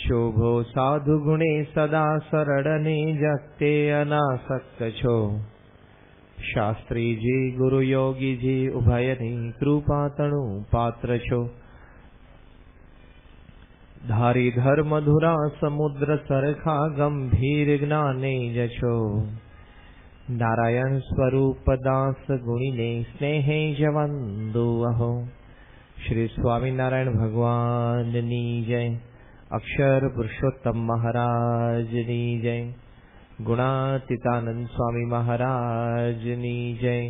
शोभो साधु गुणे सदा सरड़ने जगते अनासक्त छो। शास्त्री जी गुरु योगी जी उभयनी कृपा तणु पात्र छो। धारी धर्म मधुरा समुद्र सरखा गंभीर ज्ञाने जछो। नारायण स्वरूप दास गुणिने स्नेहे जवंदो अहो। श्री स्वामीनारायण भगवान नी जय। अक्षर पुरुषोत्तम महाराज नी जय। गुणातीतानंद स्वामी महाराज नी जय।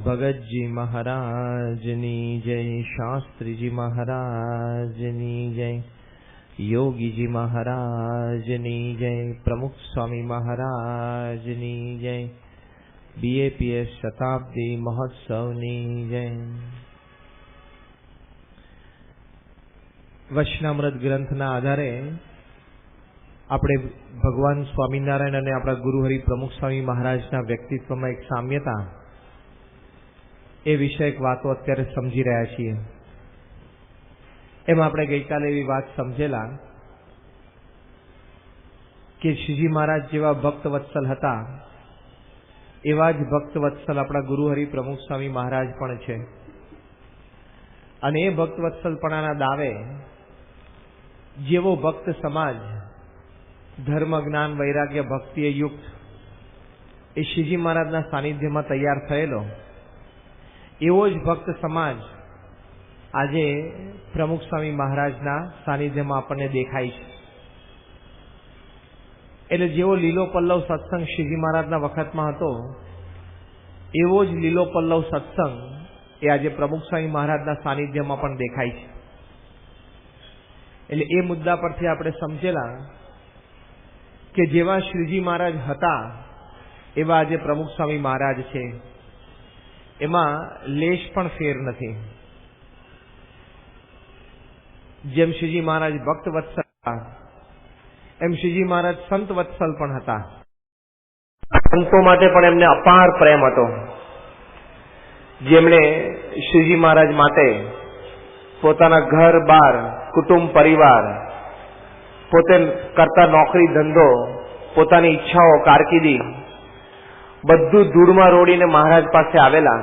भगत जी महाराज नी जय। शास्त्री जी महाराज नी जय। योगी जी महाराज नी जय। प्रमुख स्वामी महाराज नी जय। BAPS शताब्दी महोत्सव नी जय। વચનામૃત ગ્રંથના આધારે આપણે ભગવાન સ્વામિનારાયણ અને આપણા ગુરુહરિ પ્રમુખ સ્વામી મહારાજના વ્યક્તિત્વમાં એક સામ્યતા એ વિષયક વાતો અત્યારે સમજી રહ્યા છીએ। એમાં આપણે ગઈકાલે એવી વાત સમજેલા કે શ્રીજી મહારાજ જેવા ભક્ત વત્સલ હતા એવા જ ભક્ત વત્સલ આપણા ગુરુહરિ પ્રમુખ સ્વામી મહારાજ પણ છે। અને એ ભક્ત વત્સલપણાના દાવે જેવો ભક્ત સમાજ ધર્મ જ્ઞાન વૈરાગ્ય ભક્તિએ યુક્ત એ શ્રીજી મહારાજના સાનિધ્યમાં તૈયાર થયેલો એવો જ ભક્ત સમાજ આજે પ્રમુખ સ્વામી મહારાજના સાનિધ્યમાં આપણને દેખાય છે। એટલે જેવો લીલો પલ્લવ સત્સંગ શ્રીજી મહારાજના વખતમાં હતો એવો જ લીલો પલ્લવ સત્સંગ એ આજે પ્રમુખ સ્વામી મહારાજના સાનિધ્યમાં પણ દેખાય છે। એટલે એ મુદ્દા પરથી આપણે સમજેલા કે જેવા શ્રીજી મહારાજ હતા એવા આજે પ્રમુખ સ્વામી મહારાજ છે। એમાં લેશ પણ ફેર નથી। જેમ શ્રીજી મહારાજ ભક્ત વત્સલ હતા એમ શ્રીજી મહારાજ સંત વત્સલ પણ હતા। સંતો માટે પણ એમને અપાર પ્રેમ હતો, જેમણે શ્રીજી મહારાજ માટે પોતાના ઘર બાર કુટુંબ પરિવાર પોતે કરતા નોકરી ધંધો પોતાની ઈચ્છાઓ કારકિર્દી બધું ધૂળમાં રોડીને મહારાજ પાસે આવેલા।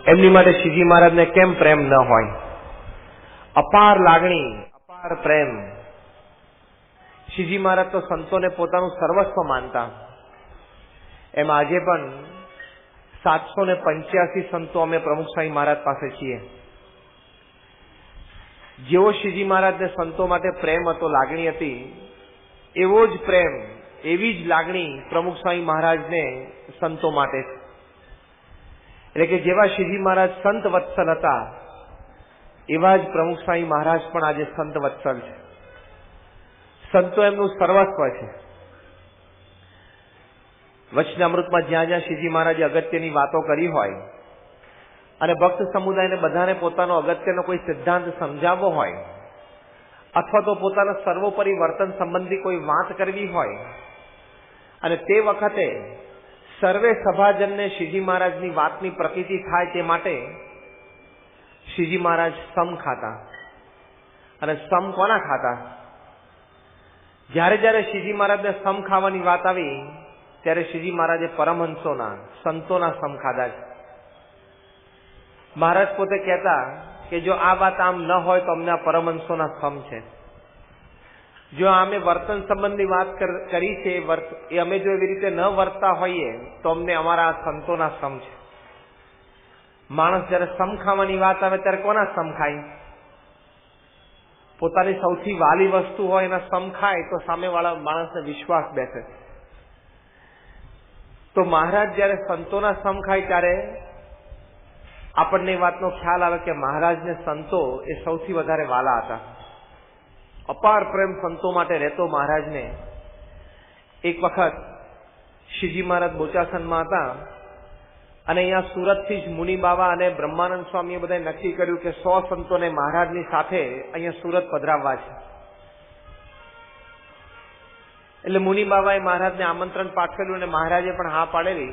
એમની માટે શ્રીજી મહારાજને કેમ પ્રેમ ન હોય? અપાર લાગણી, અપાર પ્રેમ। શ્રીજી મહારાજ તો સંતોને પોતાનું સર્વસ્વ માનતા। એમ આજે પણ 785 સંતો અમે પ્રમુખ સ્વામી મહારાજ પાસે છીએ। જેવો શ્રીજી મહારાજને સંતો માટે પ્રેમ હતો, લાગણી હતી, એવો જ પ્રેમ, એવી જ લાગણી પ્રમુખ સ્વામી મહારાજને સંતો માટે છે। એટલે કે જેવા શ્રીજી મહારાજ સંત વત્સલ હતા એવા જ પ્રમુખ સ્વામી મહારાજ પણ આજે સંત વત્સલ છે। સંતો એમનું સર્વસ્વ છે। વચનામૃતમાં જ્યાં જ્યાં શ્રીજી મહારાજે અગત્યની વાતો કરી હોય અને ભક્ત સમુદાયને બધાને પોતાનો અગત્યનો કોઈ સિદ્ધાંત સમજાવવો હોય અથવા તો પોતાના સર્વોપરી વર્તન સંબંધી કોઈ વાત કરવી હોય અને તે વખતે સર્વે સભાજનને શ્રીજી મહારાજની વાતની પ્રતીતિ થાય તે માટે શ્રીજી મહારાજ સમ ખાતા। અને સમ કોના ખાતા? જ્યારે જ્યારે શ્રીજી મહારાજને સમ ખાવાની વાત આવી ત્યારે શ્રીજી મહારાજે પરમહંસોના સંતોના સમ ખાધા છે। મહારાજ પોતે કહેતા કે જો આ વાત આમ ન હોય તો અમને આ પરમહંસોના સમ છે। જો અમે વર્તન સંબંધી વાત કરી છે એ અમે જો એવી રીતે ન વર્તતા હોઈએ તો અમને અમારા સંતોના સમ છે। માણસ જયારે સમ ખાવાની વાત આવે ત્યારે કોના સમ ખાય? પોતાની સૌથી વાલી વસ્તુ હોય એના સમ ખાય તો સામેવાળા માણસને વિશ્વાસ બેસે। તો મહારાજ જયારે સંતોના સમ ખાય ત્યારે આપણને એ વાતનો ખ્યાલ આવે કે મહારાજને સંતો એ સૌથી વધારે વાલા હતા। અપાર પ્રેમ સંતો માટે રહેતો મહારાજને। એક વખત શ્રીજી મહારાજ બોચાસનમાં હતા અને અહીંયા સુરતથી જ મુનિ બાવા અને બ્રહ્માનંદ સ્વામીએ બધાએ નક્કી કર્યું કે 100 સંતોને મહારાજની સાથે અહીંયા સુરત પધરાવવા છે। એટલે મુનિ બાવાએ મહારાજને આમંત્રણ પાઠવેલું અને મહારાજે પણ હા પાડેલી।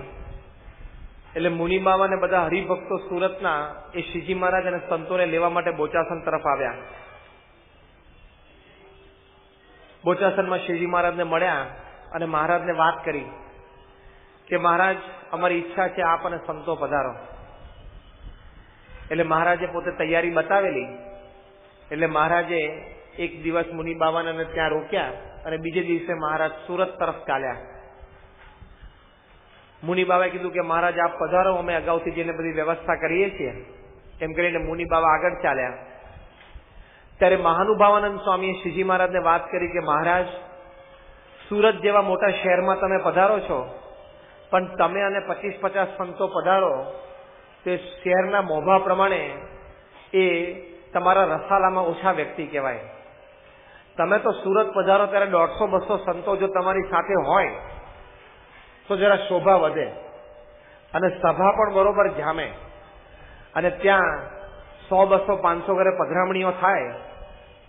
એટલે મુનિ બાવા ને બધા હરિભક્તો સુરતના એ શ્રીજી મહારાજ અને સંતોને લેવા માટે બોચાસન તરફ આવ્યા। બોચાસનમાં શ્રીજી મહારાજને મળ્યા અને મહારાજને વાત કરી કે મહારાજ, અમારી ઈચ્છા છે આપ અને સંતો પધારો. એટલે મહારાજે પોતે તૈયારી બતાવેલી. એટલે મહારાજે એક દિવસ મુનિ બાવાને ત્યાં રોક્યા અને બીજે દિવસે મહારાજ સુરત તરફ ચાલ્યા. મુનિ બાવાએ કીધું કે મહારાજ આપ પધારો, અમે અગાઉથી જેને બધી વ્યવસ્થા કરીએ છીએ. એમ કરીને મુનિ બાવા આગળ ચાલ્યા. ત્યારે મહાનુભાવાનંદ સ્વામીએ શ્રીજી મહારાજને વાત કરી કે મહારાજ, સુરત જેવા મોટા શહેરમાં તમે પધારો છો, પણ તમે અને 25-50 સંતો પધારો તે શહેરના મોભા પ્રમાણે એ તમારા રસાલામાં ઓછા વ્યક્તિ કહેવાય. તમે તો સુરત પધારો ત્યારે 150-200 સંતો જો તમારી સાથે હોય તો જરા શોભા વધે અને સભા પણ બરોબર જામે. અને ત્યાં 100, 200, 500 ઘરે પધરામણીઓ થાય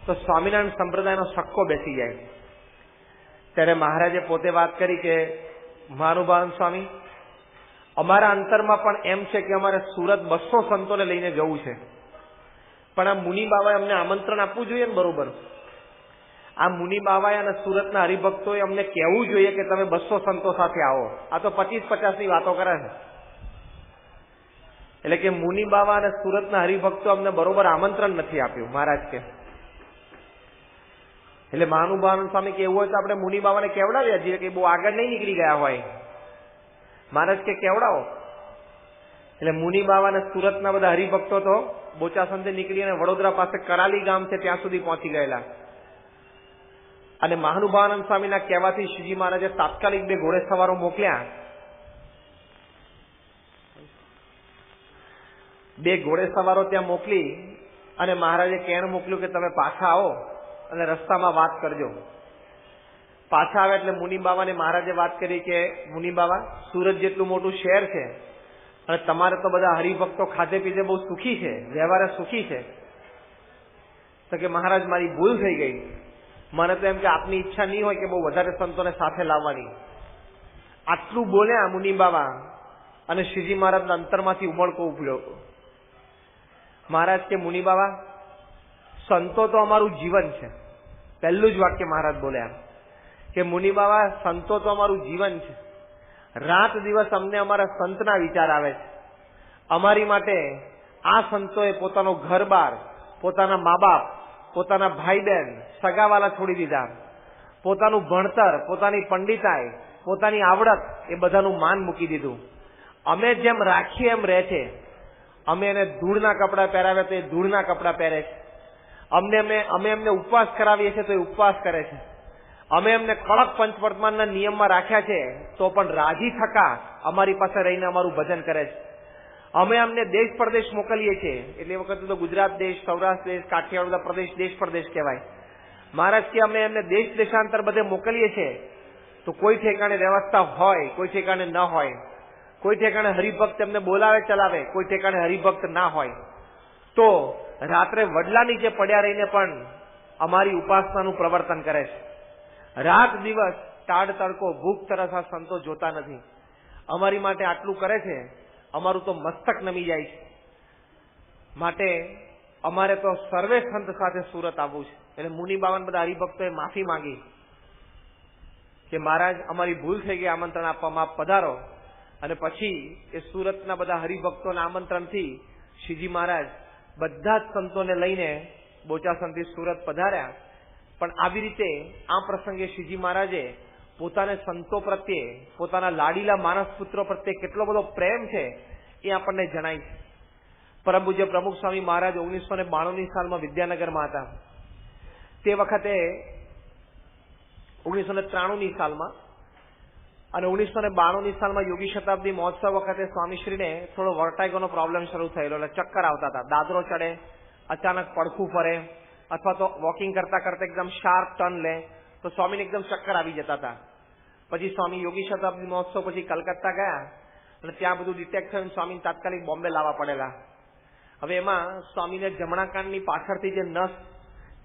તો સ્વામિનારાયણ સંપ્રદાયનો સક્કો બેસી જાય. ત્યારે મહારાજે પોતે વાત કરી કે મહાનુભાવાનંદ સ્વામી, અમારા અંતરમાં પણ એમ છે કે અમારે સુરત 200 સંતોને લઈને જવું છે, પણ આ મુનિ બાવાએ અમને આમંત્રણ આપવું જોઈએ ને બરોબર. આ મુનિ બાવાએ અને સુરતના હરિભક્તોએ અમને કહેવું જોઈએ કે તમે 200 સંતો સાથે આવો. આ તો 25-50 ની વાતો કરે છે. એટલે કે મુનિ બાવા અને સુરતના હરિભક્તો અમને બરોબર આમંત્રણ નથી આપ્યું મહારાજ કે. એટલે મહાનુભાવાનંદ સ્વામી કે એવું હોય તો આપણે મુનિ બાવાને કેવડાવ્યા છીએ કે બહુ આગળ નહીં નીકળી ગયા હોય. મહારાજ કે કેવડાવો. એટલે મુનિ બાવા અને સુરતના બધા હરિભક્તો તો બોચાસનથી નીકળી અને વડોદરા પાસે કરાલી ગામ છે ત્યાં સુધી પહોંચી ગયેલા. અને મહાનુભાવાનંદ સ્વામીના કહેવાથી શ્રીજી મહારાજે તાત્કાલિક 2 ઘોડેસવારો મોકલ્યા. 2 ઘોડેસવારો ત્યાં મોકલી અને મહારાજે કેણ મોકલ્યું કે તમે પાછા આવો અને રસ્તામાં વાત કરજો. પાછા આવે એટલે મુનિ બાવાને મહારાજે વાત કરી કે મુનિ બાવા, સુરત જેટલું મોટું શહેર છે અને તમારે તો બધા હરિભક્તો ખાધે પીધે બહુ સુખી છે, વ્યવહારે સુખી છે. તો કે મહારાજ, મારી ભૂલ થઈ ગઈ. મને તો એમ કે આપની ઈચ્છા નહીં હોય કે બહુ વધારે સંતોને સાથે લાવવાની. આટલું બોલ્યા મુનિ બાવા અને શ્રીજી મહારાજના અંતરમાંથી ઉમળકો ઉભર્યો. મહારાજ કે મુનિ બાવા, સંતો તો અમારું જીવન છે. પહેલું જ વાક્ય મહારાજ બોલ્યા કે મુનિ બાવા, સંતો તો અમારું જીવન છે. રાત દિવસ અમને અમારા સંતના વિચાર આવે છે. અમારી માટે આ સંતોએ પોતાનો ઘર-બાર, પોતાના મા બાપ, પોતાના ભાઈ બહેન, સગાવાલા છોડી દીધા. પોતાનું ભણતર, પોતાની પંડિતાઈ, પોતાની આવડત એ બધાનું માન મૂકી દીધું. અમે જેમ રાખીએ એમ રહે છે. અમે એને ધૂળના કપડાં પહેરાવ્યા તો એ ધૂળના કપડાં પહેરે છે. અમે એમને ઉપવાસ કરાવીએ છીએ તો એ ઉપવાસ કરે છે. અમે એમને કડક પંચવર્તમાનના નિયમમાં રાખ્યા છે તો પણ રાજી થકા અમારી પાસે રહીને અમારું ભજન કરે છે. અમે અમને દેશ પ્રદેશ મોકલીએ છીએ. એટલે એ વખતે તો ગુજરાત દેશ, સૌરાષ્ટ્ર દેશ, કાઠિયાવાડ પ્રદેશ દેશ પ્રદેશ કહેવાય. મહારાજ કે અમે એમને દેશ દેશાંતર બધે મોકલીએ છીએ તો કોઈ ઠેકાણે વ્યવસ્થા હોય, કોઈ ઠેકાણે ન હોય. કોઈ ઠેકાણે હરિભક્ત એમને બોલાવે ચલાવે, કોઈ ઠેકાણે હરિભક્ત ના હોય. તો રાત્રે વડલા નીચે પડ્યા રહીને પણ અમારી ઉપાસનાનું પ્રવર્તન કરે છે. રાત દિવસ ટાઢ તડકો, ભૂખ તરસ આ સંતો જોતા નથી. અમારી માટે આટલું કરે છે, અમારું તો મસ્તક નમી જાય છે. માટે અમારે તો સર્વે સંત સાથે સુરત આવવું છે. એટલે મુનિ બાવન બધા હરિભક્તોએ માફી માંગી કે મહારાજ, અમારી ભૂલ થઈ ગઈ, આમંત્રણ આપવામાં, આપ પધારો. અને પછી એ સુરતના બધા હરિભક્તોના આમંત્રણથી શ્રીજી મહારાજ બધા જ સંતોને લઈને બોચાસનથી સુરત પધાર્યા. પણ આવી રીતે આ પ્રસંગે શ્રીજી મહારાજે પોતાને સંતો પ્રત્યે, પોતાના લાડીલા માનસ પુત્રો પ્રત્યે કેટલો બધો પ્રેમ છે એ આપણને જણાય છે. પરમ પૂજ્ય પ્રમુખ સ્વામી મહારાજ 1992ની સાલમાં વિદ્યાનગરમાં હતા. તે વખતે 1993ની સાલમાં અને 1992ની સાલમાં યોગી શતાબ્દી મહોત્સવ વખતે સ્વામીશ્રીને થોડો વર્ટાઇગોનો પ્રોબ્લેમ શરૂ થયેલો. એટલે ચક્કર આવતા હતા, દાદરો ચડે, અચાનક પડખું ફરે, અથવા તો વોકિંગ કરતા કરતા એકદમ શાર્પ ટર્ન લે તો સ્વામીને એકદમ ચક્કર આવી જતા હતા. પછી સ્વામી યોગી શતાબ્દી મહોત્સવ પછી કલકત્તા ગયા અને ત્યાં બધું ડિટેક્ટ થયું. સ્વામીને તાત્કાલિક બોમ્બે લાવવા પડેલા. હવે એમાં સ્વામીને જમણા કાનની પાછળથી જે નસ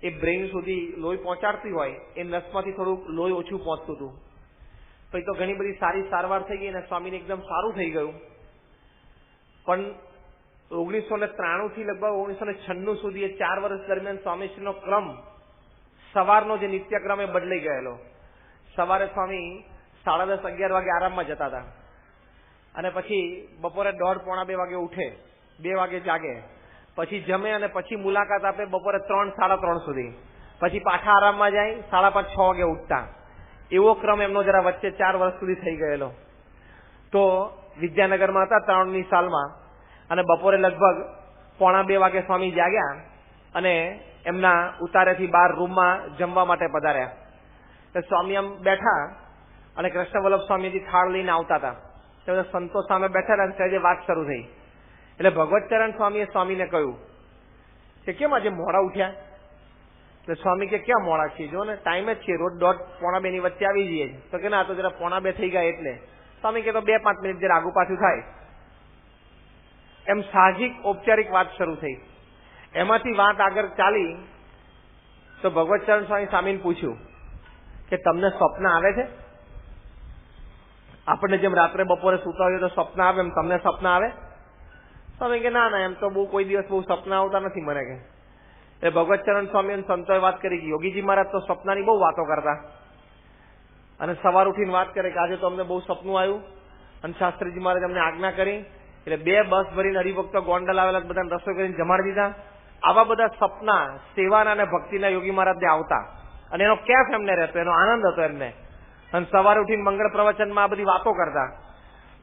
એ બ્રેઇન સુધી લોહી પહોંચાડતી હોય એ નસમાંથી થોડુંક લોહી ઓછું પહોંચતું હતું. પછી તો ઘણી બધી સારી સારવાર થઈ ગઈ અને સ્વામીને એકદમ સારું થઈ ગયું. પણ 1993 થી લગભગ 1996 સુધી એ 4 વર્ષ દરમિયાન સ્વામીશ્રીનો ક્રમ સવારનો જે નિત્યક્રમ એ બદલાઈ ગયેલો. સવારે સ્વામી 10:30, 11 વાગે આરામમાં જતા હતા અને પછી બપોરે 1:30, પોણા 2 વાગે ઉઠે, 2 વાગે જાગે, પછી જમે અને પછી મુલાકાત આપે બપોરે 3, 3:30 સુધી, પછી પાછા આરામમાં જાય, 5:30, 6 વાગે ઉઠતા. એવો ક્રમ એમનો જરા વચ્ચે 4 વર્ષ સુધી થઈ ગયેલો. તો વિદ્યાનગરમાં હતા 3મી સાલમાં અને બપોરે લગભગ પોણા 2 વાગે સ્વામી જાગ્યા અને એમના ઉતારેથી બહાર રૂમમાં જમવા માટે પધાર્યા. તો સ્વામી આમ બેઠા અને કૃષ્ણ વલ્લભ સ્વામીજી થાળ લઈને આવતા હતા. તે બધા સંતો સામે બેઠેલા અને સહેજે વાત શરૂ થઈ. એટલે ભગવતચરણ સ્વામીએ સ્વામીને કહ્યું કે કેમ આજે મોડા ઉઠ્યા? એટલે સ્વામી કે ક્યાં મોડા છીએ, જો ને ટાઈમ જ છે, રોજ 1:30, પોણા 2 ની વચ્ચે આવી જઈએ. તો કે ના, તો જરા પોણા 2 થઈ ગયા એટલે. સ્વામી કે તો 2-5 મિનિટ જરા આગુ પાછું થાય. એમ સાહજિક ઔપચારિક વાત શરૂ થઈ. એમાંથી વાત આગળ ચાલી તો ભગવતચરણ સ્વામી સ્વામીને પૂછ્યું કે તમને સ્વપ્ન આવે છે? આપણને જેમ રાત્રે બપોરે સૂતા હોય તો સ્વપ્ન આવે, એમ તમને સ્વપ્ન આવે? સ્વામી કે ના, એમ તો કોઈ દિવસ બહુ સ્વપ્ન આવતા નથી મને કે. એ ભગવતચરણ સ્વામી અને સંતોએ વાત કરી કે યોગીજી મહારાજ તો સપનાની બહુ વાતો કરતા અને સવાર ઉઠીને વાત કરે કે આજે તો અમને બહુ સપનું આવ્યું અને શાસ્ત્રીજી મહારાજ અમને આજ્ઞા કરી એટલે 2 બસ ભરીને હરિભક્તો ગોંડલ આવેલા બધાને રસોઈ કરીને જમાડી દીધા. આવા બધા સપના સેવાના અને ભક્તિના યોગી મહારાજને આવતા અને એનો કેફ એમને રહેતો, એનો આનંદ હતો એમને. અને સવારે ઉઠીને મંગળ પ્રવચનમાં આ બધી વાતો કરતા.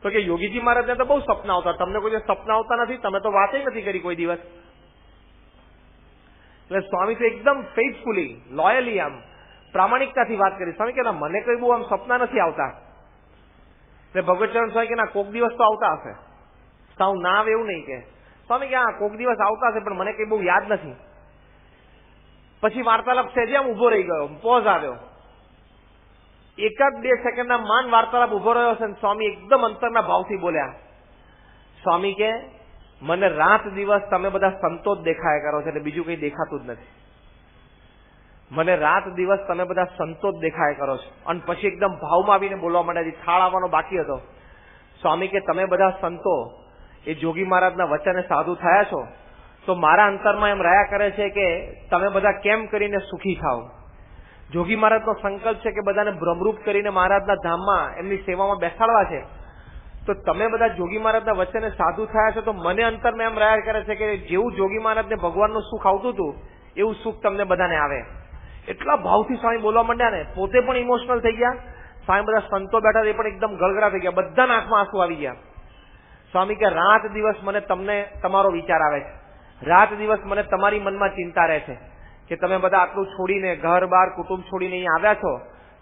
તો કે યોગીજી મહારાજને તો બહુ સપના આવતા, તમને કોઈ સપના આવતા નથી? તમે તો વાતે નથી કરી કોઈ દિવસ. એટલે સ્વામી તો એકદમ ફેથફુલી, લોયલી, આમ પ્રામાણિકતાથી વાત કરી. સ્વામી કે મને કઈ બહુ આમ સપના નથી આવતા. એટલે ભગવતચરણ સ્વામી કે ના, કોક દિવસ તો આવતા હશે, સાવ ના આવે એવું નહીં કે. સ્વામી કે હા, કોક દિવસ આવતા હશે પણ મને કઈ બહુ યાદ નથી. પછી વાર્તાલાપ સહેજે આમ ઉભો રહી ગયો, પોઝ આવ્યો. 1-2 સેકન્ડના માન વાર્તાલાપ ઉભો રહ્યો છે. સ્વામી એકદમ અંતરના ભાવથી બોલ્યા. સ્વામી કે મને રાત દિવસ તમે બધા સંતો જ દેખાયા કરો છો, એટલે બીજું કઈ દેખાતું જ નથી. મને રાત દિવસ તમે બધા સંતો જ દેખાયા કરો છો. અને પછી એકદમ ભાવમાં આવીને બોલવા માંડ્યા. થાળ આવવાનો બાકી હતો. સ્વામી કે તમે બધા સંતો એ જોગી મહારાજના વચને સાધુ થયા છો તો મારા અંતરમાં એમ રહ્યા કરે છે કે તમે બધા કેમ કરીને સુખી થાવ. જોગી મહારાજનો સંકલ્પ છે કે બધાને ભ્રમરૂપ કરીને મહારાજના ધામમાં એમની સેવામાં બેસાડવા છે. તો તમે બધા જોગી મહારાજના વચને સાધુ થયા છો તો મને અંતરમાં એમ રહ્યા કરે છે કે જેવું જોગી મહારાજને ભગવાનનું સુખ આવતું હતું એવું સુખ તમને બધાને આવે. એટલા ભાવથી સ્વામી બોલવા માંડ્યા ને, પોતે પણ ઇમોશનલ થઈ ગયા. સ્વામી બધા સંતો બેઠા એ પણ એકદમ ગળગળા થઈ ગયા, બધાના આંખમાં આંસુ આવી ગયા. સ્વામી કે રાત દિવસ મને તમને તમારો વિચાર આવે છે, રાત દિવસ મને તમારી મનમાં ચિંતા રહે છે કે તમે બધા આટલું છોડીને, ઘર બાર કુટુંબ છોડીને અહીંયા આવ્યા છો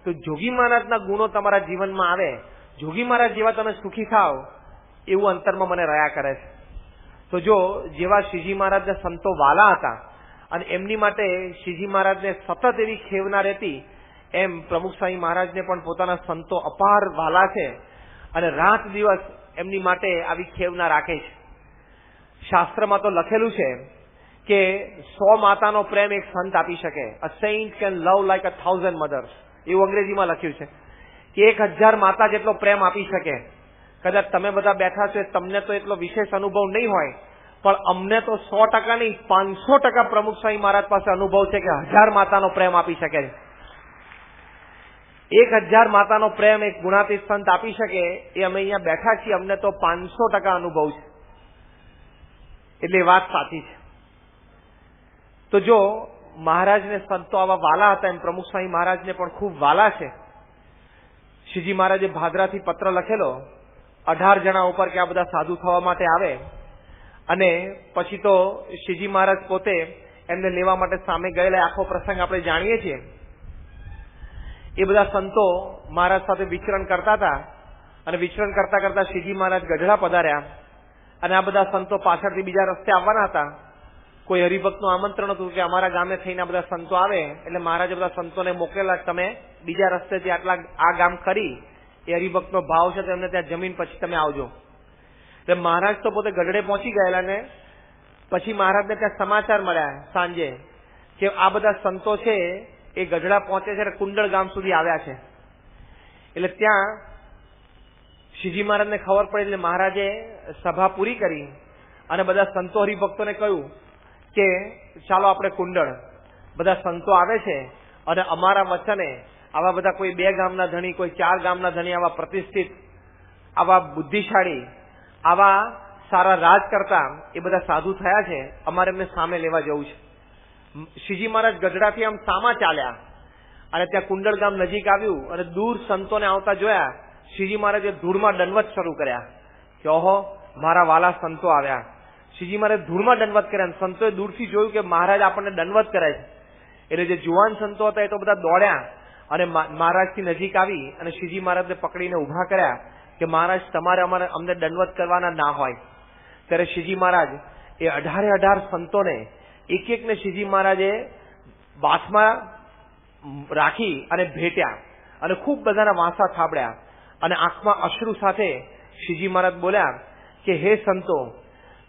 તો જોગી મહારાજના ગુણો તમારા જીવનમાં આવે, જોગી મહારાજ જેવા તમે સુખી થાવ એવું અંતરમાં મને રહ્યા કરે છે. તો જો જેવા શ્રીજી મહારાજના સંતો વાલા હતા અને એમની માટે શ્રીજી મહારાજને સતત એવી ખેવના રહેતી, એમ પ્રમુખ સ્વામી મહારાજને પણ પોતાના સંતો અપાર વાલા છે અને રાત દિવસ એમની માટે આવી ખેવના રાખે છે. શાસ્ત્રમાં તો લખેલું છે કે 100 માતાનો પ્રેમ એક સંત આપી શકે. A saint can love like 1,000 mothers. એવું અંગ્રેજીમાં લખ્યું છે કે 1000 માતા જેટલો પ્રેમ આપી શકે. કદાચ તમે બધા બેઠા છો તમને તો એટલો વિશેષ અનુભવ નહીં હોય પણ અમને તો 100% નહીં 500% પ્રમુખ સ્વામી મહારાજ પાસે અનુભવ છે કે 1000 માતાનો પ્રેમ આપી શકે. 1000 માતાનો પ્રેમ એક ગુણાતીત સંત આપી શકે એ અમે અહીંયા બેઠા છીએ, અમને તો 500% અનુભવ છે. એટલે વાત સાચી છે. તો જો મહારાજને સંતો આવા વાલા હતા એમ પ્રમુખ સ્વામી મહારાજને પણ ખૂબ વાલા છે. શ્રીજી મહારાજે ભાદરાથી પત્ર લખેલો 18 જણા ઉપર કે આ બધા સાધુ થવા માટે આવે અને પછી તો શ્રીજી મહારાજ પોતે એમને લેવા માટે સામે ગયેલા. આખો પ્રસંગ આપણે જાણીએ છીએ. એ બધા સંતો મહારાજ સાથે વિચરણ કરતા હતા અને વિચરણ કરતા કરતા શ્રીજી મહારાજ ગઢડા પધાર્યા અને આ બધા સંતો પાછળથી બીજા રસ્તે આવવાના હતા. કોઈ હરિભક્તનું આમંત્રણ હતું કે અમારા ગામે થઈને આ બધા સંતો આવે એટલે મહારાજે બધા સંતોને મોકલેલા, તમે બીજા રસ્તેથી આટલા આ ગામ કરી એ હરિભક્તનો ભાવ છે તો એમને ત્યાં જમીન પછી તમે આવજો. એટલે મહારાજ તો પોતે ગઢડે પહોંચી ગયેલા ને પછી મહારાજને ત્યાં સમાચાર મળ્યા સાંજે કે આ બધા સંતો છે એ ગઢડા પહોંચે છે, કુંડળ ગામ સુધી આવ્યા છે. એટલે ત્યાં શ્રીજી મહારાજને ખબર પડી એટલે મહારાજે સભા પૂરી કરી અને બધા સંતો હરિભક્તોને કહ્યું કે ચાલો આપણે કુંડળ, બધા સંતો આવે છે અને અમારા વચને આવા બધા કોઈ 2 ગામના ધણી, કોઈ 4 ગામના ધણી, આવા પ્રતિષ્ઠિત, આવા બુદ્ધિશાળી, આવા સારા રાજ કરતા એ બધા સાધુ થયા છે, અમારે એમને સામે લેવા જવું છે. શ્રીજી મહારાજ ગઢડાથી આમ સામા ચાલ્યા અને ત્યાં કુંડળ ગામ નજીક આવ્યું અને દૂર સંતોને આવતા જોયા. શ્રીજી મહારાજે ધૂળમાં દંડવત શરૂ કર્યા કે ઓહો મારા વાલા સંતો આવ્યા. શ્રીજી મહારાજ ધૂળમાં દંડવત કર્યા. સંતોએ દૂરથી જોયું કે મહારાજ આપણને દંડવત કરે છે. એટલે જે જુવાન સંતો હતા એ તો બધા દોડ્યા અને મહારાજથી નજીક આવી અને શ્રીજી મહારાજને પકડીને ઉભા કર્યા કે મહારાજ તમારે અમને દંડવત કરવાના ના હોય. ત્યારે શ્રીજી મહારાજ એ 18 સંતોને એક એકને શ્રીજી મહારાજે બાથમાં રાખી અને ભેટ્યા અને ખૂબ બધાના વાંસા થાબડ્યા અને આંખમાં અશ્રુ સાથે શ્રીજી મહારાજ બોલ્યા કે હે સંતો,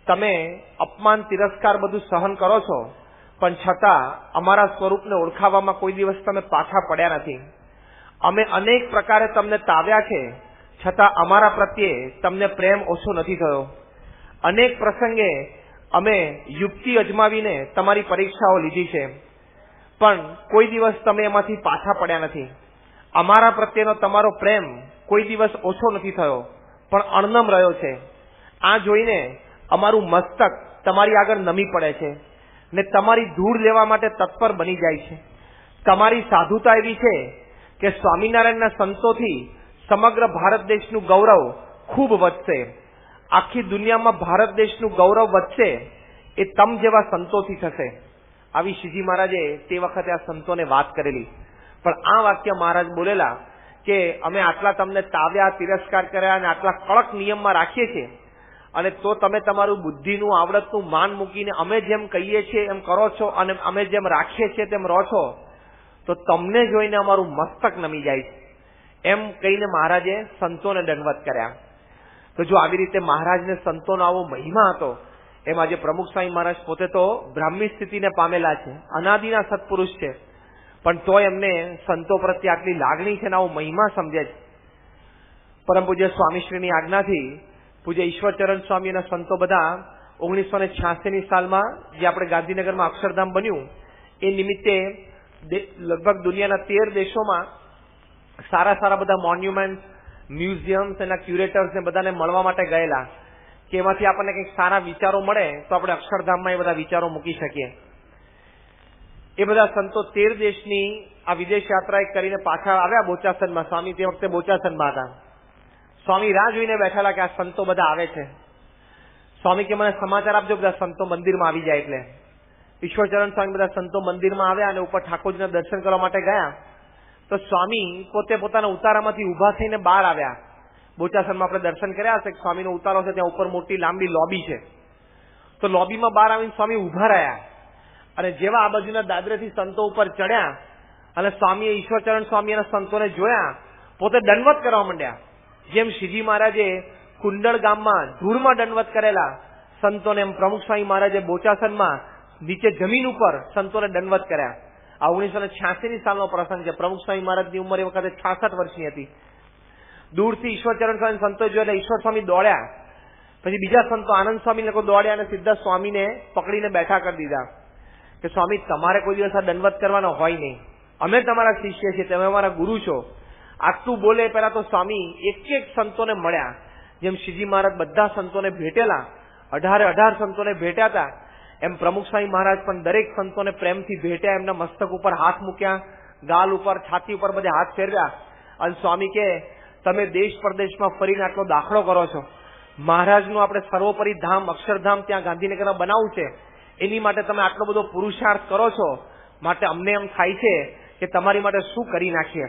તમે અપમાન તિરસ્કાર બધું સહન કરો છો, પણ છતાં અમારા સ્વરૂપને ઓળખાવવામાં કોઈ દિવસ તમે પાછા પડ્યા નથી. અમે અનેક પ્રકારે તમને તાવ્યા છે, છતાં અમારા પ્રત્યે તમને પ્રેમ ઓછો નથી થયો. અનેક પ્રસંગે અમે યુક્તિ અજમાવીને તમારી પરીક્ષાઓ લીધી છે, પણ કોઈ દિવસ તમે એમાંથી પાછા પડ્યા નથી. અમારા પ્રત્યેનો તમારો પ્રેમ કોઈ દિવસ ઓછો નથી થયો, પણ અણનમ રહ્યો છે. આ જોઈને અમારું મસ્તક તમારી આગળ નમી પડે છે ને તમારી ધૂળ લેવા માટે તત્પર બની જાય છે. તમારી સાધુતા એવી છે કે સ્વામિનારાયણના સંતોથી સમગ્ર ભારત દેશનું ગૌરવ ખૂબ વધશે. આખી દુનિયામાં ભારત દેશનું ગૌરવ વધશે એ તમ જેવા સંતોથી થશે. આવી શ્રીજી મહારાજે તે વખતે આ સંતોને વાત કરેલી. પણ આ વાક્ય મહારાજ બોલેલા કે અમે આટલા તમને તાવ્યા, તિરસ્કાર કર્યા અને આટલા કડક નિયમમાં રાખીએ છીએ, અને તો તમે તમારું બુદ્ધિનું, આવડતનું માન મૂકીને અમે જેમ કહીએ છીએ એમ કરો છો અને અમે જેમ રાખીએ છીએ તેમ રહો છો, તો તમને જોઈને અમારું મસ્તક નમી જાય છે. એમ કહીને મહારાજે સંતોને દંડવત કર્યા. તો જો આવી રીતે મહારાજને સંતોનો આવો મહિમા હતો, એમાં જે પ્રમુખ સ્વામી મહારાજ પોતે તો બ્રાહ્મી સ્થિતિને પામેલા છે, અનાદિના સત્પુરુષ છે, પણ તોય એમને સંતો પ્રત્યે આટલી લાગણી છે ને આવો મહિમા સમજે છે. પરમ પૂજ્ય સ્વામીશ્રીની આજ્ઞાથી પૂજ્ય ઈશ્વરચરણ સ્વામી અને સંતો બધા 1986ની સાલમાં જે આપણે ગાંધીનગરમાં અક્ષરધામ બન્યું એ નિમિત્તે લગભગ દુનિયાના 13 દેશોમાં સારા બધા મોન્યુમેન્ટ, મ્યુઝિયમ્સ, એના ક્યુરેટર્સને બધાને મળવા માટે ગયેલા કે એમાંથી આપણને કંઈક સારા વિચારો મળે તો આપણે અક્ષરધામમાં એ બધા વિચારો મૂકી શકીએ. એ બધા સંતો 13 દેશની આ વિદેશ યાત્રા કરીને પાછા આવ્યા બોચાસનમાં. સ્વામી તે વખતે બોચાસનમાં હતા. સ્વામી રાહ જોઈને બેઠેલા કે આ સંતો બધા આવે છે. સ્વામી કે મને સમાચાર આપજો બધા સંતો મંદિરમાં આવી જાય. એટલે ઈશ્વરચરણ સ્વામી બધા સંતો મંદિરમાં આવ્યા અને ઉપર ઠાકોરજીના દર્શન કરવા માટે ગયા. તો સ્વામી પોતે પોતાના ઉતારામાંથી ઉભા થઈને બહાર આવ્યા. બોચાસનમાં આપણે દર્શન કર્યા હશે. સ્વામીનો ઉતારો છે, ત્યાં ઉપર મોટી લાંબી લોબી છે. તો લોબીમાં બહાર આવીને સ્વામી ઉભા રહ્યા અને જેવા આ બાજુના દાદરેથી સંતો ઉપર ચડ્યા અને સ્વામીએ ઈશ્વરચરણ સ્વામી અને સંતોને જોયા, પોતે દંડવત કરવા માંડ્યા. જેમ શ્રીજી મહારાજે કુંડળ ગામમાં ધૂળમાં દંડવત કરેલા સંતોને, એમ પ્રમુખ સ્વામી મહારાજે બોચાસનમાં નીચે જમીન ઉપર સંતોને દંડવત કર્યા. આ 1986ની સાલનો પ્રસંગ છે. પ્રમુખ સ્વામી મહારાજની ઉંમર એ વખતે 66 વર્ષની હતી. દૂરથી ઈશ્વરચરણ સ્વામી સંતો જોયા એટલે ઈશ્વર સ્વામી દોડ્યા. પછી બીજા સંતો આનંદ સ્વામી લોકો દોડ્યા અને સીધા સ્વામીને પકડીને બેઠા કરી દીધા કે સ્વામી તમારે કોઈ દિવસ આ દંડવત કરવાનો હોય નહીં. અમે તમારા શિષ્ય છીએ, તમે અમારા ગુરુ છો. આટલું બોલે પહેલા તો સ્વામી એક સંતોને મળ્યા. જેમ શ્રીજી મહારાજ બધા સંતોને ભેટેલા, 18 સંતોને ભેટ્યા હતા, એમ પ્રમુખ સ્વામી મહારાજ પણ દરેક સંતોને પ્રેમથી ભેટ્યા. એમના મસ્તક ઉપર હાથ મૂક્યા, ગાલ ઉપર, છાતી ઉપર બધે હાથ ફેરવ્યા અને સ્વામી કે તમે દેશ પરદેશમાં ફરીને આટલો દાખલો કરો છો. મહારાજનું આપણે સર્વોપરી ધામ અક્ષરધામ ત્યાં ગાંધીનગરમાં બનાવવું છે, એની માટે તમે આટલો બધો પુરુષાર્થ કરો છો, માટે અમને એમ થાય છે કે તમારી માટે શું કરી નાખીએ.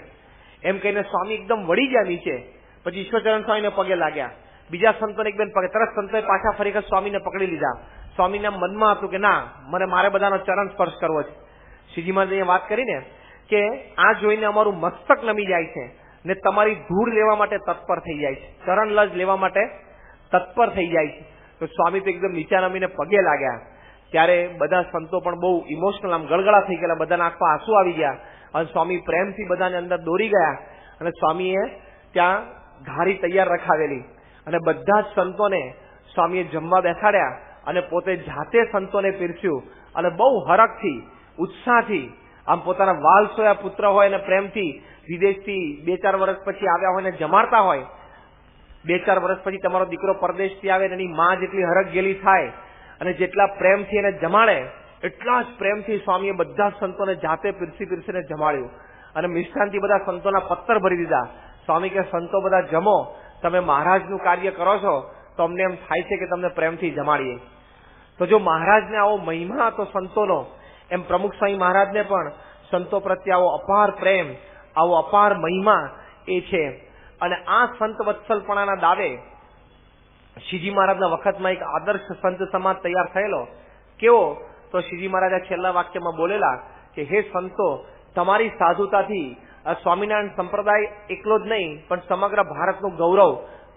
એમ કહીને સ્વામી એકદમ વળી ગયા નીચે. પછી ઈશ્વરચરણ સ્વામીને પગે લાગ્યા. બીજા સંતોને એક બેન પગે. તરત સંતોએ પાછા ફરી સ્વામીને પકડી લીધા. સ્વામીના મનમાં હતું કે ના, મારે બધાનો ચરણ સ્પર્શ કરવો છે. શ્રીજી મહારાજે વાત કરીને કે આ જોઈને અમારું મસ્તક નમી જાય છે ને તમારી ધૂળ લેવા માટે તત્પર થઈ જાય છે, ચરણ લજ લેવા માટે તત્પર થઈ જાય છે. તો સ્વામી તો એકદમ નીચા નમીને પગે લાગ્યા. ત્યારે બધા સંતો પણ બહુ ઇમોશનલ, આમ ગળગળા થઈ ગયેલા, બધાના આંખમાં આંસુ આવી ગયા અને સ્વામી પ્રેમથી બધાને અંદર દોરી ગયા અને સ્વામીએ ત્યાં ઘારી તૈયાર રખાવેલી અને બધા જ સંતોને સ્વામીએ જમવા બેસાડ્યા અને પોતે જાતે સંતોને પીરસ્યું અને બહુ હરખથી, ઉત્સાહથી આમ પોતાના વાલસોયા પુત્ર હોય અને પ્રેમથી વિદેશથી 2-4 વર્ષ પછી આવ્યા હોય ને જમાડતા હોય, 2-4 વર્ષ પછી તમારો દીકરો પરદેશથી આવે એની માં જેટલી હરખગેલી થાય અને જેટલા પ્રેમથી એને જમાડે એટલા જ પ્રેમથી સ્વામીએ બધા સંતોને જાતે પીરસીને જમાડ્યું અને મિષ્ટાનથી બધા સંતોના પત્તર ભરી દીધા. સ્વામી કે સંતો બધા જમો, તમે મહારાજનું કાર્ય કરો છો તો અમને એમ થાય છે કે તમને પ્રેમથી જમાડીએ. તો જો મહારાજને આવો મહિમા હતો સંતોનો, એમ પ્રમુખ સ્વામી મહારાજને પણ સંતો પ્રત્યે આવો અપાર પ્રેમ, આવો અપાર મહિમા એ છે. અને આ સંત વત્સલપણાના દાવે શ્રીજી મહારાજના વખતમાં એક આદર્શ સંત સમાજ તૈયાર થયેલો. કેવો? તો શ્રીજી મહારાજ છેલ્લા વાક્યમાં બોલેલા કે હે સંતો, તમારી સાધુતાથી સ્વામિનારાયણ સંપ્રદાય એકલો જ નહીં પણ સમગ્ર ભારતનું ગૌરવ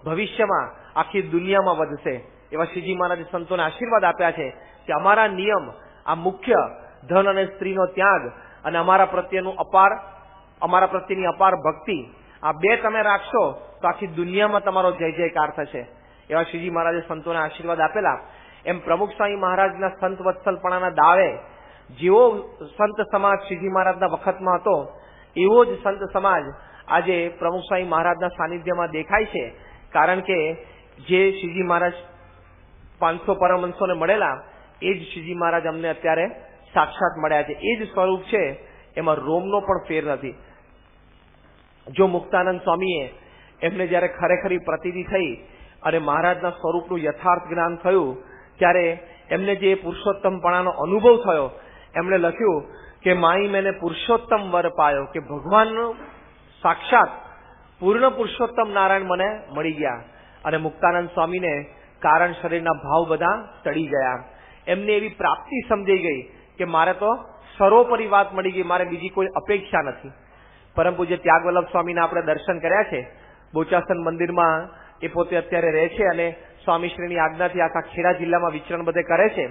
ભવિષ્યમાં આખી દુનિયામાં વધશે. એવા શ્રીજી મહારાજે સંતોને આશીર્વાદ આપ્યા છે કે અમારા નિયમ, આ મુખ્ય ધન અને સ્ત્રીનો ત્યાગ અને અમારા પ્રત્યેની અપાર ભક્તિ, આ બે તમે રાખશો તો આખી દુનિયામાં તમારો જય જયકાર થશે. એવા શ્રીજી મહારાજે સંતોને આશીર્વાદ આપેલા. એમ પ્રમુખ સ્વામી મહારાજના સંત વત્સલપણાના દાવે જેવો સંત સમાજ શ્રીજી મહારાજના વખતમાં હતો એવો જ સંત સમાજ આજે પ્રમુખ સ્વામી મહારાજના સાનિધ્યમાં દેખાય છે. કારણ કે જે શ્રીજી મહારાજ 500 પરમહંસોને મળેલા એ જ શ્રીજી મહારાજ અમને અત્યારે સાક્ષાત મળ્યા છે. એ જ સ્વરૂપ છે, એમાં રોમનો પણ ફેર નથી. જો મુક્તાનંદ સ્વામીએ એમને જયારે ખરેખરી પ્રતીતિ થઈ અને મહારાજના સ્વરૂપનું યથાર્થ જ્ઞાન થયું ત્યારે એમને જે પુરુષોત્તમપણાનો અનુભવ થયો, એમણે લખ્યું કે માઈ મેને પુરુષોત્તમ વર પાયો, કે ભગવાનનું સાક્ષાત પૂર્ણ પુરુષોત્તમ નારાયણ મને મળી ગયા. અને મુક્તાનંદ સ્વામીને કારણ શરીરના ભાવ બધા ટળી ગયા. એમને એવી પ્રાપ્તિ સમજાઈ ગઈ કે મારે તો સર્વોપરી વાત મળી ગઈ, મારે બીજી કોઈ અપેક્ષા નથી. પરમ પૂજ્ય ત્યાગવલ્લભ સ્વામીને આપણે દર્શન કર્યા છે બોચાસન મંદિરમાં. એ પોતે અત્યારે રહે છે અને સ્વામીશ્રીની આજ્ઞાથી આખા ખેડા જિલ્લામાં વિચરણ બધે કરે છે.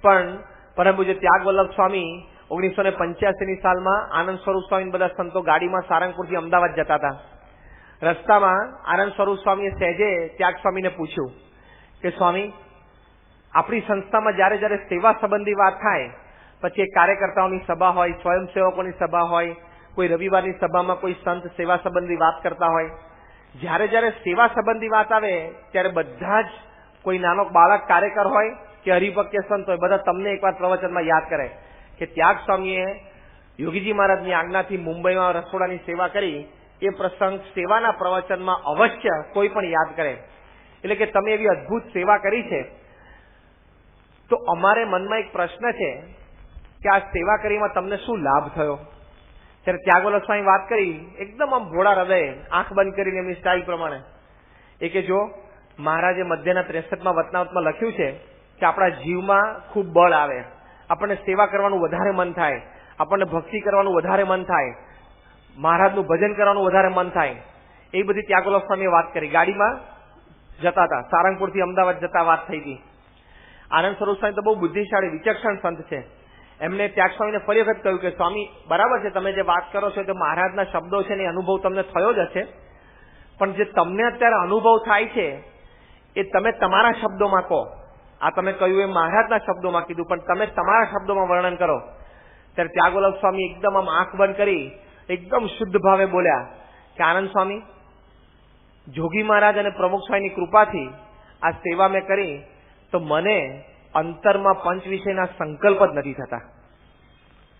પણ પરમ પૂજ્ય ત્યાગવલ્લભ સ્વામી 1985ની સાલમાં આનંદ સ્વરૂપ સ્વામી બધા સંતો ગાડીમાં સારંગપુરથી અમદાવાદ જતા હતા. રસ્તામાં આનંદ સ્વરૂપ સ્વામીએ સહેજે ત્યાગ સ્વામીને પૂછ્યું કે સ્વામી, આપણી સંસ્થામાં જયારે સેવા સંબંધી વાત થાય, પછી કાર્યકર્તાઓની સભા હોય, સ્વયંસેવકોની સભા હોય, કોઈ રવિવારની સભામાં કોઈ સંત સેવા સંબંધી વાત કરતા હોય, જયારે સેવા સંબંધી વાત આવે ત્યારે બધા જ કોઈ નાનો બાળક કાર્યકર હોય કે હરિભક્ત કે સંત હોય, બધા તમને એકવાર પ્રવચનમાં યાદ કરે કે ત્યાગ સ્વામીએ યોગીજી મહારાજની આજ્ઞાથી મુંબઈમાં રસોડાની સેવા કરી. એ પ્રસંગ સેવાના પ્રવચનમાં અવશ્ય કોઈ પણ યાદ કરે. એટલે કે તમે એવી અદભુત સેવા કરી છે. તો અમારે મનમાં એક પ્રશ્ન છે કે આ સેવા કરીમાં તમને શું લાભ થયો? ત્યારે ત્યાગવલ્લભ સ્વામી વાત કરી એકદમ આમ ભોળા હૃદય, આંખ બંધ કરીને એમની સ્ટાઇલ પ્રમાણે. એ કે જો મહારાજે મધ્યના 63માં વતનાવતમાં લખ્યું છે કે આપણા જીવમાં ખૂબ બળ આવે, આપણને સેવા કરવાનું વધારે મન થાય, આપણને ભક્તિ કરવાનું વધારે મન થાય, મહારાજનું ભજન કરવાનું વધારે મન થાય. એ બધી ત્યાગવલ્લભ સ્વામીએ વાત કરી. ગાડીમાં જતા હતા, સારંગપુરથી અમદાવાદ જતા વાત થઈ હતી. આનંદ સ્વરૂપ સ્વામી તો બહુ બુદ્ધિશાળી વિચક્ષણ સંત છે. એમને ત્યાગ સ્વામીને ફરી વખત કહ્યું કે સ્વામી, બરાબર છે તમે જે વાત કરો છો તો મહારાજના શબ્દો છે ને એ અનુભવ તમને થયો જ હશે, પણ જે તમને અત્યારે અનુભવ થાય છે એ તમે તમારા શબ્દોમાં કહો. આ તમે કહ્યું એ મહારાજના શબ્દોમાં કીધું, પણ તમે તમારા શબ્દોમાં વર્ણન કરો. ત્યારે ત્યાગવલ્લભ સ્વામી એકદમ આમ આંખ બંધ કરી એકદમ શુદ્ધ ભાવે બોલ્યા કે આનંદ સ્વામી, જોગી મહારાજ અને પ્રમુખ સ્વામીની કૃપાથી આ સેવા મેં કરી તો મને અંતરમાં પંચ વિષયના સંકલ્પ જ નથી થતા.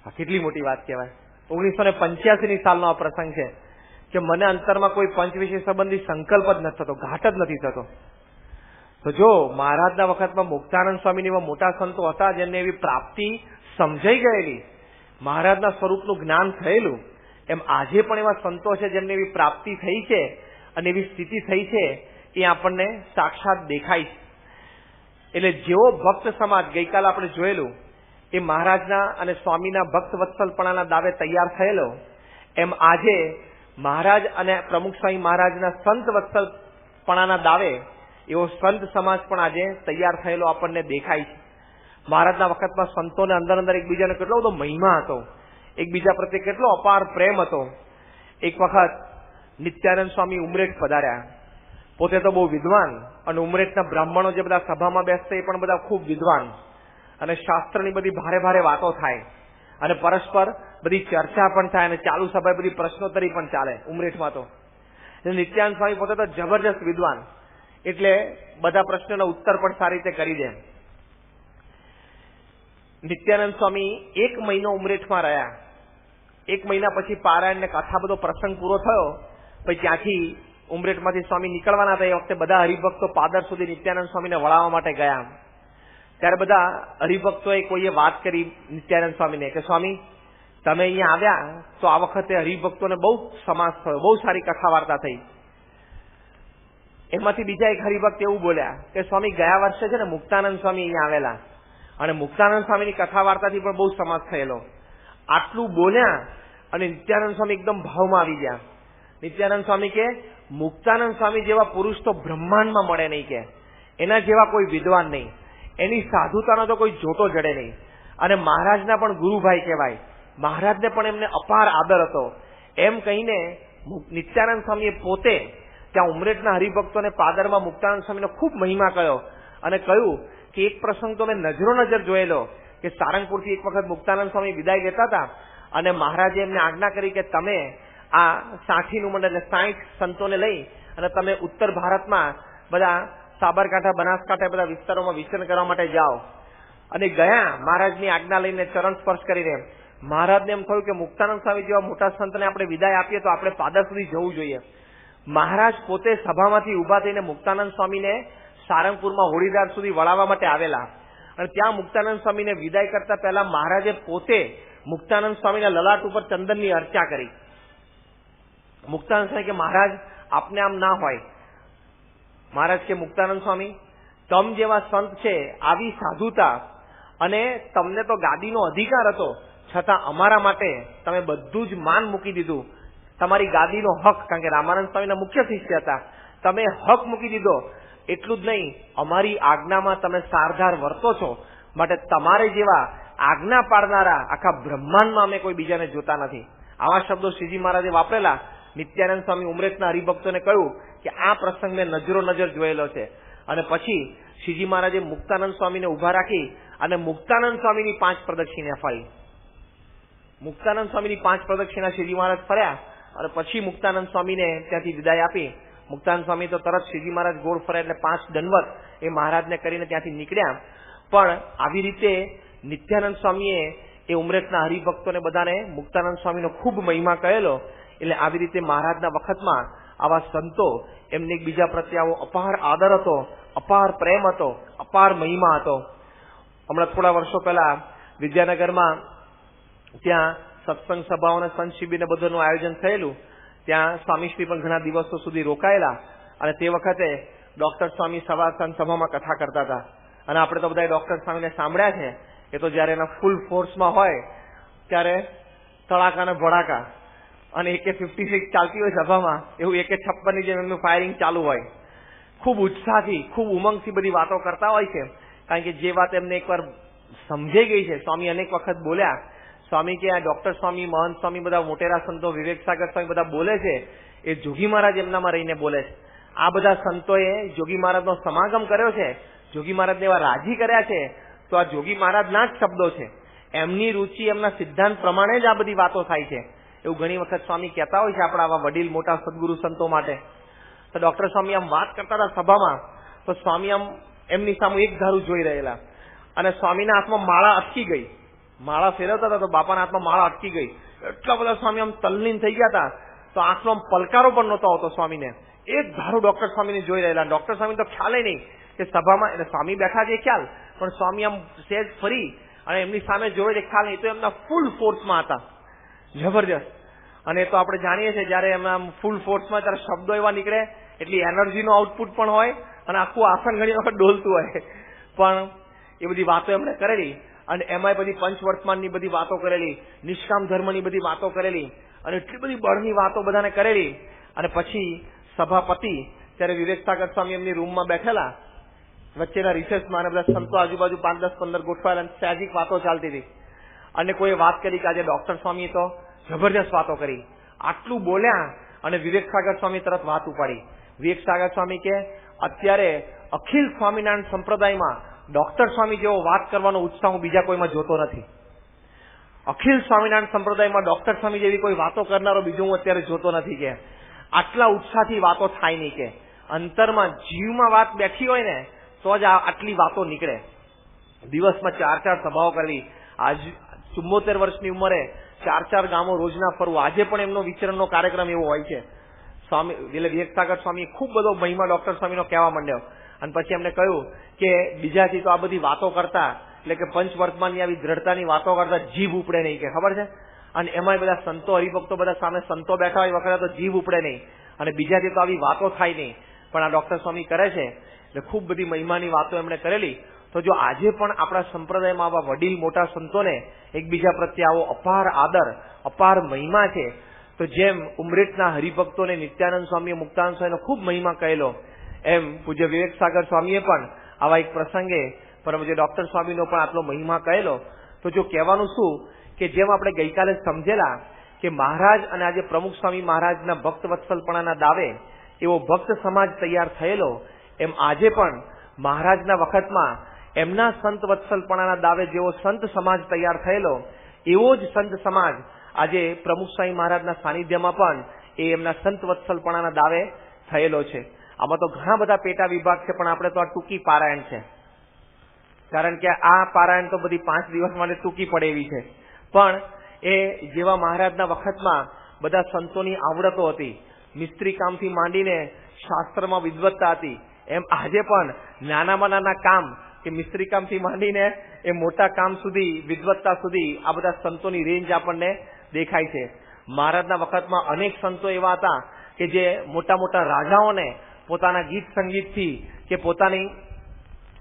આ કેટલી મોટી વાત કહેવાય. 1985ની સાલનો આ પ્રસંગ છે કે મને અંતરમાં કોઈ પંચ વિષય સંબંધી સંકલ્પ જ નથી થતો, ઘાટ જ નથી થતો. તો જો મહારાજના વખતમાં મુક્તાનંદ સ્વામીની એવા મોટા સંતો હતા જેમને એવી પ્રાપ્તિ સમજાઈ ગયેલી, મહારાજના સ્વરૂપનું જ્ઞાન થયેલું, એમ આજે પણ એવા સંતો છે જેમને એવી પ્રાપ્તિ થઈ છે અને એવી સ્થિતિ થઈ છે એ આપણને સાક્ષાત દેખાય છે. એટલે જેવો ભક્ત સમાજ ગઈકાલે આપણે જોયેલું એ મહારાજના અને સ્વામીના ભક્ત વત્સલપણાના દાવે તૈયાર થયેલો, એમ આજે મહારાજ અને પ્રમુખ સ્વામી મહારાજના સંત વત્સલપણાના દાવે એવો સંત સમાજ પણ આજે તૈયાર થયેલો આપણને દેખાય છે. મહારાજના વખતમાં સંતોને અંદર એકબીજાને કેટલો બધો મહિમા હતો, એકબીજા પ્રત્યે કેટલો અપાર પ્રેમ હતો. એક વખત નિત્યાનંદ સ્વામી ઉમરેઠ પધાર્યા. પોતે તો બહુ વિદ્વાન અને ઉમરેઠના બ્રાહ્મણો જે બધા સભામાં બેસતા એ પણ બધા ખૂબ વિદ્વાન અને શાસ્ત્રની બધી ભારે ભારે વાતો થાય અને પરસ્પર બધી ચર્ચા પણ થાય અને ચાલુ સભાએ બધી પ્રશ્નોત્તરી પણ ચાલે ઉમરેઠમાં. તો નિત્યાનંદ સ્વામી પોતે તો જબરજસ્ત વિદ્વાન, એટલે બધા પ્રશ્નોનો ઉત્તર પણ સારી રીતે કરી દે. નિત્યાનંદ સ્વામી 1 મહિનો ઉમરેઠમાં રહ્યા. 1 મહિના પછી પારાયણ ને કથા બધો પ્રસંગ પૂરો થયો. પછી ત્યાંથી ઉમરેઠમાંથી સ્વામી નીકળવાના હતા. એ વખતે બધા હરિભક્તો પાદર સુધી નિત્યાનંદ સ્વામીને વળાવવા માટે ગયા. ત્યારે બધા હરિભક્તોએ કોઈએ વાત કરી નિત્યાનંદ સ્વામીને કે સ્વામી તમે અહીંયા આવ્યા તો આ વખતે હરિભક્તોને બહુ સમાસ થયો, બહુ સારી કથા વાર્તા થઈ. એમાંથી બીજા એક હરિભક્ત એવું બોલ્યા કે સ્વામી ગયા વર્ષે છે ને મુક્તાનંદ સ્વામી અહીંયા આવેલા અને મુક્તાનંદ સ્વામીની કથા વાર્તાથી પણ બહુ સમાસ થયેલો. આટલું બોલ્યા અને નિત્યાનંદ સ્વામી એકદમ ભાવમાં આવી ગયા. નિત્યાનંદ સ્વામી કે મુક્તાનંદ સ્વામી જેવા પુરુષ તો બ્રહ્માંડમાં મળે નહીં, કે એના જેવા કોઈ વિદ્વાન નહીં, એની સાધુતાનો તો કોઈ જોટો જડે નહીં. અને મહારાજના પણ ગુરુભાઈ કહેવાય, મહારાજને પણ એમને અપાર આદર હતો. એમ કહીને નિત્યાનંદ સ્વામીએ પોતે ત્યાં ઉમરેઠના હરિભક્તોને પાદરમાં મુક્તાનંદ સ્વામીનો ખૂબ મહિમા કહ્યો અને કહ્યું કે એક પ્રસંગ તો મેં નજર જોયેલો કે સારંગપુરથી એક વખત મુક્તાનંદ સ્વામી વિદાય લેતા હતા અને મહારાજે એમને આજ્ઞા કરી કે તમે આ 60નું મંડળ એટલે 60 સંતોને લઈ અને તમે ઉત્તર ભારતમાં બધા સાબરકાંઠા, બનાસકાંઠા બધા વિસ્તારોમાં વિચરણ કરવા માટે જાઓ. અને ગયા મહારાજની આજ્ઞા લઈને ચરણ સ્પર્શ કરીને. મહારાજને એમ થયું કે મુક્તાનંદ સ્વામી જેવા મોટા સંતને આપણે વિદાય આપીએ તો આપણે પાદર સુધી જવું જોઈએ. મહારાજ પોતે સભામાંથી ઉભા થઈને મુક્તાનંદ સ્વામીને સારંગપુરમાં હોળીદાર સુધી વળાવવા માટે આવેલા અને ત્યાં મુક્તાનંદ સ્વામીને વિદાય કરતા પહેલા મહારાજે પોતે મુક્તાનંદ સ્વામીના લલાટ ઉપર ચંદનની અર્ચા કરી. મુક્તાનંદ સ્વામી કે મહારાજ આપને આમ ના હોય. મહારાજ કે મુક્તાનંદ સ્વામી તમ જેવા સંત છે, આવી સાધુતા અને તમને તો ગાદીનો અધિકાર હતો, છતાં અમારા માટે તમે બધું જ માન મૂકી દીધું. તમારી ગાદીનો હક, કારણ કે રામાનંદ સ્વામીના મુખ્ય શિષ્ય હતા, તમે હક મૂકી દીધો. એટલું જ નહીં, અમારી આજ્ઞામાં તમે સારધાર વર્તો છો, માટે તમારે જેવા આજ્ઞા પાડનારા આખા બ્રહ્માંડમાં અમે કોઈ બીજાને જોતા નથી. આવા શબ્દો શ્રીજી મહારાજે વાપરેલા. નિત્યાનંદ સ્વામી ઉમરેઠના હરિભક્તોને કહ્યું કે આ પ્રસંગ મેં નજર જોયેલો છે. અને પછી શ્રીજી મહારાજે મુક્તાનંદ સ્વામીને ઉભા રાખી અને મુક્તાનંદ સ્વામીની 5 પ્રદક્ષિણા ફરી. મુક્તાનંદ સ્વામીની 5 પ્રદક્ષિણા શ્રીજી મહારાજ ફર્યા અને પછી મુક્તાનંદ સ્વામીને ત્યાંથી વિદાય આપી. મુક્તાનંદ સ્વામી તો તરત શ્રીજી મહારાજ ગોળ ફર્યા એટલે 5 દંડવત એ મહારાજને કરીને ત્યાંથી નીકળ્યા. પણ આવી રીતે નિત્યાનંદ સ્વામીએ એ ઉમરેઠના હરિભક્તોને બધાને મુક્તાનંદ સ્વામીનો ખૂબ મહિમા કહેલો. એટલે આવી રીતે મહારાજના વખતમાં આવા સંતો એમને એકબીજા પ્રત્યે આવો અપાર આદર હતો, અપાર પ્રેમ હતો, અપાર મહિમા હતો. હમણાં થોડા વર્ષો પહેલા વિદ્યાનગરમાં ત્યાં સત્સંગ સભાઓ અને સંત શિબિર ને બધુંનું આયોજન થયેલું. ત્યાં સ્વામીશ્રી પણ ઘણા દિવસો સુધી રોકાયેલા અને તે વખતે ડોક્ટર સ્વામી સભામાં કથા કરતા હતા. અને આપણે તો બધા ડોક્ટર સ્વામીને સાંભળ્યા છે. એ તો જયારે એના ફૂલ ફોર્સમાં હોય ત્યારે તડાકા અને ભડાકા અને AK-56 ચાલતી હોય સભામાં, એવું AK-56ની જેમ એમનું ફાયરિંગ ચાલુ હોય. ખૂબ ઉત્સાહથી, ખૂબ ઉમંગથી બધી વાતો કરતા હોય છે. કારણ કે જે વાત એમને એકવાર સમજાઈ ગઈ છે. સ્વામી અનેક વખત બોલ્યા. સ્વામી કે આ ડોક્ટર સ્વામી, મહંત સ્વામી, બધા મોટેરા સંતો, વિવેક સાગર સ્વામી બધા બોલે છે, એ જોગી મહારાજ એમનામાં રહીને બોલે છે. આ બધા સંતોએ જોગી મહારાજનો સમાગમ કર્યો છે, જોગી મહારાજને એવા રાજી કર્યા છે, તો આ જોગી મહારાજના જ શબ્દો છે. એમની રુચિ, એમના સિદ્ધાંત પ્રમાણે જ આ બધી વાતો થાય છે. એવું ઘણી વખત સ્વામી કહેતા હોય છે આપણા આવા વડીલ મોટા સદગુરુ સંતો માટે. તો ડોક્ટર સ્વામી આમ વાત કરતા હતા સભામાં, તો સ્વામી આમ એમની સામે એક ધારું જોઈ રહેલા અને સ્વામીના હાથમાં માળા અટકી ગઈ. માળા ફેરવતા હતા તો બાપાના હાથમાં માળા અટકી ગઈ. એટલા બધા સ્વામી આમ તલ્લીન થઈ ગયા હતા, તો આંખનો આમ પલકારો પણ નહોતો આવતો સ્વામીને. એક ધારું ડોક્ટર સ્વામીને જોઈ રહેલા. ડોક્ટર સ્વામી તો ખ્યાલ નહીં કે સભામાં એટલે સ્વામી બેઠા છે ખ્યાલ, પણ સ્વામી આમ સેજ ફરી અને એમની સામે જોવે છે ખ્યાલ નહીં. તો એમના ફૂલ ફોર્સમાં હતા, જબરજસ્ત. અને તો આપણે જાણીએ છીએ જયારે એમના ફૂલ ફોર્સમાં ત્યારે શબ્દો એવા નીકળે, એટલી એનર્જીનો આઉટપુટ પણ હોય અને આખું આસન ઘણી વખત ડોલતું હોય. પણ એ બધી વાતો એમણે કરેલી અને એમાં બધી પંચવર્તમાનની બધી વાતો કરેલી, નિષ્કામ ધર્મની બધી વાતો કરેલી અને એટલી બધી બળની વાતો બધાને કરેલી. અને પછી સભાપતિ ત્યારે વિવેક સાગર સ્વામી એમની રૂમમાં બેઠેલા વચ્ચેના રિસેસમાં અને બધા સંતો આજુબાજુ 5, 10, 15 ગોઠવાયેલા સાહજિક વાતો ચાલતી હતી. અને કોઈ વાત કરી કે આજે ડોક્ટર સ્વામીએ તો જબરજસ્ત વાતો કરી. આટલું બોલ્યા અને વિવેક સાગર સ્વામી તરત વાત ઉપાડી. વિવેક સાગર સ્વામી કે અત્યારે અખિલ સ્વામિનારાયણ સંપ્રદાયમાં ડોક્ટર સ્વામી જેવો વાત કરવાનો ઉત્સાહ હું બીજા કોઈમાં જોતો નથી. અખિલ સ્વામિનારાયણ સંપ્રદાયમાં ડોક્ટર સ્વામી જેવી કોઈ વાતો કરનારો બીજો હું અત્યારે જોતો નથી કે આટલા ઉત્સાહથી વાતો થાય નહીં કે અંતરમાં જીવમાં વાત બેઠી હોય ને તો જ આટલી વાતો નીકળે. દિવસમાં 4 સભાઓ કરવી, આજ 74 વર્ષની ઉંમરે 4 ગામો રોજના ફરવું, આજે પણ એમનો વિચરણનો કાર્યક્રમ એવો હોય છે. સ્વામી એટલે વિવેકસાગર સ્વામી ખૂબ બધો મહિમા ડોક્ટર સ્વામીનો કહેવા માંડ્યો અને પછી એમને કહ્યું કે બીજાથી તો આ બધી વાતો કરતા એટલે કે પંચવર્તમાનની આવી દ્રઢતાની વાતો કરતા જીભ ઉપડે નહીં કે ખબર છે. અને એમાંય બધા સંતો હરિભક્તો બધા સામે સંતો બેઠા હોય વખતે તો જીભ ઉપડે નહીં અને બીજાથી તો આવી વાતો થાય નહીં. પણ આ ડોક્ટર સ્વામી કરે છે એટલે ખૂબ બધી મહિમાની વાતો એમણે કરેલી. તો જો આજે પણ આપણા સંપ્રદાયમાં આવા વડીલ મોટા સંતોને એકબીજા પ્રત્યે આવો અપાર આદર અપાર મહિમા છે, તો જેમ ઉમરેઠના હરિભક્તોને નિત્યાનંદ સ્વામીએ મુક્તાનંદ સ્વામીનો ખૂબ મહિમા કહેલો, એમ પૂજ્ય વિવેકસાગર સ્વામીએ પણ આવા એક પ્રસંગે પરમ પૂજ્ય ડોક્ટર સ્વામીનો પણ આટલો મહિમા કહેલો. તો જો કહેવાનું શું કે જેમ આપણે ગઈકાલે સમજેલા કે મહારાજ અને આજે પ્રમુખ સ્વામી મહારાજના ભક્ત વત્સલપણાના દાવે એવો ભક્ત સમાજ તૈયાર થયેલો, એમ આજે પણ મહારાજના વખતમાં એમના સંત વત્સલપણાના દાવે જેવો સંત સમાજ તૈયાર થયેલો, એવો જ સંત સમાજ આજે પ્રમુખ સ્વામી મહારાજના સાનિધ્યમાં પણ એ એમના સંત વત્સલપણાના દાવે થયેલો છે. આમાં તો ઘણા બધા પેટા વિભાગ છે, પણ આપણે તો આ ટૂંકી પારાયણ છે, કારણ કે આ પારાયણ તો બધી 5 દિવસ માટે ટૂંકી પડે એવી છે. પણ એ જેવા મહારાજના વખતમાં બધા સંતોની આવડતો હતી, મિસ્ત્રી કામથી માંડીને શાસ્ત્રમાં વિદ્વત્તા હતી, એમ આજે પણ નાનામાં નાના કામ કે મિસ્ત્રી કામથી માંડીને એ મોટા કામ સુધી વિદ્વત્તા સુધી આ બધા સંતોની રેન્જ આપણને દેખાય છે. મહારાજના વખતમાં અનેક સંતો એવા હતા કે જે મોટા મોટા રાજાઓને પોતાના ગીત સંગીતથી કે પોતાની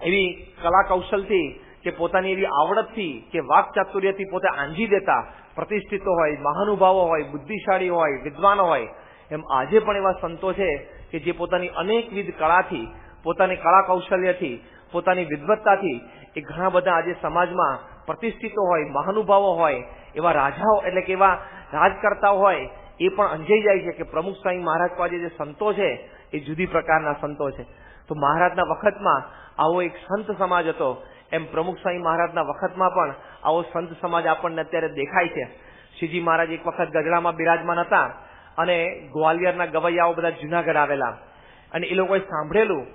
એવી કલા કૌશલથી કે પોતાની એવી આવડતથી કે વાક ચાતુર્યથી પોતે આંજી દેતા પ્રતિષ્ઠિતો હોય, મહાનુભાવો હોય, બુદ્ધિશાળી હોય, વિદ્વાનો હોય. એમ આજે પણ એવા સંતો છે કે જે પોતાની અનેકવિધ કળાથી, પોતાની કળા કૌશલ્યથી, પોતાની વિદ્વત્તાથી એ ઘણા બધા આજે સમાજમાં પ્રતિષ્ઠિતો હોય, મહાનુભાવો હોય, એવા રાજાઓ એટલે કે એવા રાજકર્તાઓ હોય, એ પણ અંજાઈ જાય છે કે પ્રમુખ સ્વામી મહારાજ પાસે જે સંતો છે એ જુદી પ્રકારના સંતો છે. તો મહારાજના વખતમાં આવો એક સંત સમાજ હતો, એમ પ્રમુખ સ્વામી મહારાજના વખતમાં પણ આવો સંત સમાજ આપણને અત્યારે દેખાય છે. શ્રીજી મહારાજ એક વખત ગઢડામાં બિરાજમાન હતા અને ગ્વાલિયરના ગવૈયાઓ બધા જુનાગઢ આવેલા અને એ લોકોએ સાંભળેલું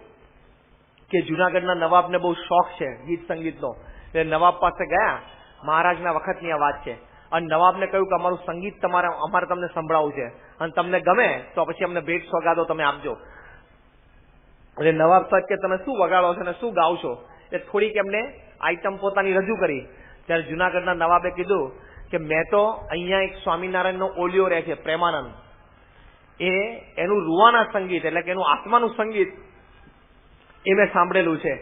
કે જુનાગઢના નવાબને બહુ શોખ છે ગીત સંગીતનો. એટલે નવાબ પાસે ગયા, મહારાજના વખતની આ વાત છે, અને નવાબને કહ્યું કે અમારું સંગીત અમારે તમને સંભળાવવું છે અને તમને ગમે તો પછી અમને ભેટ સોગાદો તમે આપજો. એટલે નવાબ સાહેબ કે તમે શું વગાડો છો અને શું ગાવ છો, એ થોડીક એમને આઈટમ પોતાની રજૂ કરી. ત્યારે જુનાગઢના નવાબે કીધું કે મેં તો અહીંયા એક સ્વામિનારાયણનો ઓલિયો રહે છે પ્રેમાનંદ, એનું રૂવાના સંગીત એટલે કે એનું આત્માનું સંગીત એ મેં સાંભળેલું છે,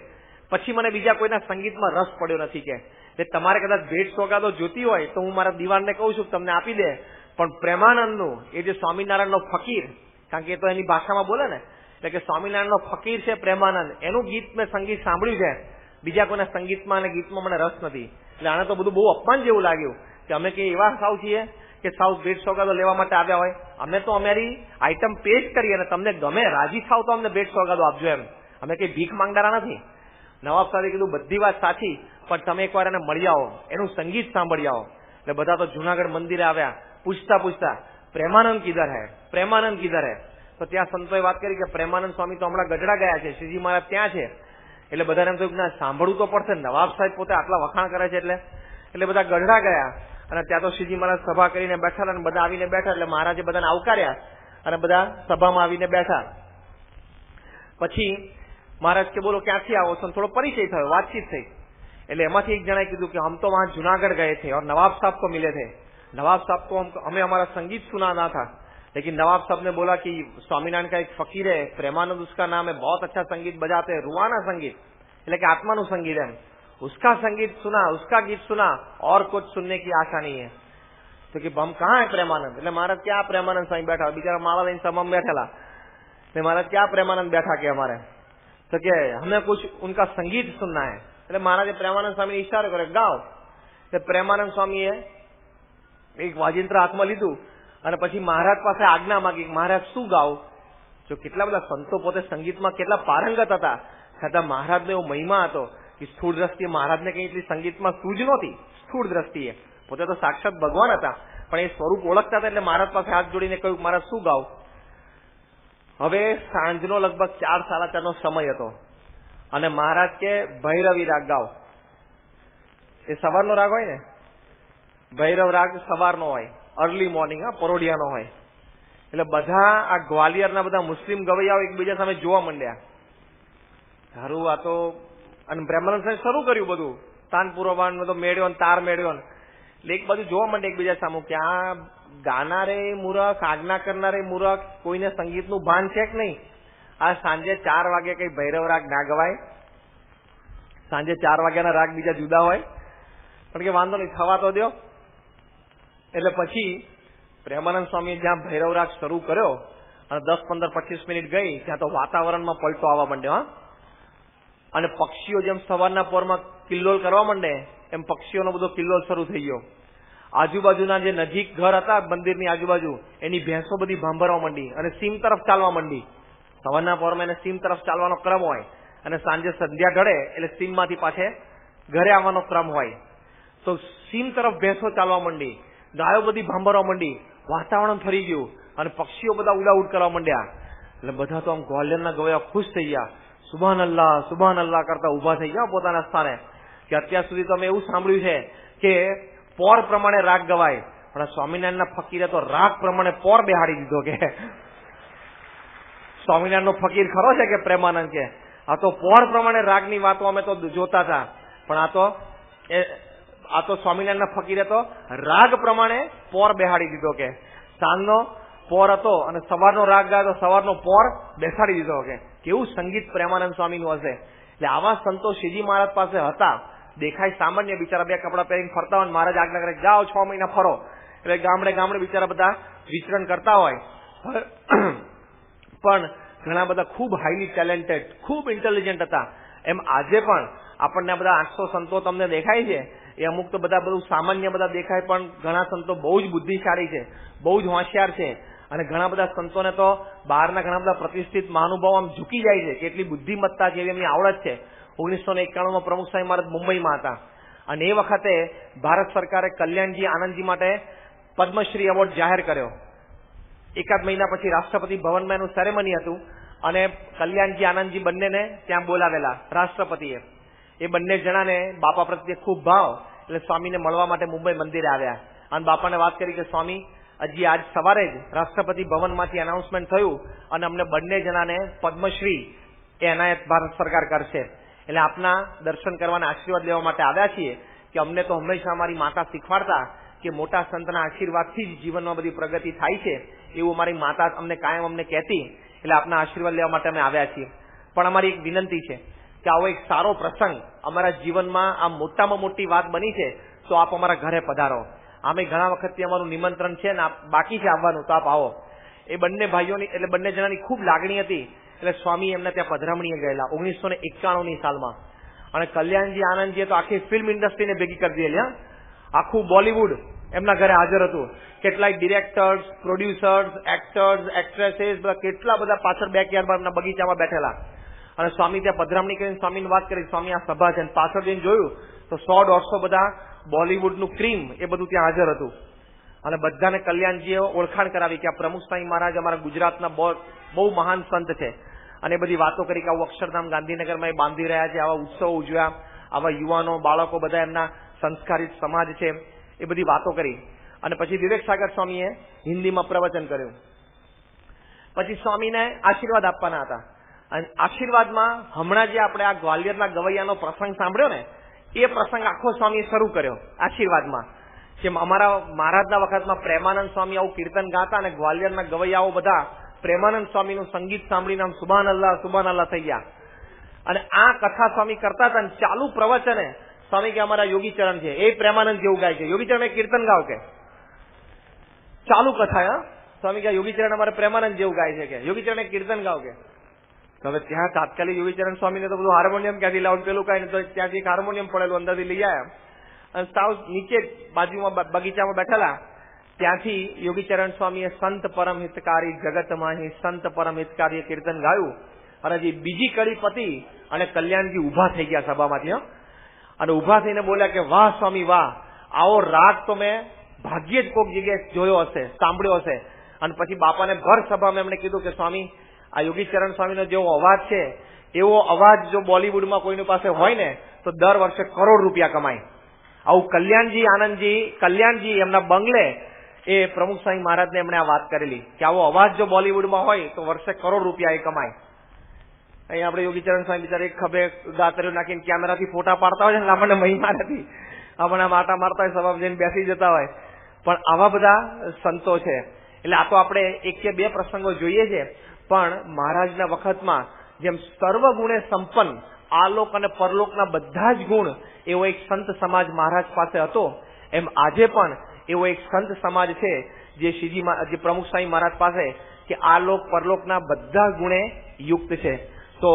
પછી મને બીજા કોઈના સંગીતમાં રસ પડ્યો નથી. કે તમારે કદાચ ભેટ સોગાદો જોતી હોય તો હું મારા દિવાનને કહું છું તમને આપી દે, પણ પ્રેમાનંદનું એ જે સ્વામિનારાયણનો ફકીર, કારણ કે એ તો એની ભાષામાં બોલે ને, એટલે કે સ્વામિનારાયણનો ફકીર છે પ્રેમાનંદ, એનું ગીત મેં સંગીત સાંભળ્યું છે, બીજા કોઈના સંગીતમાં અને ગીતમાં મને રસ નથી. એટલે આને તો બધું બહુ અપમાન જેવું લાગ્યું કે અમે કે એવા સાવ છીએ કે સાવ ભેટ સોગાદો લેવા માટે આવ્યા હોય. અમે તો અમારી આઈટમ પેશ કરીએ અને તમને ગમે રાજી થાવ તો અમને ભેટ સોગાદો આપજો, એમ અમે કઈ ભીખ માંગનારા નથી. નવાબ સાહેબે કીધું બધી વાત સાચી, પણ તમે એકવાર એને મળી આવો, એનું સંગીત સાંભળી આવો. એટલે બધા તો જુનાગઢ મંદિરે આવ્યા, પૂછતા પ્રેમાનંદ કિધર હે, પ્રેમાનંદ કિધર હે. તો ત્યાં સંતોએ વાત કરી કે પ્રેમાનંદ સ્વામી તો હમણાં ગઢડા ગયા છે, શ્રીજી મહારાજ ત્યાં છે. એટલે બધાને એમ થયું કે સાંભળવું તો પડશે, નવાબ સાહેબ પોતે આટલા વખાણ કરે છે એટલે બધા ગઢડા ગયા અને ત્યાં તો શ્રીજી મહારાજ સભા કરીને બેઠા અને બધા આવીને બેઠા. એટલે મહારાજે બધાને આવકાર્યા અને બધા સભામાં આવીને બેઠા. પછી મહારાજ કે બોલો ક્યાંથી આવો છો, થોડો પરિચય થયો, વાતચીત થઈ. એટલે એમાંથી એક જણાએ કીધું કે હમ તો વહાં જુનાगढ़ गए थे और नवाब साहब को मिले थे. नवाब साहब को हमें हमारा संगीत सुनाना था, लेकिन नवाब साहब ने बोला कि स्वामीनारायण का एक फकीर है प्रेमानंद, उसका नाम है, बहुत अच्छा संगीत बजाते हैं, रुआना संगीत એટલે કે આત્માનું સંગીત है, उसका संगीत सुना, उसका गीत सुना और कुछ सुनने की आशा नहीं है. तो कि हम कहाँ है प्रेमानंद. એટલે મહારાજ ક્યાં પ્રેમાનંદ સ્વામી બેઠા, બિચારા માળા લઈને સભામાં બેઠેલા. એટલે મહારાજ ક્યાં પ્રેમાનંદ બેઠા કે અમારે, તો કે हमें कुछ उनका संगीत सुनना है. એટલે મહારાજે પ્રેમાનંદ સ્વામીને ઈશારો કર્યો, ગાઓ. એટલે પ્રેમાનંદ સ્વામીએ એક વાજિંત્ર હાથમાં લીધું અને પછી મહારાજ પાસે આજ્ઞા માંગી, મહારાજ શું ગાવ. જો કેટલા બધા સંતો પોતે સંગીતમાં કેટલા પારંગત હતા, છતાં મહારાજનો એવો મહિમા હતો કે સ્થૂળ દ્રષ્ટિએ મહારાજને કઈ એટલી સંગીતમાં સૂઝ નહોતી સ્થૂળ દ્રષ્ટિએ, પોતે તો સાક્ષાત ભગવાન હતા, પણ એ સ્વરૂપ ઓળખતા હતા એટલે મહારાજ પાસે હાથ જોડીને કહ્યું, મહારાજ શું ગાવ? હવે સાંજનો લગભગ 4-4:30 સમય હતો અને મહારાજ કે ભૈરવી રાગ ગાવ. એ સવારનો રાગ હોય ને, ભૈરવ રાગ સવારનો હોય, અર્લી મોર્નિંગ, પરોઢિયાનો હોય. એટલે બધા આ ગ્વાલિયરના બધા મુસ્લિમ ગવૈયાઓ એકબીજા સામે જોવા માંડ્યા. સારું, આ તો અને બ્રાહ્મણ સાહેબ શરૂ કર્યું બધું, તાનપુરવાન બધો મેળ્યો ને તાર મેળ્યો ને, એટલે એક બાજુ જોવા માંડે એકબીજા સામે કે આ ગાનારે મૂરખ, આજ્ઞા કરનારે મૂરખ, કોઈને સંગીતનું ભાન છે કે નહીં? આ સાંજે 4 વાગે કઈ ભૈરવ રાગ ના ગવાય? સાંજે 4 વાગ્યાના રાગ બીજા જુદા હોય? પણ કે વાંધો નહીં, થવા તો દો. એટલે પછી પ્રેમાનંદ સ્વામીએ જ્યાં ભૈરવ રાગ શરૂ કર્યો અને 10, 15, 25 મિનિટ ગઈ ત્યાં તો વાતાવરણમાં પલટો આવવા માંડ્યો. અને પક્ષીઓ જેમ સવારના પોરમાં કિલ્લોલ કરવા માંડે એમ પક્ષીઓનો બધો કિલ્લોલ શરૂ થઈ ગયો. આજુબાજુના જે નજીક ઘર હતા મંદિરની આજુબાજુ, એની ભેંસો બધી ભાંભરવા માંડી અને સીમ તરફ ચાલવા માંડી. સવારના પોરમાં એને સીમ તરફ ચાલવાનો ક્રમ હોય અને સાંજે સંધ્યા ઢળે એટલે સીમમાંથી પાછે ઘરે આવવાનો ક્રમ હોય. તો સીમ તરફ ભેંસો ચાલવા માંડી, ગાયો બધી ભાંભરવા માંડી, વાતાવરણ ફરી ગયું અને પક્ષીઓ બધા ઉડાઉડ કરવા માંડ્યા. એટલે બધા તો આમ ગ્વાલિયરના ગવૈયા ખુશ થઈ ગયા, સુભાન અલ્લાહ સુભાન અલ્લાહ કરતા ઉભા થઈ ગયા પોતાના સ્થાને. કે અત્યાર સુધી તો અમે એવું સાંભળ્યું છે કે પોર પ્રમાણે રાગ ગવાય, પણ સ્વામિનારાયણના ફકીરે તો રાગ પ્રમાણે પોર બેહાડી દીધો. કે સ્વામિનારાયણનો ફકીર ખરો છે કે પ્રેમાનંદ કે આ તો પોર પ્રમાણે રાગની વાતો અમે તો જોતા હતા, પણ આ તો સ્વામિનારાયણના ફકીરે તો રાગ પ્રમાણે પોર બેહાડી દીધો. કે સાંજનો પોર હતો અને સવારનો રાગ ગાયો તો સવારનો પોર બેસાડી દીધો. કે કેવું સંગીત પ્રેમાનંદ સ્વામીનું હશે. એટલે આવા સંતો શ્રીજી મહારાજ પાસે હતા. દેખાય સામાન્ય, બિચારા 2 કપડા પહેરીને ફરતા હોય, મહારાજ આજ્ઞા કરે જાઓ 6 મહિના ફરો, એટલે ગામડે બિચારા બધા વિચરણ કરતા હોય. પણ ઘણા બધા ખૂબ હાઈલી ટેલેન્ટેડ, ખૂબ ઇન્ટેલિજન્ટ હતા. એમ આજે પણ આપણને બધા 800 સંતો તમને દેખાય છે, એ અમુક તો બધા બધું સામાન્ય બધા દેખાય, પણ ઘણા સંતો બહુ જ બુદ્ધિશાળી છે, બહુ જ હોશિયાર છે. અને ઘણા બધા સંતોને તો બહારના ઘણા બધા પ્રતિષ્ઠિત મહાનુભાવો આમ ઝૂકી જાય છે કે એટલી બુદ્ધિમત્તા છે, એમની આવડત છે. 1991માં પ્રમુખ સ્વામી મહારાજ મુંબઈમાં હતા અને એ વખતે ભારત સરકારે કલ્યાણજી આનંદજી માટે પદ્મશ્રી એવોર્ડ જાહેર કર્યો. એકાદ મહિના પછી રાષ્ટ્રપતિ ભવનમાં એનું સેરેમની હતું અને કલ્યાણજી આનંદજી બંનેને ત્યાં બોલાવેલા રાષ્ટ્રપતિએ. એ બંને જણાને બાપા પ્રત્યે ખૂબ ભાવ, એટલે સ્વામીને મળવા માટે મુંબઈ મંદિરે આવ્યા અને બાપાને વાત કરી કે સ્વામી, હજી આજ સવારે જ રાષ્ટ્રપતિ ભવનમાંથી એનાઉન્સમેન્ટ થયું અને અમને બંને જણાને પદ્મશ્રી એ એનાયત ભારત સરકાર કરશે, એટલે આપના દર્શન કરવાના આશીર્વાદ લેવા માટે આવ્યા છીએ. કે અમને તો હંમેશા અમારી માતા શીખવાડતા કે મોટા સંતના આશીર્વાદથી જ જીવનમાં બધી પ્રગતિ થાય છે, એવું અમારી માતા અમને કાયમ અમને કહેતી. એટલે આપના આશીર્વાદ લેવા માટે અમે આવ્યા છીએ. પણ અમારી એક વિનંતી છે કે આવો એક સારો પ્રસંગ અમારા જીવનમાં આ મોટામાં મોટી વાત બની છે, તો આપ અમારા ઘરે પધારો. આમે ઘણા વખતથી અમારું નિમંત્રણ છે ને બાકી છે આવવાનું, તો આપ આવો. એ બંને ભાઈઓની એટલે બંને જણાની ખૂબ લાગણી હતી, એટલે સ્વામી એમને ત્યાં પધરામણીએ ગયેલા 1991ની સાલમાં. અને કલ્યાણજી આનંદજીએ તો આખી ફિલ્મ ઇન્ડસ્ટ્રીને ભેગી કરી દીધેલી. આખું બોલિવૂડ એમના ઘરે હાજર હતું. કેટલાય ડિરેક્ટર્સ, પ્રોડ્યુસર્સ, એક્ટર્સ, એક્ટ્રેસીસ, કેટલા બધા પાછળ બેકયાર્ડમાં એમના બગીચામાં બેઠેલા. અને સ્વામી ત્યાં પધરામણી કરીને સ્વામીને વાત કરી, સ્વામી આ સભા છે. પાછળ જઈને જોયું તો 100-150 બધા બોલિવૂડનું ક્રીમ એ બધું ત્યાં હાજર હતું. અને બધાને કલ્યાણજીએ ઓળખાણ કરાવી કે આ પ્રમુખ સ્વામી મહારાજ અમારા ગુજરાતના બહુ મહાન સંત છે. અને બધી વાતો કરી કે આવું અક્ષરધામ ગાંધીનગરમાં એ બાંધી રહ્યા છે, આવા ઉત્સવ ઉજવ્યા, આવા યુવાનો બાળકો બધા એમના સંસ્કારિત સમાજ છે, એ બધી વાતો કરી. અને પછી વિવેક સાગર સ્વામીએ હિન્દીમાં પ્રવચન કર્યું. પછી સ્વામીને આશીર્વાદ આપવાના હતા. અને આશીર્વાદમાં હમણાં જે આપણે આ ગ્વાલિયરના ગવૈયાનો પ્રસંગ સાંભળ્યો ને, એ પ્રસંગ આખો સ્વામીએ શરૂ કર્યો આશીર્વાદમાં. કે અમારા મહારાજના વખતમાં પ્રેમાનંદ સ્વામી આવું કીર્તન ગાતા અને ગ્વાલિયરના ગવૈયાઓ બધા પ્રેમાનંદ સ્વામીનું સંગીત સાંભળીને આમ સુભાન અલ્લાહ થઈ ગયા. અને આ કથા સ્વામી કરતા હતા ને ચાલુ પ્રવચને સ્વામી કે અમારા યોગીચરણ છે, એ પ્રેમાનંદ જેવું ગાય છે. યોગીચરણ એ કીર્તન ગાવ કે ચાલુ કથા. સ્વામી કે યોગીચરણ અમારે પ્રેમાનંદ જેવું ગાય છે, કે યોગીચરણ એ કીર્તન ગાવ કે. હવે ત્યાં તાત્કાલિક યોગીચરણ સ્વામીને તો બધું હાર્મોનિયમ ક્યાંથી લાવું, પેલું કઈ તો ત્યાંથી એક હાર્મોનિયમ પડેલું અંદરથી લઈ આવ્યા. અને સાવ નીચે બાજુમાં બગીચામાં બેઠેલા ત્યાંથી યોગીચરણ સ્વામીએ સંત પરમ હિતકારી જગતમાં સંત પરમ હિતકારી કીર્તન ગાયું. અને હજી બીજી કડી પતી અને કલ્યાણજી ઉભા થઈ ગયા સભામાંથી. અને ઉભા થઈને બોલ્યા કે વાહ સ્વામી વાહ, આવો રાગ તો મેં ભાગ્યે જ કોઈક જગ્યાએ જોયો હશે, સાંભળ્યો હશે. અને પછી બાપાને ભર સભામાં એમણે કીધું કે સ્વામી, આ યોગીચરણ સ્વામીનો જેવો અવાજ છે એવો અવાજ જો બોલિવૂડમાં કોઈની પાસે હોય ને તો દર વર્ષે કરોડ રૂપિયા કમાય. આવું કલ્યાણજી એમના બંગલે એ પ્રમુખ સ્વામી મહારાજને એમણે આ વાત કરેલી કે આવો અવાજ જો બોલિવૂડમાં હોય તો વર્ષે કરોડ રૂપિયા એ કમાય. અહીંયા આપણે યોગીચરણ સ્વામી બિચારા એક ખભે દાતરીઓ નાખીને કેમેરાથી ફોટા પાડતા હોય ને, આપણને મહિમા નથી, આપણને માટા મારતા હોય, સભા જઈને બેસી જતા હોય. પણ આવા બધા સંતો છે. એટલે આ તો આપણે એક કે બે પ્રસંગો જોઈએ છે, પણ મહારાજના વખતમાં જેમ સર્વ ગુણે સંપન્ન આલોક અને પરલોકના બધા જ ગુણ એવો એક સંત સમાજ મહારાજ પાસે હતો, એમ આજે પણ એવો એક સંત સમાજ છે જે પ્રમુખ સ્વામી મહારાજ પાસે કે આલોક પરલોકના બધા ગુણે યુક્ત છે. તો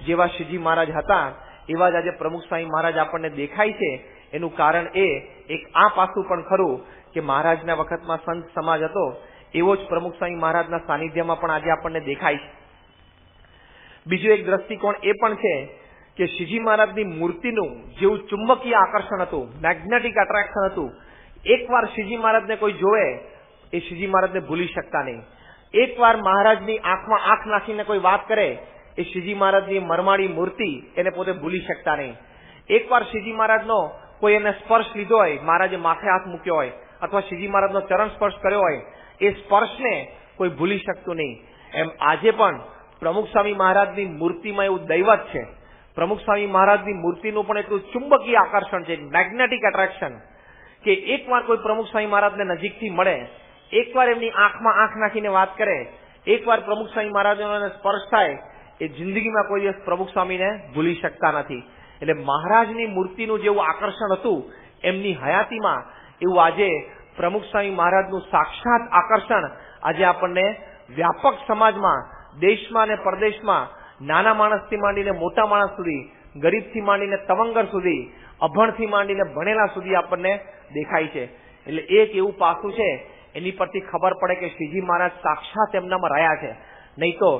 જેવા શ્રીજી મહારાજ હતા એવા જ આજે પ્રમુખ સ્વામી મહારાજ આપણને દેખાય છે. એનું કારણ એક આ પાસું પણ ખરું કે મહારાજના વખતમાં સંત સમાજ હતો એવો જ પ્રમુખ સ્વામી મહારાજના સાનિધ્યમાં પણ આજે આપણને દેખાય છે. બીજું એક દ્રષ્ટિકોણ એ પણ છે કે શ્રીજી મહારાજની મૂર્તિનું જેવું ચુંબકીય આકર્ષણ હતું, મેગ્નેટિક એટ્રેક્શન હતું, એકવાર શ્રીજી મહારાજને કોઈ જોવે એ શ્રીજી મહારાજને ભૂલી શકતા નહીં. એકવાર મહારાજની આંખમાં આંખ નાખીને કોઈ વાત કરે એ શ્રીજી મહારાજની મરમાળી મૂર્તિ એને પોતે ભૂલી શકતા નહીં. એકવાર શ્રીજી મહારાજનો કોઈ એને સ્પર્શ લીધો હોય, મહારાજે માથે હાથ મૂક્યો હોય અથવા શ્રીજી મહારાજનો ચરણ સ્પર્શ કર્યો હોય, એ સ્પર્શને કોઈ ભૂલી શકતું નહીં. એમ આજે પણ પ્રમુખ સ્વામી મહારાજની મૂર્તિમાં એવું દૈવત છે. પ્રમુખ સ્વામી મહારાજની મૂર્તિનું પણ એટલું ચુંબકીય આકર્ષણ છે, મેગ્નેટિક એટ્રેક્શન, કે એકવાર કોઈ પ્રમુખ સ્વામી મહારાજને નજીકથી મળે, એકવાર એમની આંખમાં આંખ નાખીને વાત કરે, એકવાર પ્રમુખ સ્વામી મહારાજનો સ્પર્શ થાય, એ જિંદગીમાં કોઈ દિવસ પ્રમુખ સ્વામીને ભૂલી શકતા નથી. એટલે મહારાજની મૂર્તિનું જેવું આકર્ષણ હતું એમની હયાતીમાં, એવું આજે પ્રમુખ સ્વામી મહારાજનું સાક્ષાત આકર્ષણ આજે આપણને વ્યાપક સમાજમાં, દેશમાં અને પરદેશમાં, નાના માણસથી માંડીને મોટા માણસ સુધી, ગરીબથી માંડીને તવંગર સુધી, અભણથી માંડીને ભણેલા સુધી આપણને દેખાય છે. એટલે એક એવું પાસું છે એની પરથી ખબર પડે કે શ્રીજી મહારાજ સાક્ષાત એમનામાં રહ્યા છે. નહીં તો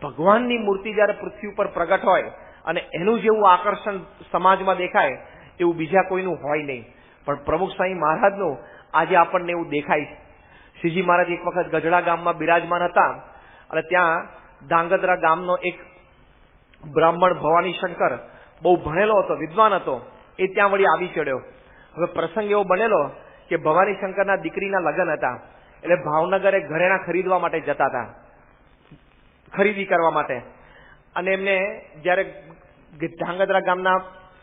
ભગવાનની મૂર્તિ જયારે પૃથ્વી ઉપર પ્રગટ હોય અને એનું જેવું આકર્ષણ સમાજમાં દેખાય એવું બીજા કોઈનું હોય નહીં. પણ પ્રમુખ સ્વામી મહારાજનું આજે આપણને એવું દેખાય છે. શ્રીજી મહારાજ એક વખત ગઢડા ગામમાં બિરાજમાન હતા અને ત્યાં ધાંગધ્રા ગામનો એક બ્રાહ્મણ ભવાની શંકર બહુ ભણેલો હતો, વિદ્વાન હતો, એ ત્યાં વળી આવી ચડ્યો. હવે પ્રસંગ એવો બનેલો કે ભવાની શંકરના દીકરીના લગ્ન હતા, એટલે ભાવનગરે ઘરેણા ખરીદવા માટે જતા હતા, ખરીદી કરવા માટે. અને એમને જયારે ધાંગધ્રા ગામના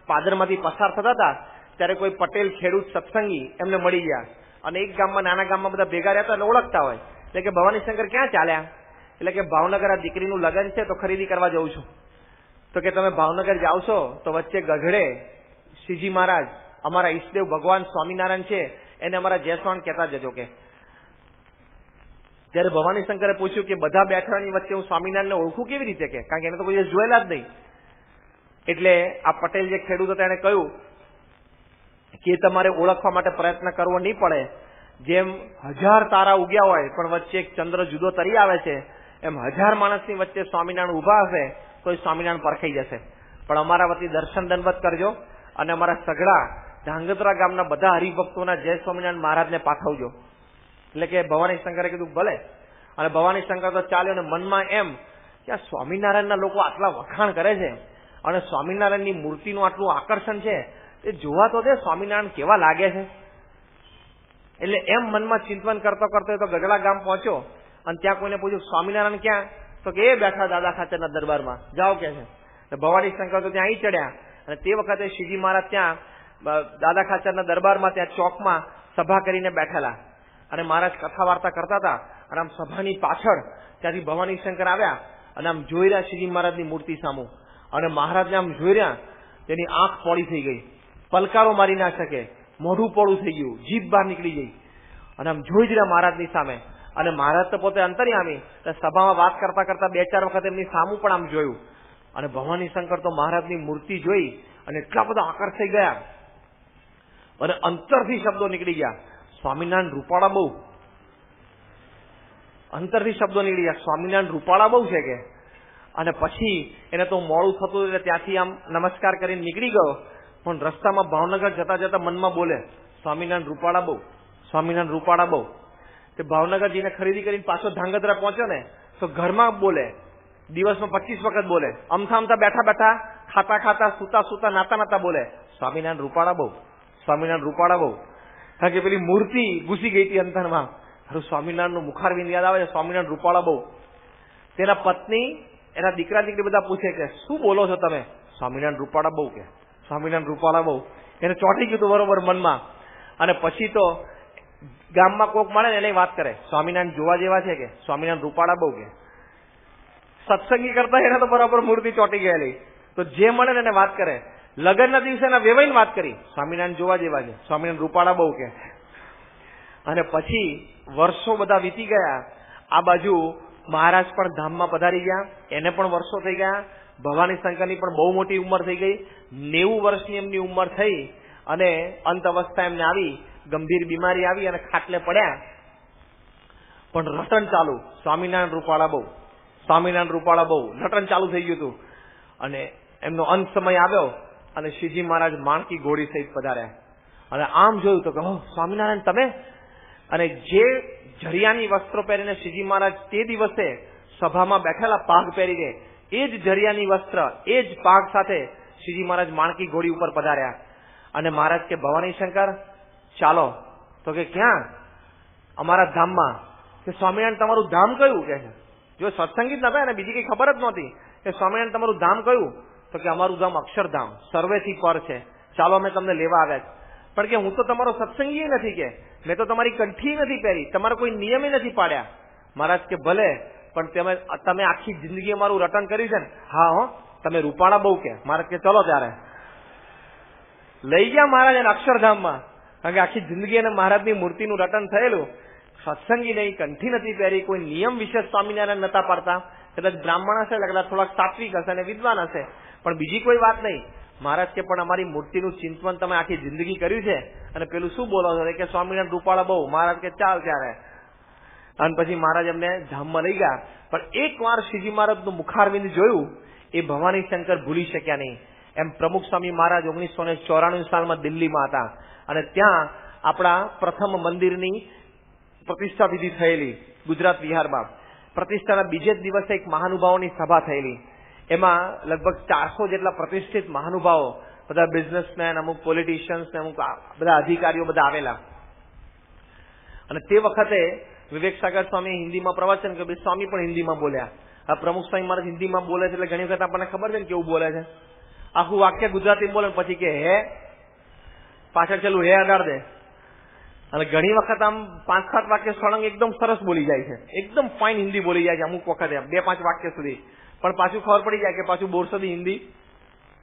પાદરમાંથી પસાર થતા હતા ત્યારે કોઈ પટેલ ખેડૂત સત્સંગી એમને મળી ગયા અને એક ગામમાં, નાના ગામમાં બધા ભેગા રહેતા એટલે ઓળખતા હોય. એટલે કે ભવાની શંકર ક્યાં ચાલ્યા? એટલે કે ભાવનગર આ દીકરીનું લગ્ન છે તો ખરીદી કરવા જઉં છું. તો કે તમે ભાવનગર જાઓ છો તો વચ્ચે ગઢડે શ્રીજી મહારાજ, અમારા ઈષ્ટદેવ ભગવાન સ્વામિનારાયણ છે, એને અમારા જયસ્વાણ કહેતા જજો. કે ત્યારે ભવાની શંકરે પૂછ્યું કે બધા બેઠાની વચ્ચે હું સ્વામિનારાયણને ઓળખું કેવી રીતે? કે કારણ કે એને તો કોઈ જોયેલા જ નહીં. એટલે આ પટેલ જે ખેડૂત હતા એને કહ્યું કે તમારે ઓળખવા માટે પ્રયત્ન કરવો નહીં પડે. જેમ 1000 તારા ઉગ્યા હોય પણ વચ્ચે એક ચંદ્ર જુદો તરી આવે છે, એમ 1000 માણસની વચ્ચે સ્વામિનારાયણ ઉભા હશે તો એ સ્વામિનારાયણ પરખાઈ જશે. પણ અમારા વતી દર્શન દંડવત કરજો અને અમારા સગડા ધાંગધ્રા ગામના બધા હરિભક્તોના જય સ્વામિનારાયણ મહારાજને પાઠવજો. એટલે કે ભવાની શંકરે કીધું ભલે. અને ભવાની શંકર તો ચાલ્યો અને મનમાં એમ કે આ સ્વામિનારાયણના લોકો આટલા વખાણ કરે છે અને સ્વામિનારાયણની મૂર્તિનું આટલું આકર્ષણ છે, એ જોવા તો દે સ્વામિનારાયણ કેવા લાગે છે. એટલે એમ મનમાં ચિંતન કરતો કરતો તો ગઢડા ગામ પહોંચ્યો અને ત્યાં કોઈને પૂછ્યું સ્વામિનારાયણ ક્યાં? તો કે એ બેઠા દાદા ખાચરના દરબારમાં, જાઓ કે છે. ભવાની શંકર તો ત્યાં અહીં ચડ્યા અને તે વખતે શ્રીજી મહારાજ ત્યાં દાદા ખાચરના દરબારમાં ત્યાં ચોકમાં સભા કરીને બેઠેલા અને મહારાજ કથા વાર્તા કરતા હતા. અને આમ સભાની પાછળ ત્યાંથી ભવાની શંકર આવ્યા અને આમ જોઈ રહ્યા શ્રીજી મહારાજની મૂર્તિ સામું. અને મહારાજને આમ જોઈ રહ્યા, તેની આંખ પોળી થઈ ગઈ, પલકારો મારી ના શકે, મોઢું પોળું થઈ ગયું, જીભ બહાર નીકળી ગઈ અને આમ જોઈ જ રહ્યા મહારાજની સામે. અને મહારાજ તો પોતે અંતર્યામી, સભામાં વાત કરતા કરતા 2-4 વખત એમની સામું પણ આમ જોયું. અને ભવાની શંકર તો મહારાજની મૂર્તિ જોઈ અને એટલા બધા આકર્ષાઈ ગયા અને અંતરથી શબ્દો નીકળી ગયા, સ્વામિનારાયણ રૂપાળા બહુ. અંતરથી શબ્દો નીકળી ગયા, સ્વામિનારાયણ રૂપાળા બહુ છે કે. અને પછી એને તો મોડું થતું એટલે ત્યાંથી આમ નમસ્કાર કરીને નીકળી ગયો. પણ રસ્તામાં ભાવનગર જતા જતા મનમાં બોલે, સ્વામિનારાયણ રૂપાળા બહુ, સ્વામિનારાયણ રૂપાળા બહુ. તે ભાવનગર જઈને ખરીદી કરીને પાછો ધાંગધ્રા પહોંચ્યો ને તો ઘરમાં બોલે, દિવસમાં 25 વખત બોલે, અમથા બેઠા બેઠા, ખાતા ખાતા, સુતા સુતા, નાતા નાતા બોલે, સ્વામિનારાયણ રૂપાળા બહુ, સ્વામિનારાયણ રૂપાળા બહુ. કારણ કે પેલી મૂર્તિ ઘૂસી ગઈ હતી અંતરમાં. હારું સ્વામિનારાયણનું મુખારવિંદ યાદ આવે છે, સ્વામિનારાયણ રૂપાળા બહુ. તેના પત્ની, એના દીકરા દીકરી બધા પૂછે કે શું બોલો છો તમે? સ્વામિનારાયણ રૂપાળા બહુ કે, સ્વામિનારાયણ રૂપાળા બહુ. એને ચોંટી ગયું બરોબર મનમાં. અને પછી તો ગામમાં કોક મળે ને એને વાત કરે, સ્વામિનારાયણ જોવા જેવા છે કે, સ્વામિનારાયણ રૂપાળા બહુ કે. સત્સંગી કરતા એને તો બરાબર મૂર્તિ ચોંટી ગયેલી. તો જે મળે ને એને વાત કરે. લગ્નના દિવસે એના વેવાઈને વાત કરી, સ્વામિનારાયણ જોવા જેવા છે, સ્વામિનારાયણ રૂપાળા બહુ કે. અને પછી વર્ષો બધા વીતી ગયા. આ બાજુ મહારાજ પણ ધામમાં પધારી ગયા, એને પણ વર્ષો થઈ ગયા. ભવાની શંકરની પણ બહુ મોટી ઉંમર થઈ ગઈ, 90 વર્ષની એમની ઉંમર થઈ. અને અંત અવસ્થા એમને આવી, ગંભીર બીમારી આવી અને ખાટલે પડ્યા. પણ રટણ ચાલુ, સ્વામિનારાયણ રૂપાળા બહુ, સ્વામિનારાયણ રૂપાળા બહુ, રટણ ચાલુ થઈ ગયું હતું. અને એમનો અંત સમય આવ્યો અને શ્રીજી મહારાજ માણકી ઘોડી સહિત પધાર્યા. અને આમ જોયું તો કે સ્વામિનારાયણ તમે. અને જે જરિયાની વસ્ત્રો પહેરીને શ્રીજી મહારાજ તે દિવસે સભામાં બેઠેલા પાઘ પહેરીને, એ જ જરિયાની વસ્ત્ર, એ જ પાઘ સાથે શ્રીજી મહારાજ માણકી ઘોડી ઉપર પધાર્યા. અને મહારાજ કે ભવાની શંકર ચાલો. તો કે ક્યાં? અમારા ધામમાં. કે સ્વામિનારાયણ તમારું ધામ કયું? કે જો સત્સંગી જ નતા અને બીજી કઈ ખબર જ નહોતી કે સ્વામિનારાયણ તમારું ધામ કયું? તો કે અમારું ધામ અક્ષરધામ, સર્વેથી પર છે, ચાલો અમે તમને લેવા આવ્યા. પણ કે હું તો તમારો સત્સંગી નથી, કે મેં તો તમારી કંઠી નથી પહેરી, તમારો કોઈ નિયમ નથી પાડ્યા. મહારાજ કે ભલે, પણ તમે આખી જિંદગી અમારું રટણ કર્યું છે ને. હા હો, તમે રૂપાળા બહુ કે. મહારાજ કે ચલો ત્યારે લઈ ગયા મહારાજ એને અક્ષરધામમાં. કારણ કે આખી જિંદગી એને મહારાજની મૂર્તિનું રટણ થયેલું. સત્સંગી નહીં, કંઠી નથી પહેરી, કોઈ નિયમ વિશે સ્વામિનારાયણ નતા પાડતા. કદાચ બ્રાહ્મણ હશે, કદાચ થોડાક સાત્વિક હશે અને વિદ્વાન હશે, પણ બીજી કોઈ વાત નહીં. મહારાજ કે પણ અમારી મૂર્તિનું ચિંતન તમે આખી જિંદગી કર્યું છે અને પેલું શું બોલો છો કે સ્વામિનારાયણ રૂપાળા બહુ. મહારાજ કે ચાલ ત્યારે. અને પછી મહારાજ એમને ધામમાં લઈ ગયા. પણ એક વાર શ્રીજી મહારાજનું મુખારવિંદ જોયું, એ ભવાની શંકર ભૂલી શક્યા નહીં. એમ પ્રમુખ સ્વામી મહારાજ 1994 સાલમાં દિલ્હીમાં હતા અને ત્યાં આપણા પ્રથમ મંદિરની પ્રતિષ્ઠા વિધિ થયેલી ગુજરાત વિહારમાં. પ્રતિષ્ઠાના બીજે જ દિવસે એક મહાનુભાવોની સભા થયેલી. એમાં લગભગ 400 જેટલા પ્રતિષ્ઠિત મહાનુભાવો, બધા બિઝનેસમેન, અમુક પોલિટિશિયન્સ ને અમુક બધા અધિકારીઓ બધા આવેલા. અને તે વખતે વિવેક સાગર સ્વામી હિન્દીમાં પ્રવચન કર્યું. સ્વામી પણ હિન્દીમાં બોલ્યા. આ પ્રમુખ સ્વામી મહારાજ હિન્દીમાં બોલે છે એટલે ઘણી વખત આપણને ખબર છે ને કેવું બોલે છે. આખું વાક્ય ગુજરાતી બોલે પછી કે હે, પાછળ છેલ્લું હે અડાડ દે. અને ઘણી વખત આમ 5-7 વાક્ય સળંગ એકદમ સરસ બોલી જાય છે, એકદમ ફાઇન હિન્દી બોલી જાય છે અમુક વખતે 2-5 વાક્ય સુધી. પણ પાછું ખબર પડી જાય કે પાછું બોરસદી હિન્દી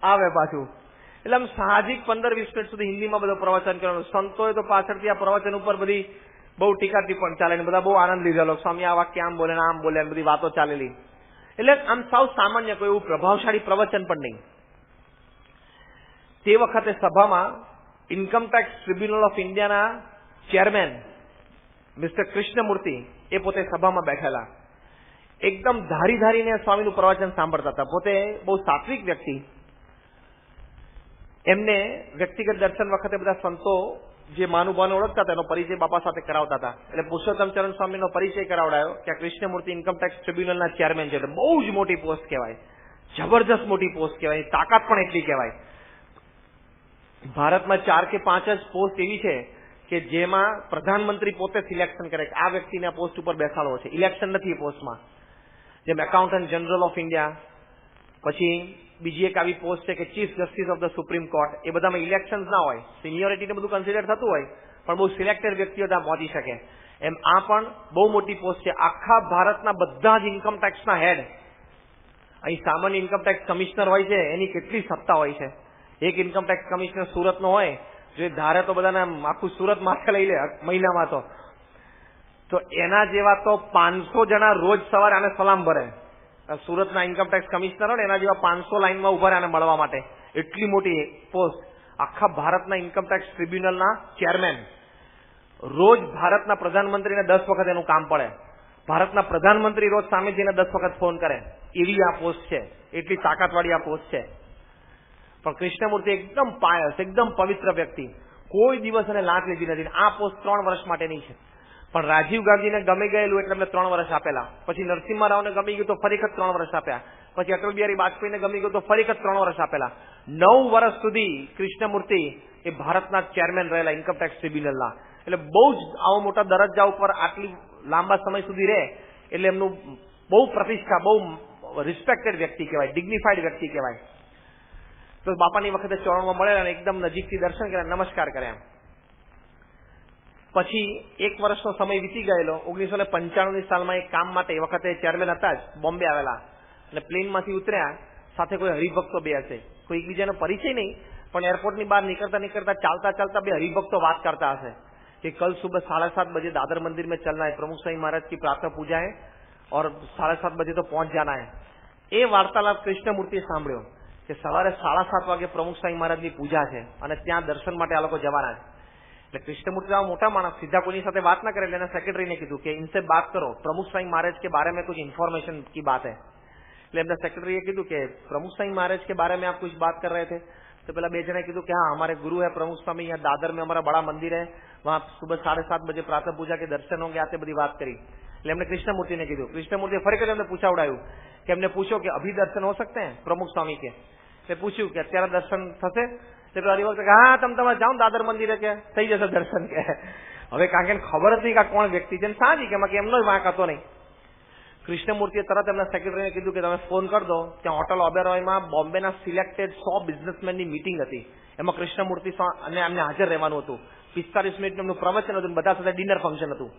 આવે પાછું. એટલે આમ સાહજિક 15-20 મિનિટ સુધી હિન્દીમાં બધું પ્રવચન કરવાનું. સંતોએ તો પાછળથી આ પ્રવચન ઉપર બધી બહુ ટીકા ટિપ્પણ ચાલે ને બધા બહુ આનંદ લીધેલો. સ્વામી આ વાક્ય આમ બોલે ને આમ બોલે, બધી વાતો ચાલેલી. એટલે આમ સાવ સામાન્ય, કોઈ એવું પ્રભાવશાળી પ્રવચન પણ નહીં. તે વખતે સભામાં ઇન્કમટેક્સ ટ્રિબ્યુનલ ઓફ ઇન્ડિયાના ચેરમેન મિસ્ટર કૃષ્ણમૂર્તિ એ પોતે સભામાં બેઠેલા. એકદમ ધારીને સ્વામીનું પ્રવચન સાંભળતા હતા. પોતે બહુ સાત્વિક વ્યક્તિ. એમને વ્યક્તિગત દર્શન વખતે બધા સંતો જે મહાનુભાવને ઓળખતા હતા એનો પરિચય બાપા સાથે કરાવતા હતા. એટલે પુરુષોત્તમ ચરણ સ્વામીનો પરિચય કરાવડાયો કે આ કૃષ્ણમૂર્તિ ઇન્કમટેક્સ ટ્રિબ્યુનલના ચેરમેન છે. એટલે બહુ જ મોટી પોસ્ટ કહેવાય, જબરજસ્ત મોટી પોસ્ટ કહેવાય, તાકાત પણ એટલી કહેવાય. ભારતમાં 4 કે 5 જ પોસ્ટ એવી છે કે જેમાં પ્રધાનમંત્રી પોતે સિલેક્શન કરે કે આ વ્યક્તિને આ પોસ્ટ ઉપર બેસાડવો છે. ઇલેક્શન નથી એ પોસ્ટમાં. જેમ એકાઉન્ટન્ટ જનરલ ઓફ ઇન્ડિયા, પછી બીજી એક આવી પોસ્ટ છે કે chief justice of the supreme court. એ બધામાં ઇલેક્શન ના હોય, સિનિયોરિટીને બધું કન્સિડર થતું હોય, પણ બહુ સિલેક્ટેડ વ્યક્તિઓ ત્યાં પહોંચી શકે. એમ આ પણ બહુ મોટી પોસ્ટ છે. આખા ભારતના બધા જ ઇન્કમટેક્સના હેડ. અહીં સામાન્ય ઇન્કમટેક્સ કમિશનર હોય છે, એની કેટલી સત્તા હોય છે. એક ઇન્કમટેક્સ કમિશનર સુરતનો હોય, જો ધારે તો બધાને આખું સુરત માથે લઈ લે મહિનામાં. તો એના જેવા તો 500 જણા રોજ સવારે આને સલામ ભરે. સુરતના ઇન્કમટેક્સ કમિશનર હોય ને એના જેવા 500 લાઈનમાં ઉભા રહે આને મળવા માટે. એટલી મોટી પોસ્ટ. આખા ભારતના ઇન્કમટેક્સ ટ્રિબ્યુનલના ચેરમેન. રોજ ભારતના પ્રધાનમંત્રીને 10 વખત એનું કામ પડે. ભારતના પ્રધાનમંત્રી રોજ સામે જઈને 10 વખત ફોન કરે. એવી આ પોસ્ટ છે, એટલી તાકાતવાળી આ પોસ્ટ છે. પણ કૃષ્ણમૂર્તિ એકદમ પાયસ, એકદમ પવિત્ર વ્યક્તિ. કોઈ દિવસ એને લાંચ લીધી નથી. આ પોસ્ટ 3 વર્ષ માટેની છે. પણ રાજીવ ગાંધીને ગમી ગયેલું એટલે એમને 3 વર્ષ આપેલા. પછી નરસિંહ રાવને ગમી ગયું તો ફરી 3 વર્ષ આપ્યા. પછી અટલ બિહારી વાજપેયીને ગમી ગયું તો ફરી 3 વર્ષ આપેલા. 9 વર્ષ સુધી કૃષ્ણમૂર્તિ એ ભારતના ચેરમેન રહેલા ઇન્કમટેક્સ ટ્રિબ્યુનલના. એટલે બહુ જ આવો મોટા દરજ્જા ઉપર આટલી લાંબા સમય સુધી રહે એટલે એમનું બહુ પ્રતિષ્ઠા, બહુ રિસ્પેક્ટેડ વ્યક્તિ કહેવાય, ડિગ્નિફાઈડ વ્યક્તિ કહેવાય. તો બાપાની વખતે ચરણમાં મળેલા અને એકદમ નજીકથી દર્શન કર્યા, નમસ્કાર કર્યા. પછી 1 વર્ષનો સમય વીતી ગયેલો. 1995ની સાલમાં એક કામ માટે, એ વખતે ચેરમેન હતા જ, બોમ્બે આવેલા અને પ્લેનમાંથી ઉતર્યા. સાથે કોઈ હરિભક્તો બે હશે, કોઈ એકબીજાનો પરિચય નહીં, પણ એરપોર્ટની બહાર નીકળતા ચાલતા ચાલતા બે હરિભક્તો વાત કરતા હશે कि कल सुबह 7:30 बजे दादर मंदिर में चलना है, प्रमुख स्वामी महाराज की प्रातः पूजा है और 7:30 बजे तो पहुंच जाना है. એ વાર્તાલાપ કૃષ્ણમૂર્તિએ સાંભળ્યો કે સવારે 7:30 વાગે પ્રમુખ સ્વામી મહારાજની પૂજા છે અને ત્યાં દર્શન માટે આ લોકો જવાના છે. એટલે કૃષ્ણમૂર્તિ મોટા માણસ, સીધા કોઈની સાથે વાત ના કરે એટલે એના સેક્રેટરીને કીધું કે इनसे बात करो, प्रमुख स्वामी महाराज के बारे में कुछ इन्फॉर्मेशन की बात है. એટલે એમના સેક્રેટરીએ કીધું કે प्रमुख स्वामी महाराज के बारे में आप कुछ बात कर रहे थे. तो पहला 2 जने कीधु कि हाँ हमारे गुरु है प्रमुख स्वामी, यहाँ दादर में हमारा बड़ा मंदिर है, वहाँ सुबह 7:30 बजे प्रातः पूजा के दर्शन होंगे, आते बड़ी बात करी. એટલે એમને કૃષ્ણમૂર્તિને કીધું. કૃષ્ણમૂર્તિએ ફરી કરી એમને પૂછાવડાયું કે એમને પૂછો કે અભી દર્શન हो सकते हैं प्रमुख स्वामी के. તે પૂછ્યું કે અત્યારે દર્શન થશે? તે પેલા હરિભક્ત કે હા તમે તમારે જાઓ દાદર મંદિરે કે થઈ જશે દર્શન કે. હવે કારણ કે ખબર જ નહીં કે કોણ વ્યક્તિ છે, સાજી કે એમાં એમનો વાંક હતો નહીં. કૃષ્ણમૂર્તિએ તરત એમના સેક્રેટરીને કીધું કે તમે ફોન કરી દો. ત્યાં હોટલ ઓબેરોયમાં બોમ્બેના સિલેક્ટેડ 100 બિઝનેસમેનની મીટિંગ હતી. એમાં કૃષ્ણમૂર્તિ અને એમને હાજર રહેવાનું હતું. 45 મિનિટનું એમનું પ્રવચન હતું, બધા સાથે ડિનર ફંક્શન હતું.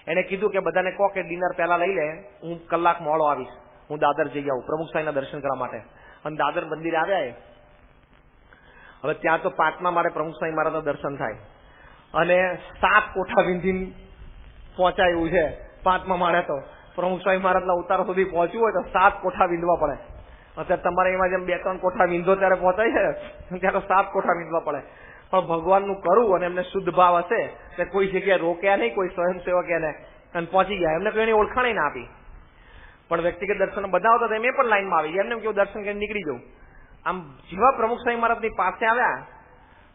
એને કીધું કે બધાને કહો કે ડિનર પહેલા લઈ લે, હું કલાક મોડો આવીશ, હું દાદર જઈ આવું પ્રમુખ સ્વામીના દર્શન કરવા માટે. અને દાદર મંદિરે આવ્યા. હવે ત્યાં તો 5મા માળે પ્રમુખ સ્વામી મહારાજના દર્શન થાય અને 7 કોઠા વિંધીને પહોંચાય એવું છે. 5મા માળે તો પ્રમુખ સ્વામી મહારાજના ઉતારો સુધી પહોંચવું હોય તો 7 કોઠા વિંધવા પડે. અત્યારે તમારે એમાં જેમ 2-3 કોઠા વિંધો ત્યારે પહોંચાય છે, ત્યારે તો 7 કોઠા વિંધવા પડે. પણ ભગવાનનું કરવું અને એમને શુદ્ધ ભાવ હશે એટલે કોઈ જગ્યાએ રોક્યા નહીં, કોઈ સ્વયંસેવક એને અને પહોંચી ગયા. એમને કોઈ એની ઓળખાણ ના આપી. પણ વ્યક્તિગત દર્શન બધા હતા એમ પણ લાઈનમાં આવી ગયા. એમને કેવું દર્શન કરીને નીકળી જવું. આમ જેવા પ્રમુખ સ્વામી મહારાજની પાસે આવ્યા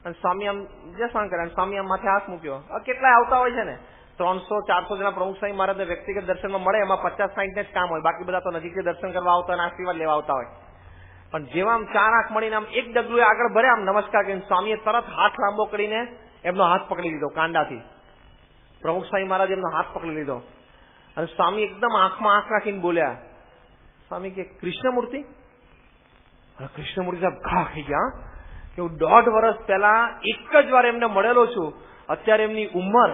અને સ્વામી આમ જસણ કર્યા, સ્વામી આમ માથે હાથ મૂક્યો. કેટલાય આવતા હોય છે ને, 300-400 જણા પ્રમુખ સ્વામી મહારાજને વ્યક્તિગત દર્શનમાં મળે, એમાં 50-60 ને જ કામ હોય, બાકી બધા તો નજીકથી દર્શન કરવા આવતા અને આશીર્વાદ લેવા આવતા હોય. પણ જેવા આમ 4 આંખ મળીને આમ એક ડગલું આગળ ભરે, આમ નમસ્કાર કરીને સ્વામીએ તરત હાથ લાંબો કરીને એમનો હાથ પકડી લીધો કાંડાથી. પ્રમુખ સ્વામી મહારાજ એમનો હાથ પકડી લીધો અને સ્વામી એકદમ આંખમાં આંખ રાખીને બોલ્યા. સ્વામી કે કૃષ્ણમૂર્તિ? કૃષ્ણમૂર્તિ સાહેબ ઘા થઈ ગયા કે હું 1.5 વર્ષ પહેલા એક જ વાર એમને મળેલો છું. અત્યારે એમની ઉંમર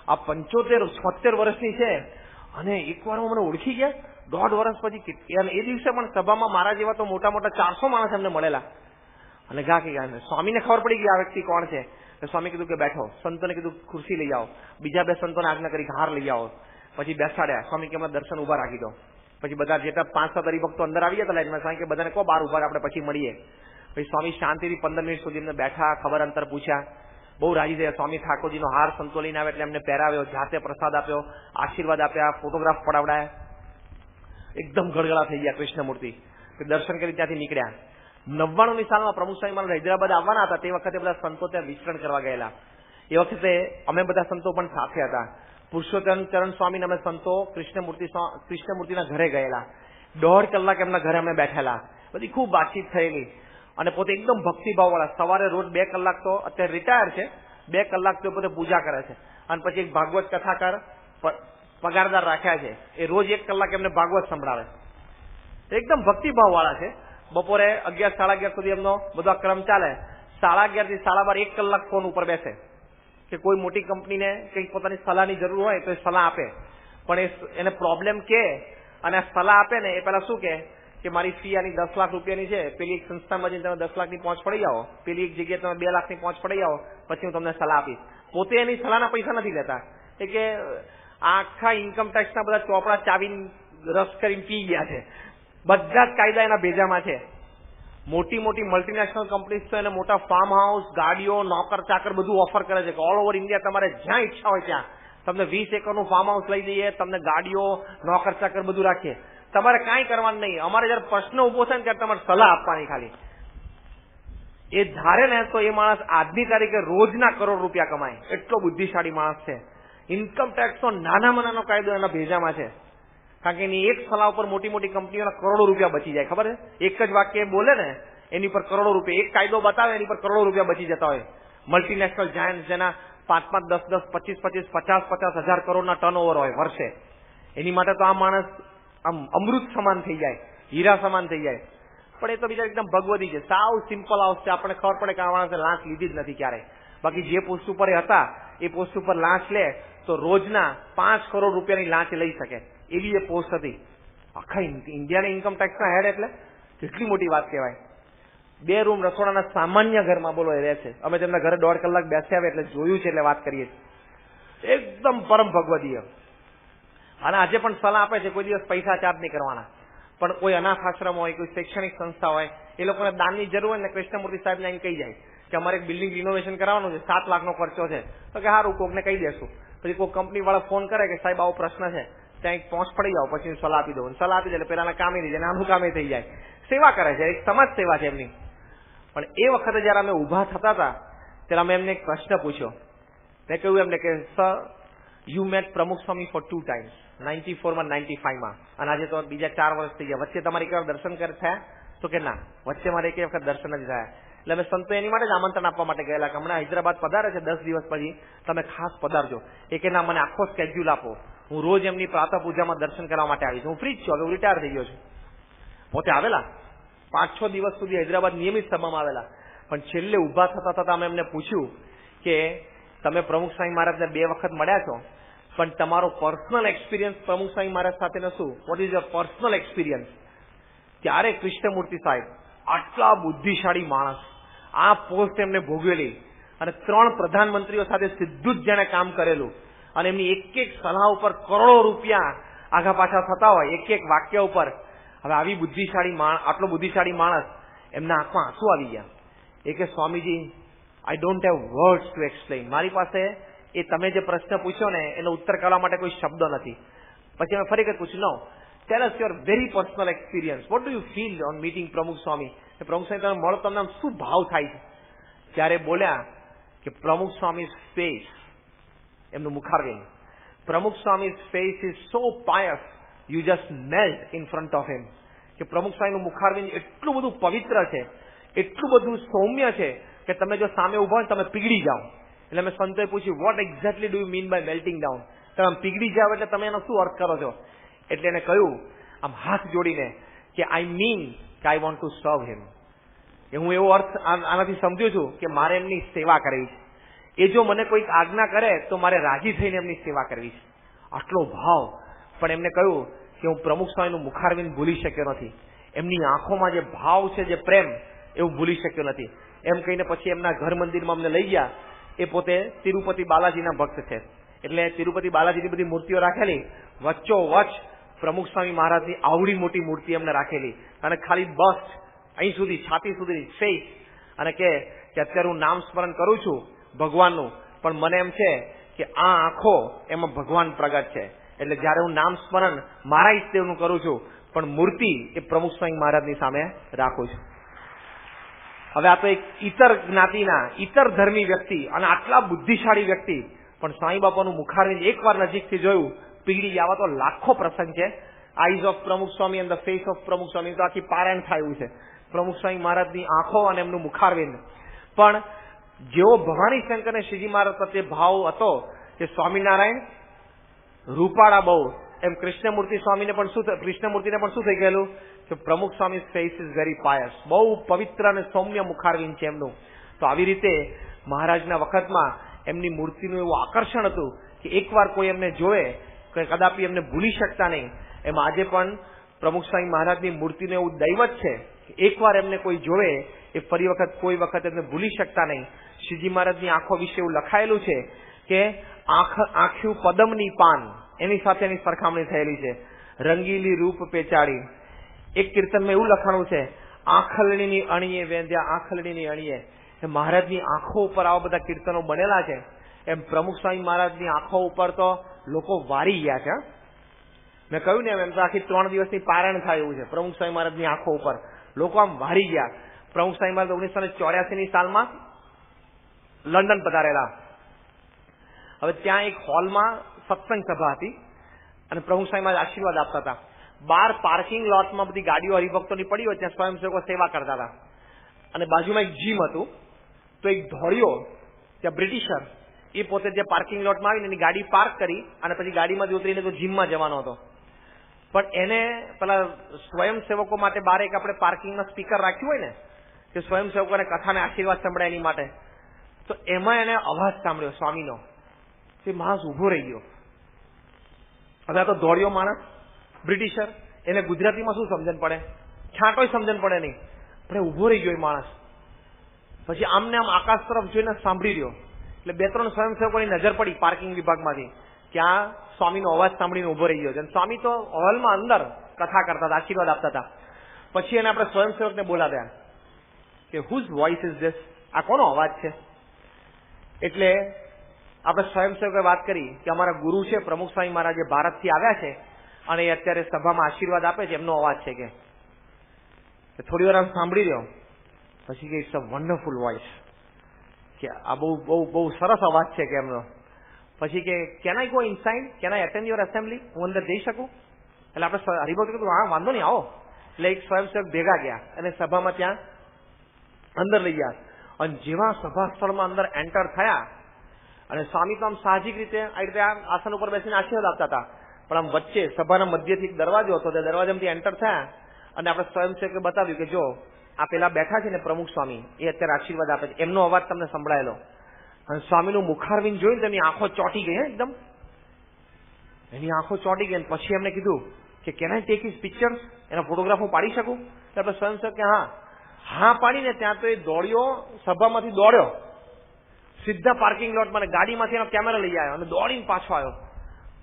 આ 75-76 વર્ષની છે અને એકવારમાં મને ઓળખી ગયા. 1.5 વર્ષ પછી એ દિવસે પણ સભામાં મારા જેવા તો મોટા મોટા 400 માણસ એમને મળેલા અને ઘા કે ગયા. સ્વામીને ખબર પડી ગઈ આ વ્યક્તિ કોણ છે. સ્વામી કીધું કે બેઠો. સંતોને કીધું ખુરશી લઈ આવો. બીજા 2 સંતોને આજ્ઞા કરી હાર લઈ આવો. પછી બેસાડ્યા. સ્વામી કે એમના દર્શન ઉભા રાખી દો. પછી બધા જેટલા 5-7 હરિભક્તો અંદર આવી ગયા લાઈનમાં, સ્વામી કે બધાને કહો બહાર ઉભા આપણે પછી મળીએ. પછી સ્વામી શાંતિથી 15 મિનિટ સુધી એમને બેઠા, ખબર અંતર પૂછ્યા. બહુ રાજી થયા. સ્વામી ઠાકોરજીનો હાર સંતો લઈને આવે એટલે એમને પહેરાવ્યો, જાતે પ્રસાદ આપ્યો, આશીર્વાદ આપ્યા, ફોટોગ્રાફ પડાવડાયા. એકદમ ગળગળા થઈ ગયા કૃષ્ણમૂર્તિ. દર્શન કરી ત્યાંથી નીકળ્યા. 99ની સાલમાં પ્રમુખ સ્વામી મહારાજ હૈદરાબાદ આવવાના હતા. તે વખતે બધા સંતો ત્યાં વિચરણ કરવા ગયેલા. એ વખતે અમે બધા સંતો પણ સાથે હતા. પુરુષોત્તમ ચરણ સ્વામીને અમે સંતો કૃષ્ણમૂર્તિના ઘરે ગયેલા. 1.5 કલાક એમના ઘરે અમે બેઠેલા. બધી ખૂબ વાતચીત થયેલી અને પોતે એકદમ ભક્તિભાવ વાળા. સવારે રોજ 2 કલાક તો અત્યારે રિટાયર છે, 2 કલાક તો પોતે પૂજા કરે છે અને પછી એક ભાગવત કથાકાર પગારદાર રાખ્યા છે, એ રોજ 1 કલાક એમને ભાગવત સંભળાવે. એકદમ ભક્તિભાવ વાળા છે. બપોરે 11-11:30 સુધી એમનો બધો ક્રમ ચાલે. 11:30 થી 12:30 1 કલાક ફોન ઉપર બેસે કે કોઈ મોટી કંપનીને કંઈક પોતાની સલાહની જરૂર હોય તો એ સલાહ આપે. પણ એને પ્રોબ્લેમ કે અને સલાહ આપે ને એ પેલા શું કે મારી ફી આની 10 લાખ રૂપિયાની છે, પેલી એક સંસ્થામાં જઈને તમે 10 લાખની પહોંચ પડી જાઓ, પેલી એક જગ્યાએ તમે 2 લાખની પહોંચ પડી જાઓ, પછી હું તમને સલાહ આપીશ. પોતે એની સલાહના પૈસા નથી લેતા. એ કે આખા ઇન્કમ ટેક્સના બધા ચોપડા ચાવીને રસ કરીને પી ગયા છે. બધા જ કાયદા એના ભેજામાં છે. મોટી મોટી મલ્ટીનેશનલ કંપનીઝ તો એને મોટા ફાર્મ હાઉસ, ગાડીઓ, નોકર ચાકર બધું ઓફર કરે છે કે ઓલ ઓવર ઇન્ડિયા તમારે જ્યાં ઈચ્છા હોય ત્યાં તમને 20 એકરનું ફાર્મ હાઉસ લઈ દઈએ, તમને ગાડીઓ, નોકર ચાકર બધું રાખીએ. તમારે કાંઈ કરવાનું નહીં. અમારે જયારે પ્રશ્ન ઉભો થાય ને ત્યારે તમારે સલાહ આપવાની ખાલી. એ ધારે ને તો એ માણસ આજની તારીખે રોજના કરોડ રૂપિયા કમાય, એટલો બુદ્ધિશાળી માણસ છે. ઇન્કમ ટેક્સનો નાનામાં નાનો કાયદો એના ભેજામાં છે, કારણ કે એની એક સલાહ ઉપર મોટી મોટી કંપનીઓના કરોડો રૂપિયા બચી જાય. ખબર છે? એક જ વાક્ય બોલે ને એની પર કરોડો રૂપિયા, એક કાયદો બતાવે એની પર કરોડો રૂપિયા બચી જતા હોય. મલ્ટીનેશનલ જાયન્ટ જેના 5-5, 10-10, 25-25, 50-50 હજાર કરોડના ટર્નઓવર હોય વર્ષે, એની માટે તો આ માણસ આમ અમૃત સમાન થઈ જાય, હીરા સમાન થઈ જાય. પણ એ તો બીજા એકદમ ભગવદી છે, સાવ સિમ્પલ હાઉસ છે. આપણને ખબર પડે કે આ માણસે લાંચ લીધી જ નથી ક્યારેય. બાકી જે પોસ્ટ ઉપર એ હતા એ પોસ્ટ ઉપર લાંચ લે તો રોજના 5 કરોડ રૂપિયાની લાંચ લઈ શકે એવી એ પોસ્ટ હતી. આખા ઇન્ડિયાના ઇન્કમ ટેક્સના હેડ એટલે કેટલી મોટી વાત કહેવાય. 2 રૂમ રસોડાના સામાન્ય ઘરમાં બોલો એ રહે છે. અમે તેમના ઘરે 1.5 કલાક બેસ્યા આવે એટલે જોયું છે, એટલે વાત કરીએ છીએ. એકદમ પરમ ભગવદીય. અને આજે પણ સલાહ આપે છે, કોઈ દિવસ પૈસા ચાર્જ નહીં કરવાના. પણ કોઈ અનાથ આશ્રમ હોય, કોઈ શૈક્ષણિક સંસ્થા હોય, એ લોકોને દાનની જરૂર હોય ને કૃષ્ણમૂર્તિ સાહેબને આઈને કહી જાય કે અમારે એક બિલ્ડિંગ રિનોવેશન કરાવવાનું છે, 7 લાખનો ખર્ચો છે. તો કે સારું, કોકને કહી દેશું. પછી કોઈ કંપની વાળા ફોન કરે કે સાહેબ આવો પ્રશ્ન છે, ત્યાં પહોંચ પડી જાઓ, પછી સલાહ આપી દો. સલાહ આપી દે એટલે પેલાના કામે થઈ જાય, આનું કામે થઈ જાય. સેવા કરે છે, એક સમાજ સેવા છે એમની. પણ એ વખતે જયારે અમે ઉભા થતા હતા ત્યારે અમે એમને એક પ્રશ્ન પૂછ્યો. મેં કહ્યું એમને કે સર, યુ મેટ પ્રમુખ સ્વામી ફોર 2 times, 94માં 95માં, અને આજે તો બીજા 4 વર્ષ થઈ ગયા. વચ્ચે તમારી એક વાર દર્શન થયા? તો કે ના, વચ્ચે મારે એક વખત દર્શન જ થયા. એટલે અમે સંતો એની માટે જ આમંત્રણ આપવા માટે ગયેલા કે હમણાં હૈદરાબાદ પધારે છે 10 દિવસ પછી, તમે ખાસ પધારજો. એ કે ના, મને આખો સ્કેડ્યુલ આપો, હું રોજ એમની પ્રાતઃ પૂજામાં દર્શન કરવા માટે આવીશ. હું ફ્રી જ છું, હવે હું રિટાયર થઈ ગયો છું. પોતે આવેલા 5-6 દિવસ સુધી હૈદરાબાદ નિયમિત સભામાં આવેલા. પણ છેલ્લે ઉભા થતા થતા અમે એમને પૂછ્યું કે તમે પ્રમુખ સ્વામી મહારાજને 2 વખત મળ્યા છો, પણ તમારો પર્સનલ એક્સપિરિયન્સ પ્રમુખ સ્વામી મહારાજ સાથેનો શું? What is your personal experience? ત્યારે કૃષ્ણમૂર્તિ સાહેબ, આટલા બુદ્ધિશાળી માણસ, આ પોસ્ટ એમને ભોગવેલી અને 3 પ્રધાનમંત્રીઓ સાથે સીધું જ જેને કામ કરેલું, અને એમની એક સલાહ ઉપર કરોડો રૂપિયા આગા પાછા થતા હોય, એક વાક્ય ઉપર. હવે આવી બુદ્ધિશાળી આટલો બુદ્ધિશાળી માણસ, એમના આંખમાં આંસુ આવી ગયા. એ કે Swamiji, I don't have words to explain. મારી પાસે એ તમે જે પ્રશ્ન પૂછ્યો ને એનો ઉત્તર કરવા માટે કોઈ શબ્દ નથી. પછી અમે ફરી પૂછ્યું, no, tell us your very personal experience. What do you feel on meeting Pramukh Swami? પ્રમુખ સ્વામી તમે મળો, તમને શું ભાવ થાય છે? ત્યારે બોલ્યા કે પ્રમુખ સ્વામી ફેસ, એમનું મુખારવિંદ, Pramukh Swami face is so pious, you just melt in front of him. કે પ્રમુખ સ્વામીનું મુખારવિંદ એટલું બધું પવિત્ર છે, એટલું બધું સૌમ્ય છે કે તમે જો સામે ઉભા હોય તમે પીગળી જાઓ. એટલે મેં સંતોએ પૂછ્યું, what exactly do you mean by melting down? તમે પીગળી જાઓ એટલે તમે એનો શું અર્થ કરો છો? એટલે એને કહ્યું આમ હાથ જોડીને કે આઈ મીન કે આઈ વોન્ટ ટુ સર્વ હિમ. કે હું એવો અર્થ આનાથી સમજ્યો છું કે મારે એમની સેવા કરવી છે. એ જો મને કોઈક આજ્ઞા કરે તો મારે રાજી થઈને એમની સેવા કરવી છે. આટલો ભાવ. પણ એમને કહ્યું કે હું પ્રમુખ સ્વામીનું મુખારવિંદ ભૂલી શક્યો નથી. એમની આંખોમાં જે ભાવ છે, જે પ્રેમ, એવું ભૂલી શક્યો નથી. એમ કહીને પછી એમના ઘર મંદિરમાં અમને લઈ ગયા. એ પોતે તિરુપતિ બાલાજીના ભક્ત છે, એટલે તિરુપતિ બાલાજીની બધી મૂર્તિઓ રાખેલી, વચ્ચોવચ્ચ પ્રમુખ સ્વામી મહારાજની આવડી મોટી મૂર્તિ એમને રાખેલી, અને ખાલી બસ્ટ અહીં સુધી, છાતી સુધી ફેસ, અને કે અત્યારે હું નામ સ્મરણ કરું છું ભગવાનનું, પણ મને એમ છે કે આ આંખો એમાં ભગવાન પ્રગટ છે. એટલે જયારે હું નામ સ્મરણ મારા ઈષ્ટદેવનું કરું છું, પણ મૂર્તિ એ પ્રમુખ સ્વામી મહારાજની સામે રાખું છું. હવે આ તો એક ઇતર જ્ઞાતિના, ઇતર ધર્મી વ્યક્તિ અને આટલા બુદ્ધિશાળી વ્યક્તિ, પણ સાંઈ બાપાનું મુખારવિંદ એકવાર નજીકથી જોયું, પીગળી જવા તો લાખો પ્રસંગ છે. Eyes of Pramukh Swami and the face of Pramukh સ્વામી, તો આખી પારાયણ થયું છે. પ્રમુખ સ્વામી મહારાજની આંખો અને એમનું મુખારવિંદ. પણ જેવો ભવાની શંકર અને શ્રીજી મહારાજ પ્રત્યે ભાવ હતો કે સ્વામિનારાયણ રૂપાળા બહુ, એમ કૃષ્ણમૂર્તિ સ્વામીને પણ કૃષ્ણમૂર્તિને પણ શું થઈ ગયેલું કે પ્રમુખ Swami face is very pious, બહુ પવિત્ર અને સૌમ્ય મુખારવિંદ છે એમનું. તો આવી રીતે મહારાજના વખતમાં એમની મૂર્તિનું એવું આકર્ષણ હતું કે એકવાર કોઈ એમને જોવે કે કદાપી એમને ભૂલી શકતા નહીં. એમ આજે પણ પ્રમુખ સ્વામી મહારાજની મૂર્તિનું એવું દૈવત છે કે એકવાર એમને કોઈ જોવે એ ફરી વખત કોઈ વખત એમને ભૂલી શકતા નહીં. શ્રીજી મહારાજની આંખો વિશે એવું લખાયેલું છે કે આંખ્યું પદમની પાન, એની સાથેની સરખામણી થયેલી છે. રંગીલી રૂપ પેચાડી. એક કીર્તનમાં એવું લખાણું છે, આંખલડીની અણીએ વેંધ્યા આંખલડીની અણીએ. મહારાજની આંખો ઉપર આવા બધા કીર્તનો બનેલા છે. એમ પ્રમુખ સ્વામી મહારાજની આંખો ઉપર તો લોકો વારી ગયા છે. મેં કહ્યું ને એમ તો આખી 3 દિવસની પારાયણ થાય એવું છે પ્રમુખ સ્વામી મહારાજની આંખો ઉપર. લોકો આમ વારી ગયા. પ્રમુખ સ્વામી મહારાજ 1984ની સાલમાં લંડન પધારેલા. હવે ત્યાં એક હોલમાં સત્સંગ સભા હતી અને પ્રમુખ સ્વામી મહારાજ આશીર્વાદ આપતા હતા. બહાર પાર્કિંગ લોટમાં બધી ગાડીઓ હરિભક્તોની પડી હોય ત્યાં સ્વયંસેવકો સેવા કરતા હતા અને બાજુમાં એક જીમ હતું. તો એક ધોળિયો ત્યાં બ્રિટિશર એ પોતે જે પાર્કિંગ લોટમાં આવીને એની ગાડી પાર્ક કરી અને પછી ગાડીમાંથી ઉતરીને તો જીમમાં જવાનો હતો. પણ એને પેલા સ્વયંસેવકો માટે બહાર એક આપણે પાર્કિંગમાં સ્પીકર રાખ્યું હોય ને કે સ્વયંસેવકોને કથાને આશીર્વાદ સંભળાય એની માટે, તો એમાં એને અવાજ સાંભળ્યો સ્વામીનો. તે માણસ ઉભો રહી ગયો. હવે આ તો ધોળિયો માણસ બ્રિટિશર, એને ગુજરાતીમાં શું સમજણ પડે? છાંટોય સમજણ પડે નહીં. પણ ઉભો રહી ગયો એ માણસ. પછી આમને આમ આકાશ તરફ જોઈને સાંભળી રહ્યો. એટલે 2-3 સ્વયંસેવકોની નજર પડી પાર્કિંગ વિભાગમાંથી કે આ સ્વામીનો અવાજ સાંભળીને ઉભો રહી ગયો છે. સ્વામી તો હોલમાં અંદર કથા કરતા હતા, આશીર્વાદ આપતા હતા. પછી એને આપણે સ્વયંસેવકને બોલાવ્યા કે હુઝ વોઇસ ઇઝ ધીસ? આ કોનો અવાજ છે? એટલે આપણે સ્વયંસેવકે વાત કરી કે અમારા ગુરુ છે પ્રમુખ સ્વામી મહારાજ જે ભારતથી આવ્યા છે અને એ અત્યારે સભામાં આશીર્વાદ આપે છે, એમનો અવાજ છે. કે થોડી વાર આમ સાંભળી રહ્યો. પછી કે ઇટ્સ અ વન્ડરફુલ વોઇસ, કે આ બહુ બહુ બહુ સરસ અવાજ છે કે એમનો. પછી કે can I go inside, can I attend your assembly? હું અંદર જઈ શકું? એટલે આપણે હરિભક્ત કીધું હા વાંધો નહીં આવો. એટલે એક સ્વયંસેવક ભેગા ગયા અને સભામાં ત્યાં અંદર લઈ ગયા. અને જેવા સભા સ્થળમાં અંદર એન્ટર થયા અને સ્વામી તો આમ સાહજિક રીતે આ રીતે આસન ઉપર બેસીને આશીર્વાદ આપતા હતા, પણ આમ વચ્ચે સભાના મધ્યથી એક દરવાજો હતો, તે દરવાજામાંથી એન્ટર થયા અને આપણે સ્વયંસેવકે બતાવ્યું કે જો આ પેલા બેઠા છે ને પ્રમુખ સ્વામી, એ અત્યારે આશીર્વાદ આપે છે, એમનો અવાજ તમને સંભળાયેલો. અને સ્વામીનું મુખારવિંદ જોઈને તેની આંખો ચોંટી ગઈ. એકદમ એની આંખો ચોંટી ગઈ. પછી એમને કીધું કે can I take his pictures? એના ફોટોગ્રાફ હું પાડી શકું? એટલે આપણે સ્વયંસેવક કે હા પાડીને ત્યાં તો એ દોડ્યો, સભામાંથી દોડ્યો સીધા પાર્કિંગ લોટમાં અને ગાડીમાંથી એનો કેમેરા લઈ આવ્યો અને દોડીને પાછો આવ્યો.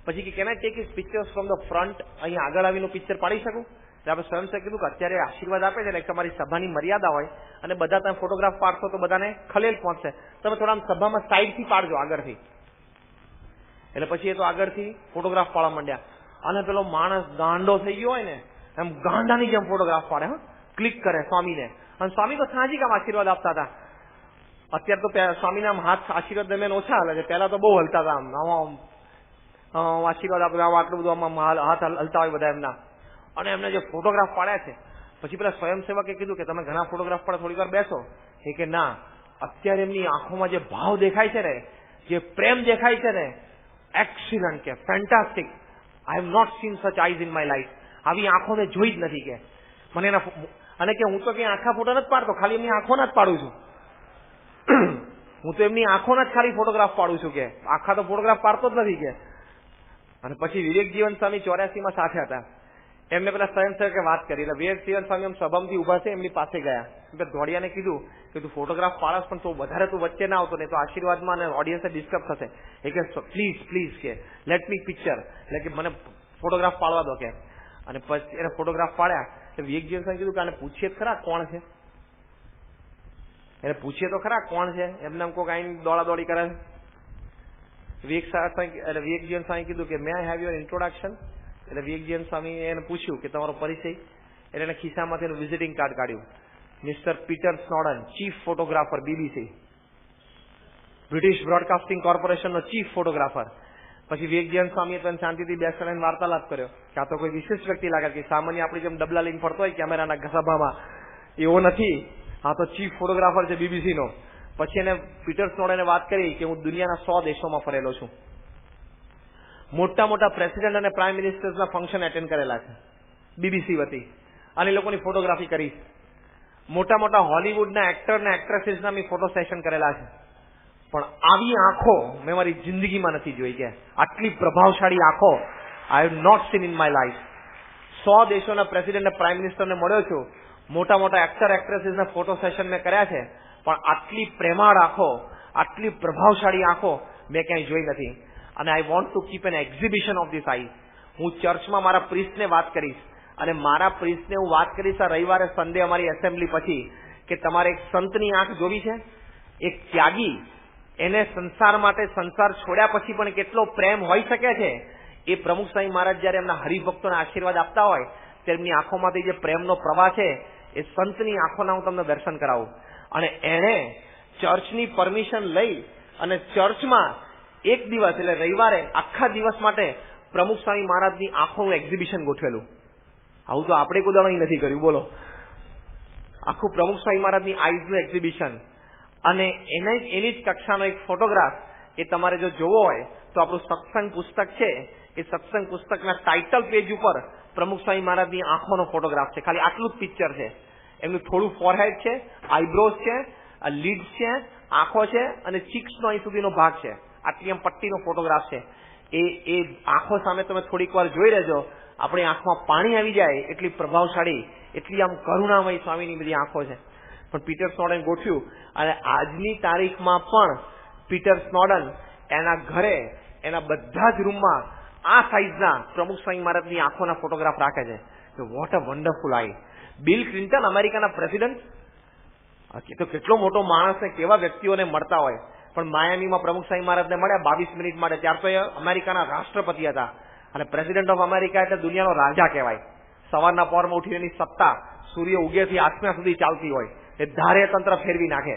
પછી કે can I take his pictures from the front? અહીંયા આગળ આવીને પિક્ચર પાડી શકું? એટલે આપણે સ્વયંસેવક કીધું કે અત્યારે આશીર્વાદ આપે છે ને, તમારી સભાની મર્યાદા હોય અને બધા તમે ફોટોગ્રાફ પાડશો તો બધાને ખલેલ પહોંચશે. તમે થોડા સભામાં સાઈડથી પાડજો, આગળથી. એટલે પછી એ તો આગળથી ફોટોગ્રાફ પાડવા માંડ્યા અને પેલો માણસ ગાંડો થઈ ગયો હોય ને એમ ગાંડાની જેમ ફોટોગ્રાફ પાડે, ક્લિક કરે સ્વામીને. અને સ્વામી તો સાહજિક આમ આશીર્વાદ આપતા હતા. અત્યારે તો સ્વામીના આમ હાથ આશીર્વાદ દરમિયાન ઓછા હલે છે, પહેલા તો બહુ હલતા હતા. આમ આશીર્વાદ આપતા આટલું બધું આમ હાથ હલતા હોય બધા એમના. અને એમને જે ફોટોગ્રાફ પાડ્યા છે, પછી પેલા સ્વયંસેવકે કીધું કે તમે ઘણા ફોટોગ્રાફ પાડે, થોડી વાર બેસો. એ કે ના, અત્યારે એમની આંખોમાં જે ભાવ દેખાય છે ને, જે પ્રેમ દેખાય છે ને, એક્સિલન્ટ, કે fantastic. I have not seen such eyes in my life. આવી આંખો મેં જોઈ જ નથી કે મને એના. અને કે હું તો કઈ આખા ફોટો નથી પાડતો, ખાલી એમની આંખોના જ પાડું છું. હું તો એમની આંખોના જ ખાલી ફોટોગ્રાફ પાડું છું, કે આખા તો ફોટોગ્રાફ પાડતો જ નથી કે. અને પછી વિવેકજીવન સ્વામી 84માં સાથે હતા. એમને પેલા સ્વયંસેવકે વાત કરી. એટલે વિવેકજીવન સ્વામી એમ સભામાંથી ઉભા છે, એમની પાસે ગયા. ધોળિયાને કીધું કે તું ફોટોગ્રાફ પાડસ પણ તું વધારે તું વચ્ચે ના આવતો, નહીં તો આશીર્વાદમાં અને ઓડિયન્સને ડિસ્ટર્બ થશે. એ કે પ્લીઝ કે લેટ મી પિક્ચર, એટલે કે મને ફોટોગ્રાફ પાડવા દો કે. અને પછી એને ફોટોગ્રાફ પાડ્યા. એટલે વિવેકજીવન સ્વામી કીધું કે આને પૂછીએ ખરા કોણ છે, એને પૂછીએ તો ખરા કોણ છે. એમને કોઈ કાંઈ દોડાદોડી કરે. વિવેકજીવન સ્વામી કીધું કે મે આઈ હેવ યોર ઇન્ટ્રોડક્શન? એટલે વિવેકજીવન સ્વામી એને પૂછ્યું કે તમારો પરિચય. એટલે એને ખિસ્સામાંથી એનું વિઝિટિંગ કાર્ડ કાઢ્યું. Mister Peter Snowdon, chief photographer, BBC, British broadcasting કોર્પોરેશનનો ચીફ ફોટોગ્રાફર. પછી વિવેકજીવન સ્વામીએ તો શાંતિથી બેસીને વાર્તાલાપ કર્યો કે આ તો કોઈ વિશિષ્ટ વ્યક્તિ લાગે કે સામાન્ય આપણી જેમ ડબલા લઈને ફરતો હોય કેમેરાના સભામાં, એવો નથી. આ તો ચીફ ફોટોગ્રાફર છે BBC નો. પછી એને પીટર સ્નોડને વાત કરી કે હું દુનિયાના 100 દેશોમાં ફરેલો છું, મોટા મોટા પ્રેસિડેન્ટ અને પ્રાઇમ મિનિસ્ટર્સના ફંક્શન એટેન્ડ કરેલા છે BBC વતી, અને એ લોકોની ફોટોગ્રાફી કરી. મોટા મોટા હોલીવુડના એક્ટર અને એક્ટ્રેસીસના મેં ફોટો સેશન કરેલા છે. પણ આવી આંખો મેં મારી જિંદગીમાં નથી જોઈ, કે આટલી પ્રભાવશાળી આંખો I have not seen in my life. 100 દેશોના પ્રેસિડેન્ટ અને પ્રાઇમ મિનિસ્ટરને મળ્યો છું, મોટા મોટા એક્ટર એક્ટ્રેસીસના ફોટો સેશન મેં કર્યા છે, પણ આટલી પ્રેમાળ આંખો, આટલી પ્રભાવશાળી આંખો મેં ક્યાંય જોઈ નથી. અને I want to keep an exhibition of this eyes. હું ચર્ચમાં મારા પ્રીસ્ટને વાત કરીશ, અને મારા પ્રીસ્ટને હું વાત કરીશ આ રવિવારે સન્ડે અમારી એસેમ્બલી પછી, કે તમારે એક સંતની આંખ જોવી છે, એક ત્યાગી, એને સંસાર માટે સંસાર છોડ્યા પછી પણ કેટલો પ્રેમ હોઈ શકે છે. એ પ્રમુખ સ્વામી મહારાજ જયારે એમના હરિભક્તોને આશીર્વાદ આપતા હોય તેમની આંખોમાંથી જે પ્રેમનો પ્રવાહ છે એ સંતની આંખોના હું તમને દર્શન કરાવું. અને એણે ચર્ચની પરમિશન લઈ અને ચર્ચમાં એક દિવસ એટલે રવિવારે આખા દિવસ માટે પ્રમુખ સ્વામી મહારાજની આંખોનું એક્ઝિબિશન ગોઠવેલું. આવું તો આપણે કોઈ દાડો નથી કર્યું, બોલો. આખું પ્રમુખ સ્વામી મહારાજની આઈઝનું એક્ઝિબિશન અને એની જ કક્ષાનો એક ફોટોગ્રાફ એ તમારે જો જોવો હોય તો આપણું સત્સંગ પુસ્તક છે, એ સત્સંગ પુસ્તકના ટાઇટલ પેજ ઉપર પ્રમુખ સ્વામી મહારાજની આંખોનો ફોટોગ્રાફ છે. ખાલી આટલું જ પિક્ચર છે. એમનું થોડું ફોરહેડ છે, આઈબ્રોઝ છે, લીડ્સ છે, આંખો છે અને ચીક્સનો અહીં સુધીનો ભાગ છે. આટલી આમ પટ્ટીનો ફોટોગ્રાફ છે. એ આંખો સામે તમે થોડીક વાર જોઈ લેજો, આપણી આંખમાં પાણી આવી જાય એટલી પ્રભાવશાળી, એટલી આમ કરુણામય સ્વામીની બધી આંખો છે. પણ પીટર સ્નોડન ગોઠવ્યું અને આજની તારીખમાં પણ પીટર સ્નોડન એના ઘરે એના બધા જ રૂમમાં આ સાઈઝના પ્રમુખ સ્વામી મહારાજની આંખોના ફોટોગ્રાફ રાખે છે. What a wonderful I. Bill Clinton અમેરિકાના પ્રેસિડન્ટ, તો કેટલો મોટો માણસ ને કેવા વ્યક્તિઓને મળતા હોય, પણ માયામીમાં પ્રમુખ સ્વામી મહારાજને મળ્યા 22 મિનિટ માટે. ત્યાર તો એ અમેરિકાના રાષ્ટ્રપતિ હતા અને પ્રેસિડન્ટ ઓફ અમેરિકા એટલે દુનિયાનો રાજા કહેવાય. સવારના પહોરમાં ઉઠીને એની સત્તા સૂર્ય ઉગેથી આસમાન સુધી ચાલતી હોય, એ ધારે તંત્ર ફેરવી નાખે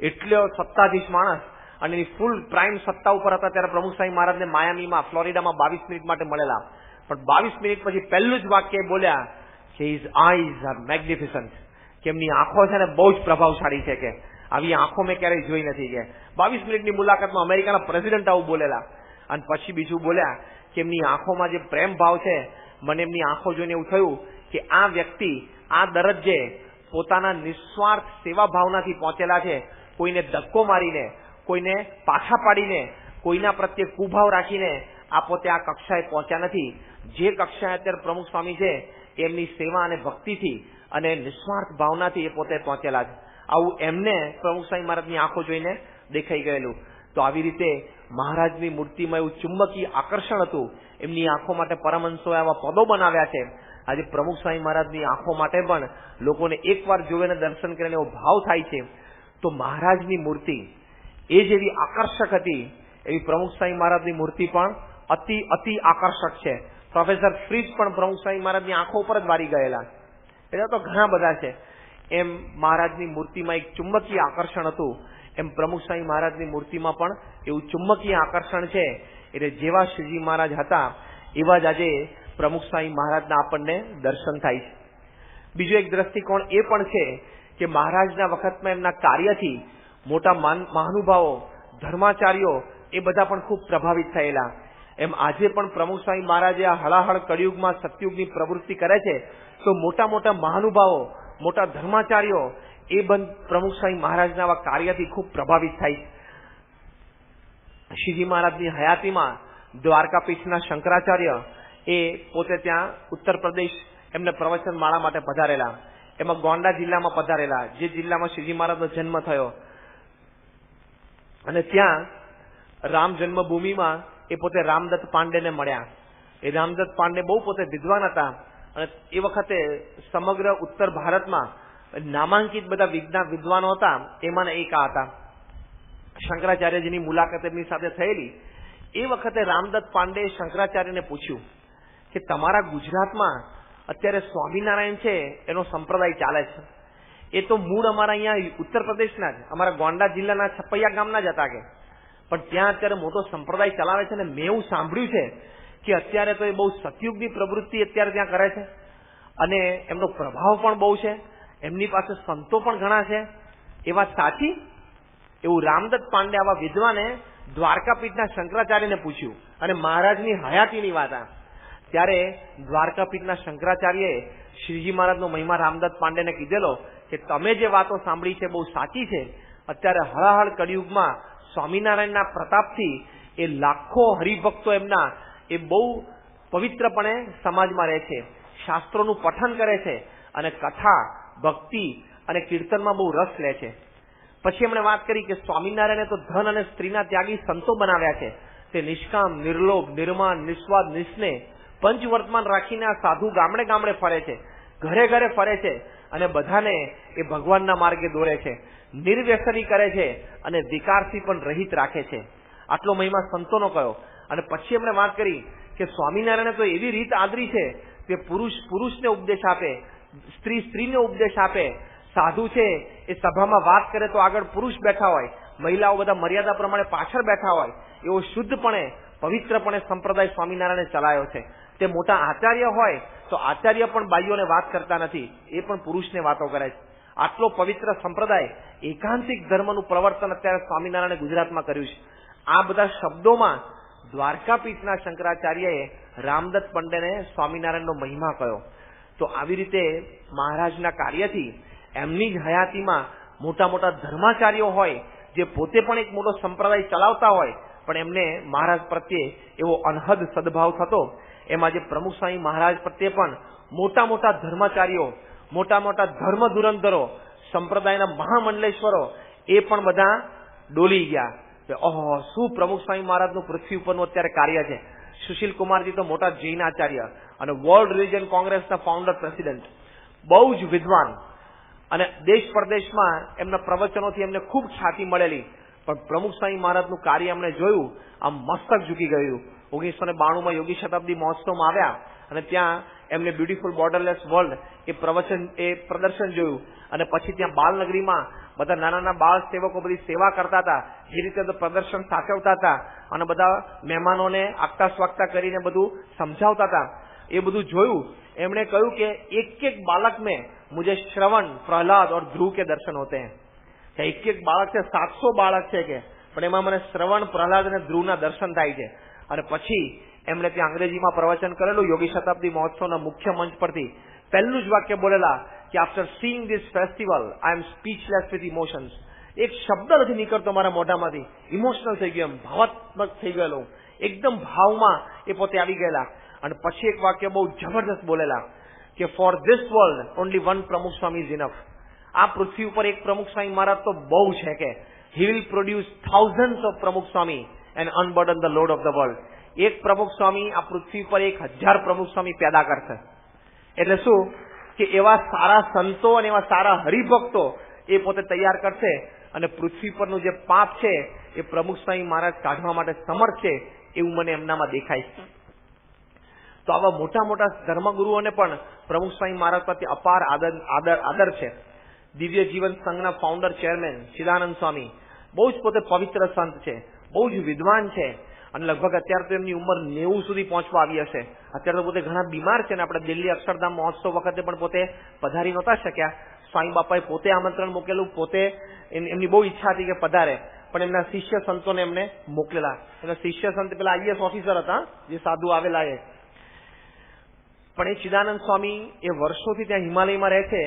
એટલો સત્તાધીશ માણસ. અને એની ફૂલ પ્રાઇમ સત્તા ઉપર હતા ત્યારે પ્રમુખ સ્વામી મહારાજને માયામીમાં ફ્લોરિડામાં 22 મિનિટ માટે મળેલા. પણ 22 મિનિટ પછી પહેલું જ વાક્ય બોલ્યા કે હિઝ આઈઝ આર મેગ્નિફિસન્ટ, કે એમની આંખો છે ને બહુ જ પ્રભાવશાળી છે, કે આવી આંખો મેં ક્યારેય જોઈ નથી. કે 22 મિનિટની મુલાકાતમાં અમેરિકાના પ્રેસિડન્ટ આવું બોલેલા. અને પછી બીજું બોલ્યા કે એમની આંખોમાં જે પ્રેમ ભાવ છે, મને એમની આંખો જોઈને એવું થયું કે આ વ્યક્તિ આ દરજ્જે પોતાના નિસ્વાર્થ સેવા ભાવનાથી પહોંચેલા છે. કોઈને ધક્કો મારીને, કોઈને પાછા પાડીને, કોઈના પ્રત્યે કુભાવ રાખીને આ પોતે આ કક્ષાએ પહોંચ્યા નથી. જે કક્ષાએ અત્યારે પ્રમુખ સ્વામી છે એમની સેવા અને ભક્તિથી અને નિસ્વાર્થ ભાવનાથી એ પોતે પહોંચેલા છે. આવું એમને પ્રમુખ સ્વામી મહારાજની આંખો જોઈને દેખાઈ ગયેલું. તો આવી રીતે મહારાજની મૂર્તિમાં એવું ચુંબકીય આકર્ષણ હતું. એમની આંખો માટે પરમહંસોએ આવા પદો બનાવ્યા છે. આજે પ્રમુખ સ્વામી મહારાજની આંખો માટે પણ લોકોને એકવાર જોઈને દર્શન કરીને એવો ભાવ થાય છે. તો મહારાજની મૂર્તિ એ જેવી આકર્ષક હતી એવી પ્રમુખ સ્વામી મહારાજની મૂર્તિ પણ અતિ આકર્ષક છે. પ્રોફેસર ફ્રીજ પણ પ્રમુખ સ્વામી મહારાજની આંખો ઉપર જ વારી ગયેલા. એટલે તો ઘણા બધા છે. એમ મહારાજની મૂર્તિમાં એક ચુંબકીય આકર્ષણ હતું, એમ પ્રમુખ સ્વામી મહારાજની મૂર્તિમાં પણ એવું ચુંબકીય આકર્ષણ છે. એટલે જેવા શ્રીજી મહારાજ હતા એવા જ આજે પ્રમુખ સ્વામી મહારાજના આપણને દર્શન થાય છે. બીજો એક દ્રષ્ટિકોણ એ પણ છે કે મહારાજના વખતમાં એમના કાર્યથી મોટા મહાનુભાવો, ધર્માચાર્યો એ બધા પણ ખૂબ પ્રભાવિત થયેલા. એમ આજે પણ પ્રમુખ સ્વામી મહારાજે આ હળાહળ કળિયુગમાં સતયુગની પ્રવૃત્તિ કરે છે તો મોટા મોટા મહાનુભાવો, મોટા ધર્માચાર્યો એ બંધ પ્રમુખ સ્વામી મહારાજના આવા કાર્યથી ખૂબ પ્રભાવિત થાય. શ્રીજી મહારાજની હયાતીમાં દ્વારકાપીઠના શંકરાચાર્ય એ પોતે ત્યાં ઉત્તર પ્રદેશ એમને પ્રવચન માળા માટે પધારેલા. એમાં ગોંડા જિલ્લામાં પધારેલા, જે જિલ્લામાં શ્રીજી મહારાજનો જન્મ થયો. અને ત્યાં રામ જન્મભૂમિમાં એ પોતે રામદત્ત પાંડેને મળ્યા. એ રામદત્ત પાંડે બહુ પોતે વિદ્વાન હતા અને એ વખતે સમગ્ર ઉત્તર ભારતમાં નામાંકિત બધા વિદ્વાનો હતા, એમાંના એક આ હતા. શંકરાચાર્યજીની મુલાકાત એમની સાથે થયેલી. એ વખતે રામદત્ત પાંડે શંકરાચાર્યને પૂછ્યું કે તમારા ગુજરાતમાં અત્યારે સ્વામિનારાયણ છે એનો સંપ્રદાય ચાલે છે, એ તો મૂળ અમારા અહીંયા ઉત્તર પ્રદેશના જ, અમારા ગોંડા જિલ્લાના છપૈયા ગામના જ હતા, કે પણ ત્યાં અત્યારે મોટો સંપ્રદાય ચલાવે છે. ને મેં એવું સાંભળ્યું છે કે અત્યારે તો એ બહુ સતયુગની પ્રવૃત્તિ અત્યારે ત્યાં કરે છે અને એમનો પ્રભાવ પણ બહુ છે, એમની પાસે સંતો પણ ઘણા છે. એ વાત સાચી? એવું રામદત્ત પાંડે આવા વિદ્વાને દ્વારકાપીઠના શંકરાચાર્યને પૂછ્યું. અને મહારાજની હયાતીની વાત આ. ત્યારે દ્વારકાપીઠના શંકરાચાર્યએ શ્રીજી મહારાજનો મહિમા રામદત્ત પાંડેને કીધેલો કે તમે જે વાતો સાંભળી છે બહુ સાચી છે. અત્યારે હળાહળ કળિયુગમાં સ્વામિનારાયણના પ્રતાપથી એ લાખો હરિભક્તો એમના એ બહુ પવિત્રપણે સમાજમાં રહે છે, શાસ્ત્રોનું પઠન કરે છે અને કથા, ભક્તિ અને કીર્તનમાં બહુ રસ લે છે. પછી એમણે વાત કરી કે સ્વામિનારાયણે તો ધન અને સ્ત્રીના ત્યાગી સંતો બનાવ્યા છે. તે નિષ્કામ, નિર્લોભ, નિર્માન, નિસ્વાદ, નિસ્નેહ પંચવર્તમાન રાખીને આ સાધુ ગામડે ગામડે ફરે છે, ઘરે ઘરે ફરે છે અને બધાને એ ભગવાનના માર્ગે દોરે છે, નિર્વ્યસની કરે છે અને વિકારથી પણ રહિત રાખે છે. આટલો મહિમા સંતોનો કયો. અને પછી એમણે વાત કરી કે સ્વામિનારાયણે તો એવી રીત આદરી છે કે પુરુષને ઉપદેશ આપે, સ્ત્રીને ઉપદેશ આપે, સાધુ છે એ સભામાં વાત કરે તો આગળ પુરુષ બેઠા હોય, મહિલાઓ બધા મર્યાદા પ્રમાણે પાછળ બેઠા હોય, એવો શુદ્ધપણે પવિત્રપણે સંપ્રદાય સ્વામિનારાયણે ચલાવ્યો છે. તે મોટા આચાર્ય હોય તો આચાર્ય પણ બાઈઓને વાત કરતા નથી, એ પણ પુરુષને વાતો કરે છે. આટલો પવિત્ર સંપ્રદાય, એકાંતિક ધર્મનું પ્રવર્તન અત્યારે સ્વામિનારાયણે ગુજરાતમાં કર્યું છે. આ બધા શબ્દોમાં દ્વારકાપીઠના શંકરાચાર્યએ રામદત્ત પંડેને સ્વામિનારાયણનો મહિમા કહ્યો. તો આવી રીતે મહારાજના કાર્યથી એમની જ હયાતીમાં મોટા મોટા ધર્માચાર્યો હોય, જે પોતે પણ એક મોટો સંપ્રદાય ચલાવતા હોય, પણ એમને મહારાજ પ્રત્યે એવો અનહદ સદભાવ થતો. એમાં જે પ્રમુખ સ્વામી મહારાજ પ્રત્યે પણ મોટા મોટા ધર્માચાર્યો, મોટા મોટા ધર્મ ધુરંધરો, સંપ્રદાયના મહામંડલેશ્વરો એ પણ બધા ડોલી ગયા. ઓહો, શું પ્રમુખ સ્વામી મહારાજનું પૃથ્વી ઉપરનું અત્યારે કાર્ય છે. સુશીલ કુમારજી તો મોટા જૈન આચાર્ય અને વર્લ્ડ રિલિજન કોંગ્રેસના ફાઉન્ડર પ્રેસિડેન્ટ, બહુ જ વિદ્વાન, અને દેશ પરદેશમાં એમના પ્રવચનોથી એમને ખૂબ ખ્યાતિ મળેલી. પણ પ્રમુખ સ્વામી મહારાજનું કાર્ય એમણે જોયું, આમ મસ્તક ઝૂકી ગયું. 1992માં યોગી શતાબ્દી મહોત્સવમાં આવ્યા અને ત્યાં એમને બ્યુટીફુલ બોર્ડરલેસ વર્લ્ડ એ પ્રદર્શન જોયું. અને પછી ત્યાં બાલનગરીમાં બધા નાના નાના બાળ સેવકો બધી સેવા કરતા હતા, જે રીતે પ્રદર્શન સાચવતા હતા અને બધા મહેમાનોને આગતા સ્વાગતા કરીને બધું સમજાવતા હતા, એ બધું જોયું. એમણે કહ્યું કે એક એક બાલક में मुझे श्रवण, प्रहलाद और ध्रुव के दर्शन होते हैं. એક એક બાળક છે, 700 બાળક છે કે, પણ એમાં મને શ્રવણ, પ્રહલાદ અને ધ્રુવના દર્શન થાય છે. અને પછી એમણે ત્યાં અંગ્રેજીમાં પ્રવચન કરેલું યોગી શતાબ્દી મહોત્સવના મુખ્ય મંચ પરથી. પહેલું જ વાક્ય બોલેલા કે after seeing this festival I am speechless with emotions. એક શબ્દ નથી નીકળતો મારા મોઢામાંથી, ઇમોશનલ થઈ ગયો, ભાવાત્મક થઈ ગયેલો, એકદમ ભાવમાં એ પોતે આવી ગયેલા. અને પછી એક વાક્ય બહુ જબરદસ્ત બોલેલા કે for this world only one પ્રમુખ સ્વામી ઇઝ ઇનફ. આ પૃથ્વી ઉપર એક પ્રમુખ સ્વામી મહારાજ તો બહુ છે કે he will produce thousands of Pramukh Swami and unburden the lord of the world. એક પ્રમુખ સ્વામી આ પૃથ્વી પર 1000 પ્રમુખ સ્વામી પેદા કરશે. એટલે શું કે એવા સારા સંતો અને એવા સારા હરિભક્તો એ પોતે તૈયાર કરશે અને પૃથ્વી પરનું જે પાપ છે એ પ્રમુખ સ્વામી મહારાજ કાઢવા માટે સમર્થ છે, એવું મને એમનામાં દેખાય છે. તો આવા મોટા મોટા ધર્મગુરુઓને પણ પ્રમુખ સ્વામી મહારાજ પ્રત્યે અપાર આદર છે. દિવ્ય જીવન સંઘના ફાઉન્ડર ચેરમેન ચિદાનંદ સ્વામી બહુ જ પોતે પવિત્ર સંત છે, બહુ જ વિદ્વાન છે અને લગભગ અત્યારે તો એમની ઉંમર 90 સુધી પહોંચવા આવી હશે. અત્યારે તો પોતે ઘણા બીમાર છે ને આપણે દિલ્હી અક્ષરધામ મહોત્સવ વખતે પણ પોતે પધારી નહોતા શક્યા. સ્વામી બાપાએ પોતે આમંત્રણ મોકલેલું, પોતે એમની બહુ ઈચ્છા હતી કે પધારે, પણ એમના શિષ્ય સંતોને એમને મોકલેલા. એમના શિષ્ય સંત પેલા આઈએસ ઓફિસર હતા જે સાધુ આવેલા એ. પણ એ ચિદાનંદ સ્વામી એ વર્ષોથી ત્યાં હિમાલયમાં રહે છે,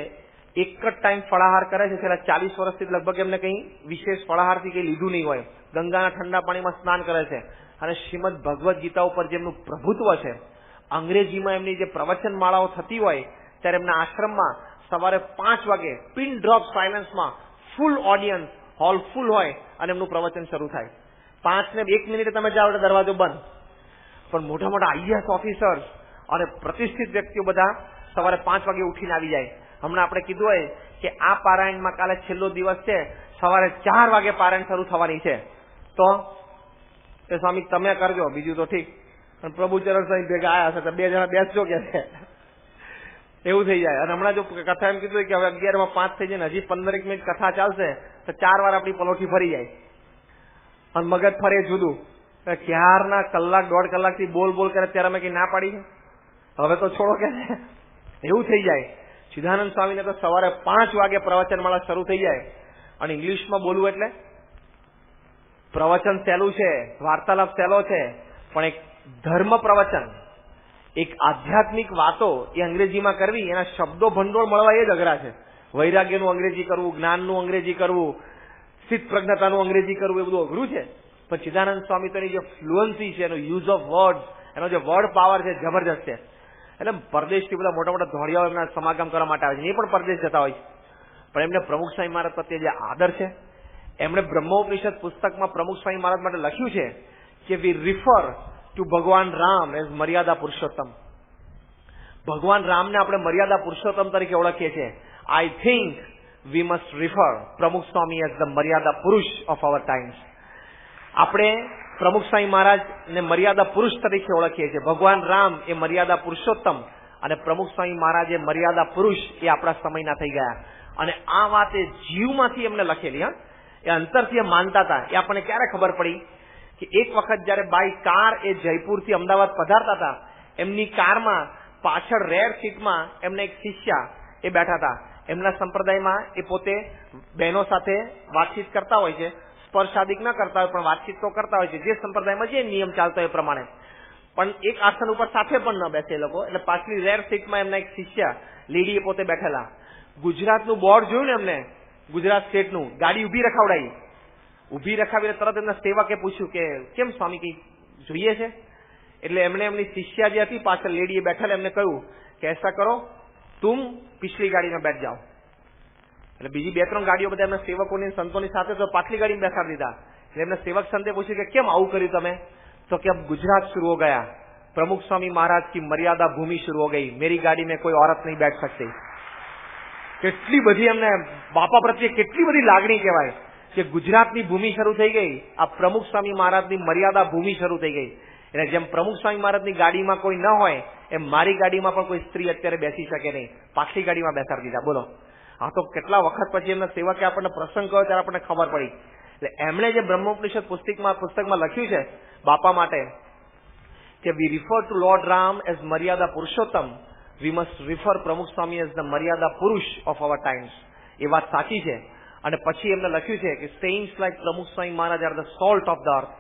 એક જ ટાઈમ ફળાહાર કરે છે. છેલ્લા 40 વર્ષથી લગભગ એમને કંઈ વિશેષ ફળાહારથી કંઈ લીધું નહીં હોય. ગંગાના ઠંડા પાણીમાં સ્નાન કરે છે અને શ્રીમદ ભગવદ્ ગીતા ઉપર જેમનું પ્રભુત્વ છે, અંગ્રેજીમાં એમની જે પ્રવચન માળાઓ થતી હોય ત્યારે એમના આશ્રમમાં સવારે 5 વાગે પિન ડ્રોપ સાયલન્સમાં ફૂલ ઓડિયન્સ, હોલ ફૂલ હોય અને એમનું પ્રવચન શરૂ થાય. 5 ને 1 મિનિટે તમે જાઓ એટલે દરવાજો બંધ. પણ મોટા મોટા આઈએસ ઓફિસર્સ અને પ્રતિષ્ઠિત વ્યક્તિઓ બધા સવારે 5 વાગે ઉઠીને આવી જાય. હમણાં આપણે કીધું હોય કે આ પારાયણમાં કાલે છેલ્લો દિવસ છે, સવારે 4 વાગે પારાયણ શરૂ થવાની છે, તો એ સ્વામી તમે કરજો, બીજું તો ઠીક. પણ પ્રભુચરણ સ્વામી ભેગા આવ્યા છે તો 2 જણા બેસજો કે છે, એવું થઈ જાય. અને હમણાં જો કથા એમ કીધું કે હવે 11 માં 5 થઈ જાય, હજી 15 મિનિટ કથા ચાલશે તો 4 વાર આપણી પલોઠી ફરી જાય અને મગજ ફરે જુદું. ક્યારના કલાક 1.5 કલાકથી બોલ કરે ત્યારે અમે કઈ ના પાડી છે, હવે તો છોડો કે એવું થઈ જાય. સિદ્ધાનંદ સ્વામીને તો સવારે 5 વાગે પ્રવચન માળા શરૂ થઈ જાય. અને ઇંગ્લિશમાં બોલવું એટલે પ્રવચન સહેલું છે, વાર્તાલાપ સહેલો છે, પણ એક ધર્મ પ્રવચન, એક આધ્યાત્મિક વાતો એ અંગ્રેજીમાં કરવી, એના શબ્દો ભંડોળ મળવા એ જ અઘરા છે. વૈરાગ્યનું અંગ્રેજી કરવું, જ્ઞાનનું અંગ્રેજી કરવું, સ્થિત પ્રજ્ઞતાનું અંગ્રેજી કરવું, એ બધું અઘરું છે. પણ ચિદાનંદ સ્વામી તો એની જે ફ્લુઅન્સી છે, એનો યુઝ ઓફ વર્ડ્સ, એનો જે વર્ડ પાવર છે, જબરજસ્ત છે. એટલે પરદેશથી બધા મોટા મોટા ધોળિયાઓ એમના સમાગમ કરવા માટે આવે છે, એ પણ પરદેશ જતા હોય છે. પણ એમને પ્રમુખ સ્વામી મહારાજ પ્રત્યે જે આદર છે, એમણે બ્રહ્મોપનિષદ પુસ્તકમાં પ્રમુખ સ્વામી મહારાજ માટે લખ્યું છે કે વી રિફર ટુ ભગવાન રામ એઝ મર્યાદા પુરુષોત્તમ. ભગવાન રામને આપણે મર્યાદા પુરુષોત્તમ તરીકે ઓળખીએ છીએ. I think we must refer પ્રમુખ સ્વામી એઝ ધ મર્યાદા પુરુષ ઓફ અવર ટાઈમ્સ. આપણે પ્રમુખ સ્વામી મહારાજને મર્યાદા પુરુષ તરીકે ઓળખીએ છીએ. ભગવાન રામ એ મર્યાદા પુરુષોત્તમ અને પ્રમુખ સ્વામી મહારાજ એ મર્યાદા પુરુષ એ આપણા સમયના થઈ ગયા. અને આ વાત એ જીવમાંથી એમને લખેલી, એ અંતરથી માનતા હતા. એ આપણને ક્યારે ખબર પડી કે એક વખત જયારે બાય કાર એ જયપુરથી અમદાવાદ પધારતા હતા, એમની કારમાં પાછળ રેર સીટમાં એમને એક શિષ્યા એ બેઠા હતા. એમના સંપ્રદાયમાં એ પોતે બહેનો સાથે વાતચીત કરતા હોય છે, સ્પર્શાદિક ન કરતા હોય પણ વાતચીત તો કરતા હોય છે, જે સંપ્રદાયમાં જે નિયમ ચાલતો હોય એ પ્રમાણે. પણ એક આસન ઉપર સાથે પણ ન બેસે એ લોકો. એટલે પાછલી રેર સીટમાં એમના એક શિષ્યા લેડી પોતે બેઠેલા. ગુજરાતનું બોર્ડ જોયું ને એમને, ગુજરાત સ્ટેટનું, ગાડી ઉભી રખાવડાવી. ઉભી રખાવીને તરત એમના સેવકે પૂછ્યું કે કેમ સ્વામી કઈ જોઈએ છે? એટલે એમણે એમની શિષ્યા જે હતી પાછળ લેડીએ બેઠેલા એમને કહ્યું કે એસા કરો તુમ પિછલી ગાડીમાં બેઠ જાઓ. એટલે બીજી 2-3 ગાડીઓ બધા એમના સેવકોની સંતોની સાથે તો પાછલી ગાડીમાં બેસાડી દીધા. એટલે એમના સેવક સંતે પૂછ્યું કે કેમ આવું કર્યું તમે? तो कि अब गुजरात शुरू हो गया, प्रमुख स्वामी महाराज की मर्यादा भूमि शुरू हो गई, मेरी गाड़ी में कोई औरत नहीं बैठ सकती. કેટલી બધી એમને બાપા પ્રત્યે કેટલી બધી લાગણી કહેવાય કે ગુજરાતની ભૂમિ શરૂ થઈ ગઈ, આ પ્રમુખ સ્વામી મહારાજની મર્યાદા ભૂમિ શરૂ થઈ ગઈ. એટલે જેમ પ્રમુખ સ્વામી મહારાજની ગાડીમાં કોઈ ન હોય એમ મારી ગાડીમાં પણ કોઈ સ્ત્રી અત્યારે બેસી શકે નહીં. પાછલી ગાડીમાં બેસાડી દીધા. બોલો, આ તો કેટલા વખત પછી એમના સેવકે આપણને પ્રસંગ કહ્યો ત્યારે આપણને ખબર પડી. એટલે એમણે જે બ્રહ્મોપનિષદ પુસ્તકમાં લખ્યું છે બાપા માટે કે we refer to lord Ram as Maryada Purushottam, we must refer પ્રમુખ સ્વામી એઝ ધ મર્યાદા પુરુષ ઓફ અવર ટાઈમ્સ. એ વાત સાચી છે. અને પછી એમને લખ્યું છે કે saints like Pramukh Swami Maharaj are the salt of the earth.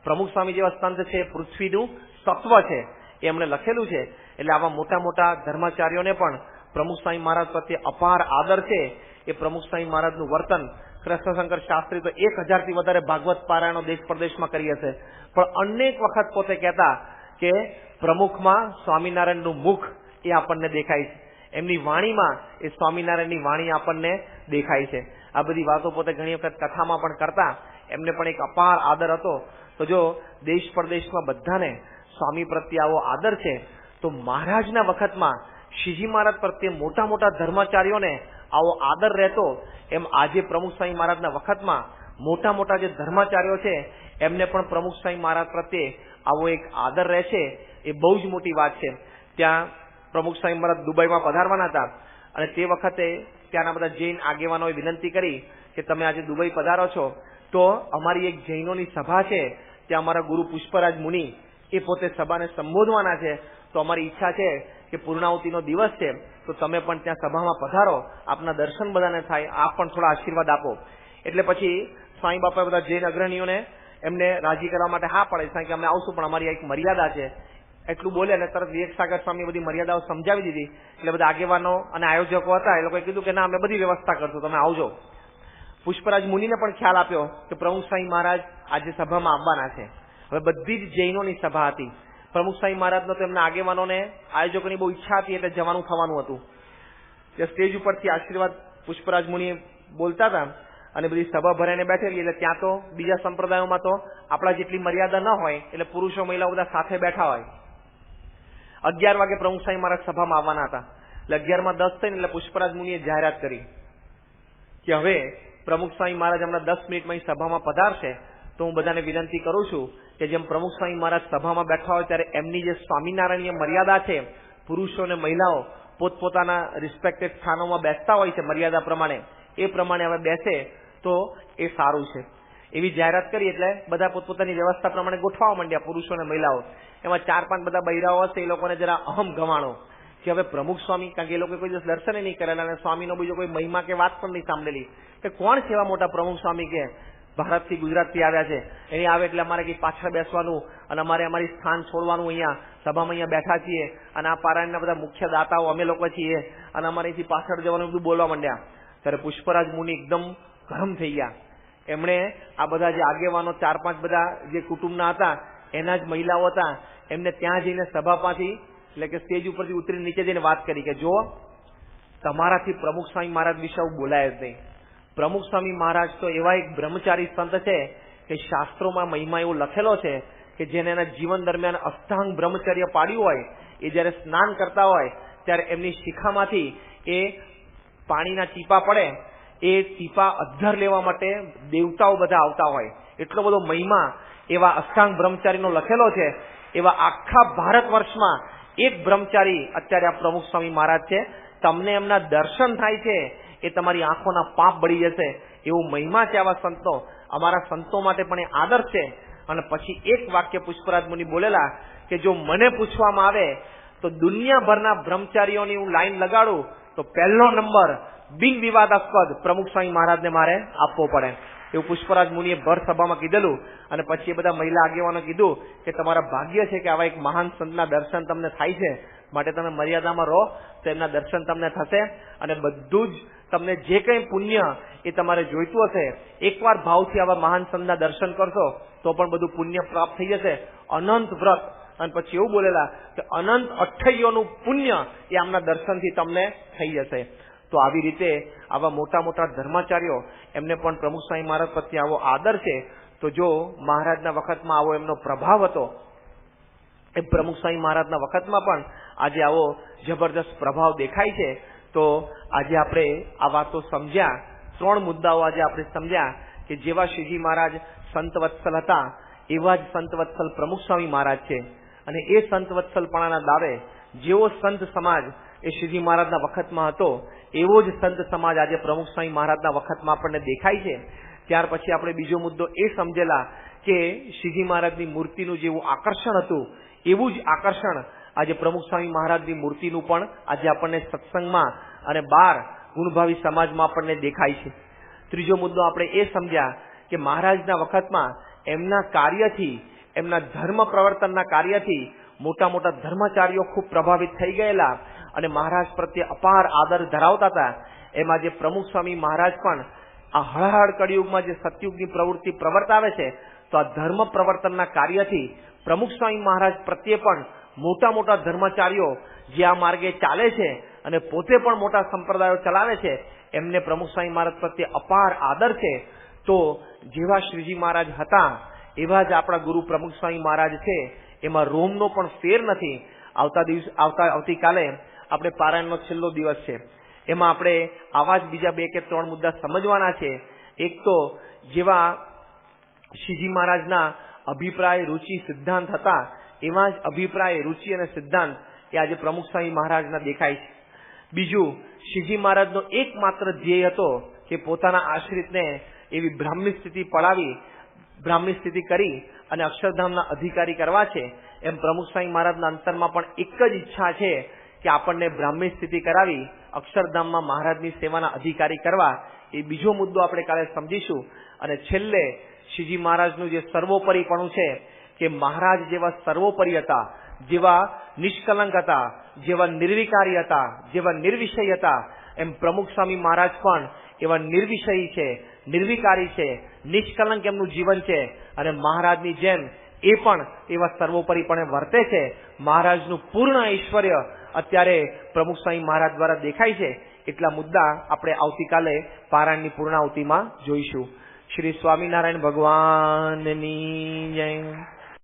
Pramukh Swami જેવા સંત છે પૃથ્વીનું સત્વ છે, એ એમણે લખેલું છે. એટલે આવા મોટા મોટા ધર્માચાર્યોને પણ પ્રમુખ સ્વામી મહારાજ પ્રત્યે અપાર આદર છે. એ પ્રમુખ સ્વામી મહારાજનું વર્તન કૃષ્ણશંકર શાસ્ત્રી તો 1000થી વધારે ભાગવત પારાયણો દેશ પ્રદેશમાં કરી હશે, પણ અનેક વખત પોતે કહેતા કે પ્રમુખમાં સ્વામિનારાયણનું મુખ એ આપણને દેખાય છે, એમની વાણીમાં એ સ્વામિનારાયણની વાણી આપણને દેખાય છે. આ બધી વાતો પોતે ઘણી વખત કથામાં પણ કરતા. એમને પણ એક અપાર આદર હતો. તો જો દેશ પ્રદેશમાં બધાને સ્વામી પ્રત્યે આવો આદર છે, તો મહારાજના વખતમાં શ્રીજી મહારાજ પ્રત્યે મોટા મોટા ધર્માચાર્યોને આવો આદર રહેતો, એમ આજે પ્રમુખ સ્વામી મહારાજના વખતમાં મોટા મોટા જે ધર્માચાર્યો છે એમને પણ પ્રમુખ સ્વામી મહારાજ પ્રત્યે આવો એક આદર રહે છે. એ બહુ જ મોટી વાત છે. ત્યાં પ્રમુખ સ્વામી મહારાજ દુબઈમાં પધારવાના હતા અને તે વખતે ત્યાંના બધા જૈન આગેવાનોએ વિનંતી કરી કે તમે આજે દુબઈ પધારો છો તો અમારી એક જૈનોની સભા છે, ત્યાં અમારા ગુરુ પુષ્પરાજ મુનિ એ પોતે સભાને સંબોધવાના છે, તો અમારી ઈચ્છા છે કે પૂર્ણાહુતિનો દિવસ છે તો તમે પણ ત્યાં સભામાં પધારો, આપના દર્શન બધાને થાય, આપ પણ થોડા આશીર્વાદ આપો. એટલે પછી સ્વામી બાપાએ બધા જૈન અગ્રણીઓને એમને રાજી કરવા માટે હા પડે કે અમે આવશું પણ અમારી એક મર્યાદા છે. એટલું બોલે અને તરત વિવેકસાગર સ્વામી બધી મર્યાદાઓ સમજાવી દીધી. એટલે બધા આગેવાનો અને આયોજકો હતા એ લોકોએ કીધું કે ના અમે બધી વ્યવસ્થા કરશું, તમે આવજો. પુષ્પરાજ મુનિને પણ ખ્યાલ આપ્યો કે પ્રમુખ સ્વામી મહારાજ આજે સભામાં આવવાના છે. હવે બધી જ જૈનોની સભા હતી. પ્રમુખ સ્વામી મહારાજનો તો એમના આગેવાનોને આયોજકોની બહુ ઈચ્છા હતી એટલે જવાનું થવાનું હતું. જે સ્ટેજ ઉપરથી આશીર્વાદ પુષ્પરાજ મુનિ બોલતા હતા અને બધી સભા ભરાઈને બેઠેલી. એટલે ત્યાં તો બીજા સંપ્રદાયોમાં તો આપણા જેટલી મર્યાદા ન હોય એટલે પુરુષો મહિલાઓ બધા સાથે બેઠા હોય. 11 વાગે પ્રમુખ સ્વામી મહારાજ સભામાં આવવાના હતા. એટલે 11:10 થઈને એટલે પુષ્પરાજ મુનિએ જાહેરાત કરી કે હવે પ્રમુખ સ્વામી મહારાજ હમણાં 10 મિનિટમાં સભામાં પધારશે, તો હું બધાને વિનંતી કરું છું કે જેમ પ્રમુખ સ્વામી મહારાજ સભામાં બેઠા હોય ત્યારે એમની જે સ્વામિનારાયણીય મર્યાદા છે, પુરુષો અને મહિલાઓ પોતપોતાના રિસ્પેક્ટેડ સ્થાનોમાં બેસતા હોય છે મર્યાદા પ્રમાણે, એ પ્રમાણે હવે બેસે તો એ સારું છે. એવી જાહેરાત કરી એટલે બધા પોતપોતાની વ્યવસ્થા પ્રમાણે ગોઠવા માંડ્યા પુરુષો અને મહિલાઓ. એમાં 4-5 બધા બૈરાઓ હશે, એ લોકોને જરા અહમ ગવાણો કે હવે પ્રમુખ સ્વામી, કારણ કે એ લોકો કોઈ દિવસ દર્શન નહીં કરેલા અને સ્વામીનો બીજો કોઈ મહિમા કે વાત પણ નહીં સાંભળેલી કે કોણ છે એવા મોટા પ્રમુખ સ્વામી કે ભારતથી ગુજરાતથી આવ્યા છે, એની આવે એટલે અમારે કઈ પાછળ બેસવાનું અને અમારે અમારી સ્થાન છોડવાનું, અહીંયા સભામાં અહીંયા બેઠા છીએ અને આ પારાયણના બધા મુખ્ય દાતાઓ અમે લોકો છીએ અને અમારે અહીંથી પાછળ જવાનું બધું બોલવા માંડ્યા. ત્યારે પુષ્પરાજ મુનિ એકદમ ગરમ થઈ ગયા. એમણે આ બધા જે આગેવાનો 4-5 બધા જે કુટુંબના હતા એના જ મહિલાઓ હતા, એમને ત્યાં જઈને સભામાંથી એટલે કે સ્ટેજ ઉપરથી ઉતરીને નીચે જઈને વાત કરી કે જો તમારાથી પ્રમુખ સ્વામી મહારાજ વિશે આવું બોલાય જ નહીં. પ્રમુખ સ્વામી મહારાજ તો એવા એક બ્રહ્મચારી સંત છે કે શાસ્ત્રોમાં મહિમા એવો લખેલો છે કે જેને એના જીવન દરમિયાન અષ્ટાંગ બ્રહ્મચર્ય પાડ્યું હોય, એ જયારે સ્નાન કરતા હોય ત્યારે એમની શિખામાંથી એ પાણીના ટીપા પડે, એ ટીપા અધ્ધર લેવા માટે દેવતાઓ બધા આવતા હોય. એટલો બધો મહિમા એવા અષ્ટાંગ બ્રહ્મચારીનો લખેલો છે. એવા આખા ભારત વર્ષમાં એક બ્રહ્મચારી અત્યારે આ પ્રમુખ સ્વામી મહારાજ છે, તમને એમના દર્શન થાય છે એ તમારી આંખોના પાપ બળી જશે, એવો મહિમા છે આવા સંતો. અમારા સંતો માટે પણ એ આદર છે. અને પછી એક વાક્ય પુષ્પરાજ મુનિ બોલેલા કે જો મને પૂછવામાં આવે તો દુનિયાભરના બ્રહ્મચારીઓની હું લાઈન લગાડું તો પહેલો નંબર બિન વિવાદાસ્પદ પ્રમુખ સ્વામી મહારાજને મારે આપવો પડે, એવું પુષ્પરાજ મુનિએ ભર સભામાં કીધેલું. અને પછી એ બધા મહિલા આગેવાનો કીધું કે તમારા ભાગ્ય છે કે આવા એક મહાન સંતના દર્શન તમને થાય છે, માટે તમે મર્યાદામાં રહો તો એમના દર્શન તમને થશે. અને બધું જ તમને જે કંઈ પુણ્ય એ તમારે જોઈતું હશે, એકવાર ભાવથી આવા મહાન સંતના દર્શન કરશો તો પણ બધું પુણ્ય પ્રાપ્ત થઈ જશે, અનંત વ્રત. અને પછી એવું બોલેલા કે અનંત અઠ્ઠૈયોનું પુણ્ય એ આમના દર્શનથી તમને થઈ જશે. તો આવી રીતે આવા મોટા મોટા ધર્માચાર્યો એમને પણ પ્રમુખ સ્વામી મહારાજ પ્રત્યે આવો આદર છે. તો જો મહારાજના વખતમાં આવો એમનો પ્રભાવ હતો, એ પ્રમુખ સ્વામી મહારાજના વખતમાં પણ આજે આવો જબરદસ્ત પ્રભાવ દેખાય છે. તો આજે આપણે આ વાતો સમજ્યા, 3 મુદ્દાઓ આજે આપણે સમજ્યા કે જેવા શ્રીજી મહારાજ સંત વત્સલ હતા એવા જ સંત વત્સલ પ્રમુખ સ્વામી મહારાજ છે. અને એ સંત વત્સલપણાના દાવે જેવો સંત સમાજ એ શ્રીજી મહારાજના વખતમાં હતો એવો જ સંત સમાજ આજે પ્રમુખ સ્વામી મહારાજના વખતમાં આપણને દેખાય છે. ત્યાર પછી આપણે બીજો મુદ્દો એ સમજેલા કે શ્રીજી મહારાજની મૂર્તિનું જેવું આકર્ષણ હતું એવું જ આકર્ષણ આજે પ્રમુખ સ્વામી મહારાજની મૂર્તિનું પણ આજે આપણને સત્સંગમાં અને બહાર ગુણભાવી સમાજમાં આપણને દેખાય છે. ત્રીજો મુદ્દો આપણે એ સમજ્યા કે મહારાજના વખતમાં એમના કાર્યથી, એમના ધર્મ પ્રવર્તનના કાર્યથી મોટા મોટા ધર્માચાર્યો ખૂબ પ્રભાવિત થઈ ગયેલા અને મહારાજ પ્રત્યે અપાર આદર ધરાવતા હતા. એમાં જે પ્રમુખ સ્વામી મહારાજ પણ આ હળહળ કળિયુગમાં જે સતયુગની પ્રવૃત્તિ પ્રવર્તાવે છે, તો આ ધર્મ પ્રવર્તનના કાર્યથી પ્રમુખ સ્વામી મહારાજ પ્રત્યે પણ મોટા મોટા ધર્માચાર્યો જે આ માર્ગે ચાલે છે અને પોતે પણ મોટા સંપ્રદાયો ચલાવે છે, એમને પ્રમુખ સ્વામી મહારાજ પ્રત્યે અપાર આદર છે. તો જેવા શ્રીજી મહારાજ હતા એવા જ આપણા ગુરુ પ્રમુખ સ્વામી મહારાજ છે, એમાં રોમનો પણ ફેર નથી. આવતીકાલે આપણે પારાયણનો છેલ્લો દિવસ છે, એમાં આપણે આવા જ બીજા 2 કે 3 મુદ્દા સમજવાના છે. એક તો જેવા શ્રીજી મહારાજના અભિપ્રાય, રુચિ, સિદ્ધાંત હતા એવા જ અભિપ્રાય, રુચિ અને સિદ્ધાંત એ આજે પ્રમુખ સ્વામી મહારાજના દેખાય છે. બીજું, શ્રીજી મહારાજનો એકમાત્ર ધ્યેય હતો કે પોતાના આશ્રિતને એવી બ્રાહ્મણી સ્થિતિ પડાવી, બ્રાહ્મણી સ્થિતિ કરી અને અક્ષરધામના અધિકારી કરવા છે. એમ પ્રમુખ સ્વામી મહારાજના અંતરમાં પણ એક જ ઈચ્છા છે કે આપણને બ્રાહ્મણી સ્થિતિ કરાવી અક્ષરધામમાં મહારાજની સેવાના અધિકારી કરવા. એ બીજો મુદ્દો આપણે કાલે સમજીશું. અને છેલ્લે શ્રીજી મહારાજનું જે સર્વોપરીપણું છે કે મહારાજ જેવા સર્વોપરી હતા, જેવા નિષ્કલંક હતા, જેવા નિર્વિકારી હતા, જેવા નિર્વિષય હતા, એમ પ્રમુખ સ્વામી મહારાજ પણ એવા નિર્વિષયી છે, નિર્વિકારી છે, નિષ્કલંક એમનું જીવન છે. અને મહારાજની જેમ એ પણ એવા સર્વોપરીપણે વર્તે છે. મહારાજનું પૂર્ણ ઐશ્વર્ય અત્યારે પ્રમુખ સ્વામી મહારાજ દ્વારા દેખાય છે. એટલા મુદ્દા આપણે આવતીકાલે પારાયણની પૂર્ણાહુતિમાં જોઈશું. શ્રી સ્વામિનારાયણ ભગવાનની જય.